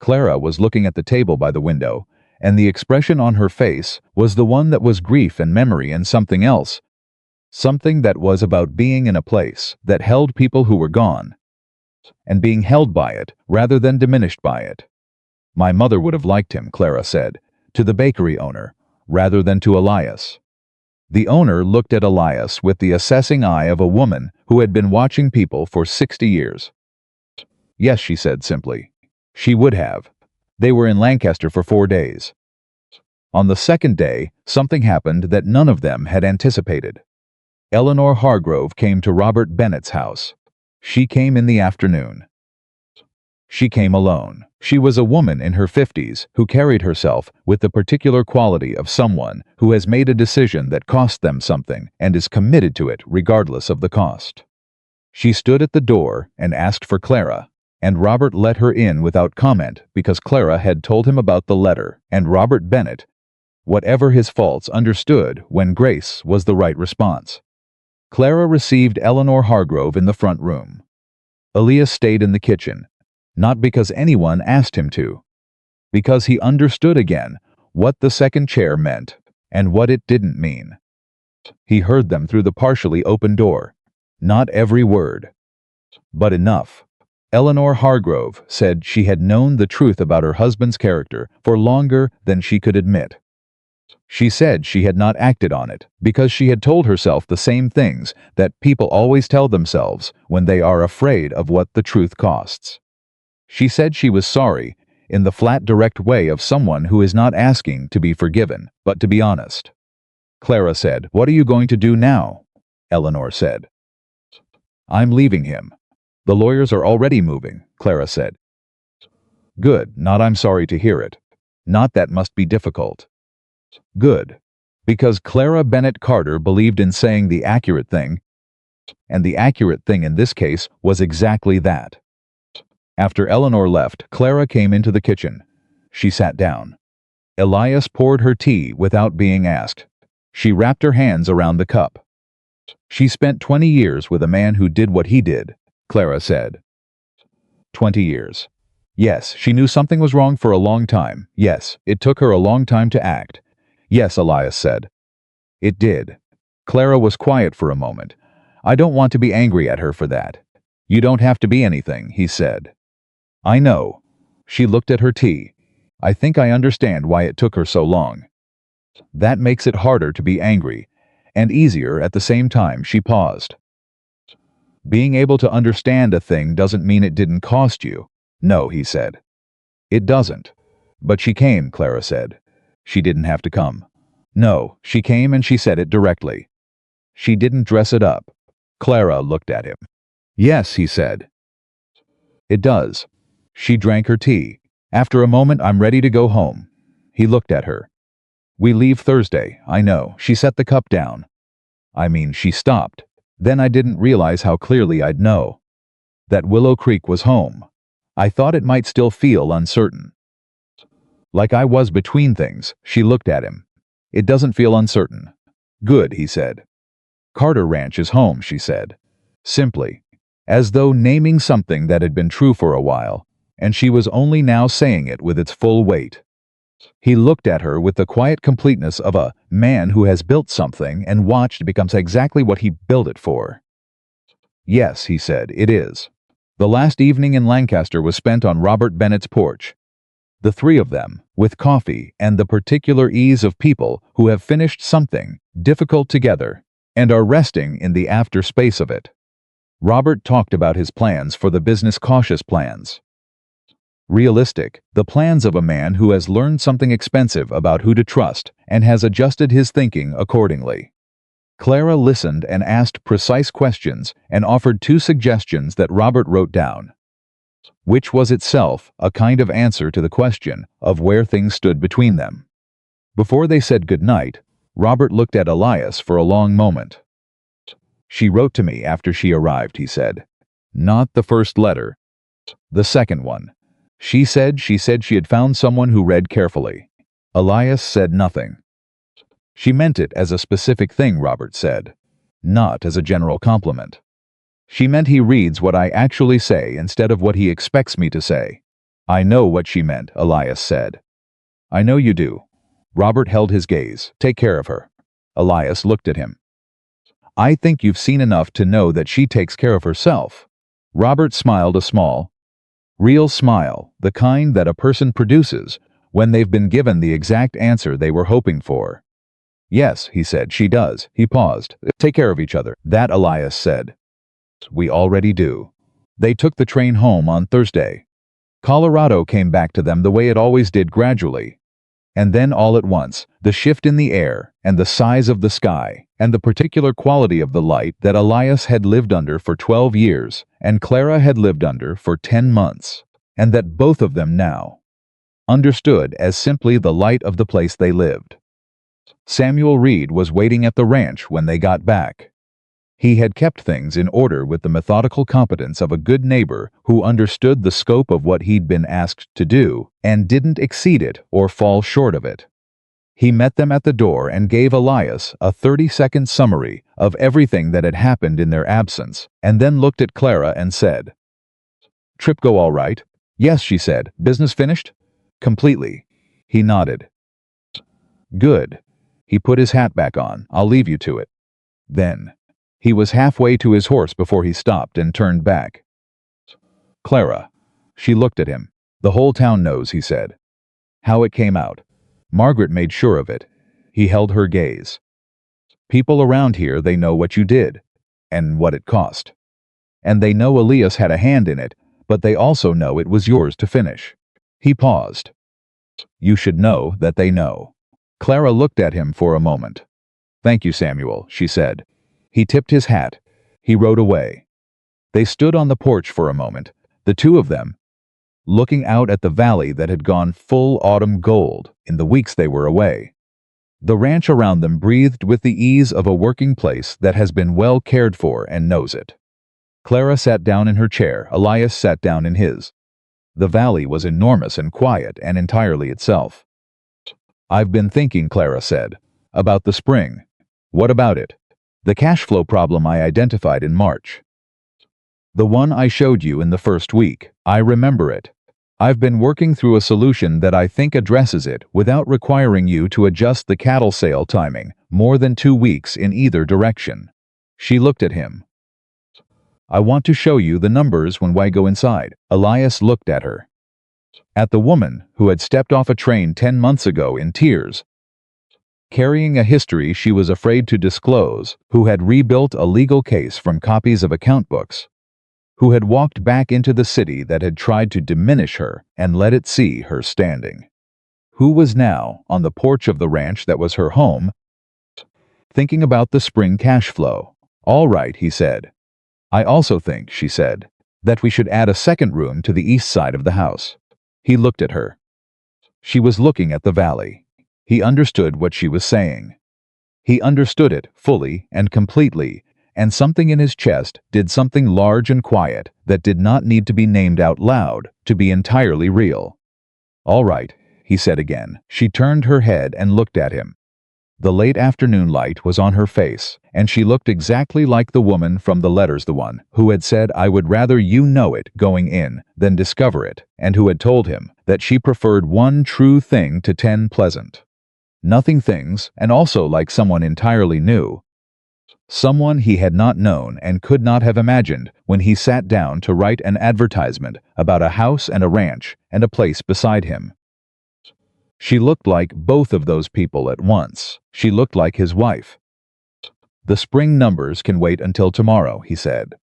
Speaker 1: Clara was looking at the table by the window, and the expression on her face was the one that was grief and memory and something else. Something that was about being in a place that held people who were gone, and being held by it rather than diminished by it. My mother would have liked him, Clara said, to the bakery owner, rather than to Elias. The owner looked at Elias with the assessing eye of a woman who had been watching people for 60 years. Yes, she said simply. She would have. They were in Lancaster for 4 days. On the second day, something happened that none of them had anticipated. Eleanor Hargrove came to Robert Bennett's house. She came in the afternoon. She came alone. She was a woman in her 50s who carried herself with the particular quality of someone who has made a decision that cost them something and is committed to it regardless of the cost. She stood at the door and asked for Clara, and Robert let her in without comment because Clara had told him about the letter, and Robert Bennett, whatever his faults, understood when grace was the right response. Clara received Eleanor Hargrove in the front room. Elias stayed in the kitchen, not because anyone asked him to, because he understood again what the second chair meant and what it didn't mean. He heard them through the partially open door. Not every word, but enough. Eleanor Hargrove said she had known the truth about her husband's character for longer than she could admit. She said she had not acted on it because she had told herself the same things that people always tell themselves when they are afraid of what the truth costs. She said she was sorry in the flat, direct way of someone who is not asking to be forgiven, but to be honest. Clara said, "What are you going to do now?" Eleanor said. "I'm leaving him. The lawyers are already moving," Clara said. Good, not I'm sorry to hear it. Not that must be difficult. Good, because Clara Bennett Carter believed in saying the accurate thing, and the accurate thing in this case was exactly that. After Eleanor left, Clara came into the kitchen. She sat down. Elias poured her tea without being asked. She wrapped her hands around the cup. She spent 20 years with a man who did what he did, Clara said. 20 years. Yes, she knew something was wrong for a long time. Yes, it took her a long time to act. Yes, Elias said. It did. Clara was quiet for a moment. I don't want to be angry at her for that. You don't have to be anything, he said. I know. She looked at her tea. I think I understand why it took her so long. That makes it harder to be angry, and easier at the same time. She paused. Being able to understand a thing doesn't mean it didn't cost you. No, he said. It doesn't. But she came, Clara said. She didn't have to come. No, she came and she said it directly. She didn't dress it up. Clara looked at him. Yes, he said. It does. She drank her tea. After a moment, I'm ready to go home. He looked at her. We leave Thursday, I know. She set the cup down. I mean, she stopped. Then I didn't realize how clearly I'd know. That Willow Creek was home. I thought it might still feel uncertain. Like I was between things, she looked at him. It doesn't feel uncertain. Good, he said. Carter Ranch is home, she said. Simply, as though naming something that had been true for a while, and she was only now saying it with its full weight. He looked at her with the quiet completeness of a man who has built something and watched it becomes exactly what he built it for. Yes, he said, it is. The last evening in Lancaster was spent on Robert Bennett's porch. The three of them, with coffee and the particular ease of people who have finished something difficult together and are resting in the after space of it. Robert talked about his plans for the business, cautious plans. Realistic, the plans of a man who has learned something expensive about who to trust and has adjusted his thinking accordingly. Clara listened and asked precise questions and offered 2 suggestions that Robert wrote down, which was itself a kind of answer to the question of where things stood between them. Before they said good night, Robert looked at Elias for a long moment. She wrote to me after she arrived, he said. Not the first letter. The second one. She said she had found someone who read carefully. Elias said nothing. She meant it as a specific thing, Robert said, not as a general compliment. She meant he reads what I actually say instead of what he expects me to say. I know what she meant, Elias said. I know you do. Robert held his gaze. Take care of her. Elias looked at him. I think you've seen enough to know that she takes care of herself. Robert smiled a small, real smile, the kind that a person produces when they've been given the exact answer they were hoping for. Yes, he said, she does. He paused. Take care of each other. That, Elias said. We already do. They took the train home on Thursday. Colorado came back to them the way it always did, gradually. And then all at once, the shift in the air, and the size of the sky, and the particular quality of the light that Elias had lived under for 12 years, and Clara had lived under for 10 months, and that both of them now understood as simply the light of the place they lived. Samuel Reed was waiting at the ranch when they got back. He had kept things in order with the methodical competence of a good neighbor who understood the scope of what he'd been asked to do and didn't exceed it or fall short of it. He met them at the door and gave Elias a 30-second summary of everything that had happened in their absence, and then looked at Clara and said, Trip go all right? Yes, she said. Business finished? Completely. He nodded. Good. He put his hat back on. I'll leave you to it. Then. He was halfway to his horse before he stopped and turned back. Clara. She looked at him. The whole town knows, he said. How it came out. Margaret made sure of it. He held her gaze. People around here, they know what you did, and what it cost. And they know Elias had a hand in it, but they also know it was yours to finish. He paused. You should know that they know. Clara looked at him for a moment. Thank you, Samuel, she said. He tipped his hat. He rode away. They stood on the porch for a moment, the two of them, looking out at the valley that had gone full autumn gold in the weeks they were away. The ranch around them breathed with the ease of a working place that has been well cared for and knows it. Clara sat down in her chair. Elias sat down in his. The valley was enormous and quiet and entirely itself. I've been thinking, Clara said, about the spring. What about it? The cash flow problem I identified in March. The one I showed you in the first week. I remember it. I've been working through a solution that I think addresses it without requiring you to adjust the cattle sale timing more than 2 weeks in either direction. She looked at him. I want to show you the numbers when I go inside. Elias looked at her. At the woman who had stepped off a train 10 months ago in tears. carrying a history she was afraid to disclose, who had rebuilt a legal case from copies of account books, who had walked back into the city that had tried to diminish her and let it see her standing, who was now on the porch of the ranch that was her home, thinking about the spring cash flow. "All right," he said. "I also think," she said, "that we should add a second room to the east side of the house." He looked at her. She was looking at the valley. He understood what she was saying. He understood it fully and completely, and something in his chest did something large and quiet that did not need to be named out loud to be entirely real. "All right," he said again. She turned her head and looked at him. The late afternoon light was on her face, and she looked exactly like the woman from the letters, the one who had said, "I would rather you know it going in than discover it," and who had told him that she preferred one true thing to 10 pleasant, nothing things, and also like someone entirely new, someone he had not known and could not have imagined when he sat down to write an advertisement about a house and a ranch and a place beside him. She looked like both of those people at once. She looked like his wife. "The spring numbers can wait until tomorrow," he said.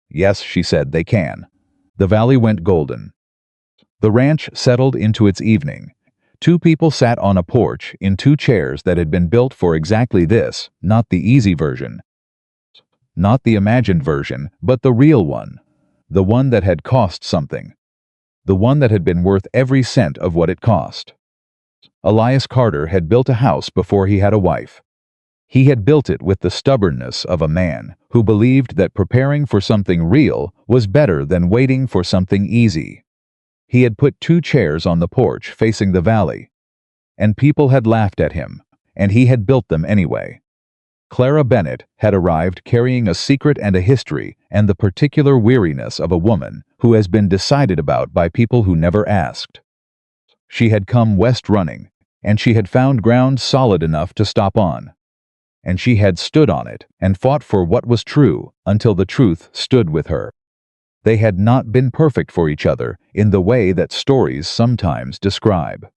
Speaker 1: "Yes," she said, "they can." The valley went golden. The ranch settled into its evening. Two people sat on a porch in two chairs that had been built for exactly this, not the easy version, not the imagined version, but the real one, the one that had cost something, the one that had been worth every cent of what it cost. Elias Carter had built a house before he had a wife. He had built it with the stubbornness of a man who believed that preparing for something real was better than waiting for something easy. He had put two chairs on the porch facing the valley, and people had laughed at him, and he had built them anyway. Clara Bennett had arrived carrying a secret and a history and the particular weariness of a woman who has been decided about by people who never asked. She had come west running, and she had found ground solid enough to stop on. And she had stood on it and fought for what was true until the truth stood with her. They had not been perfect for each other in the way that stories sometimes describe.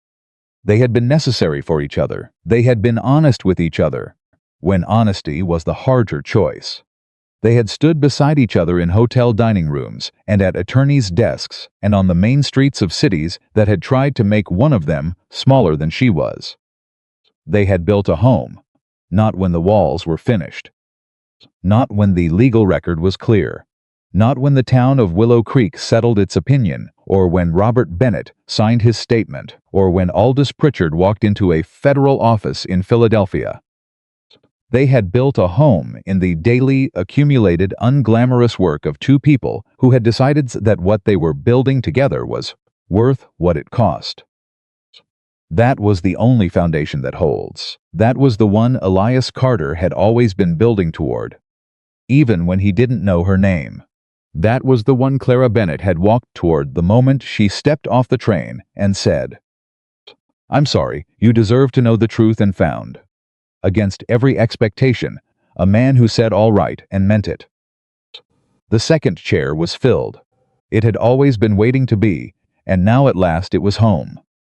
Speaker 1: They had been necessary for each other. They had been honest with each other, when honesty was the harder choice. They had stood beside each other in hotel dining rooms and at attorneys' desks and on the main streets of cities that had tried to make one of them smaller than she was. They had built a home, not when the walls were finished, not when the legal record was clear, not when the town of Willow Creek settled its opinion, or when Robert Bennett signed his statement, or when Aldous Pritchard walked into a federal office in Philadelphia. They had built a home in the daily, accumulated, unglamorous work of two people who had decided that what they were building together was worth what it cost. That was the only foundation that holds. That was the one Elias Carter had always been building toward, even when he didn't know her name. That was the one Clara Bennett had walked toward the moment she stepped off the train and said, "I'm sorry, you deserve to know the truth," and found, against every expectation, a man who said all right and meant it. The second chair was filled. It had always been waiting to be, and now at last it was home.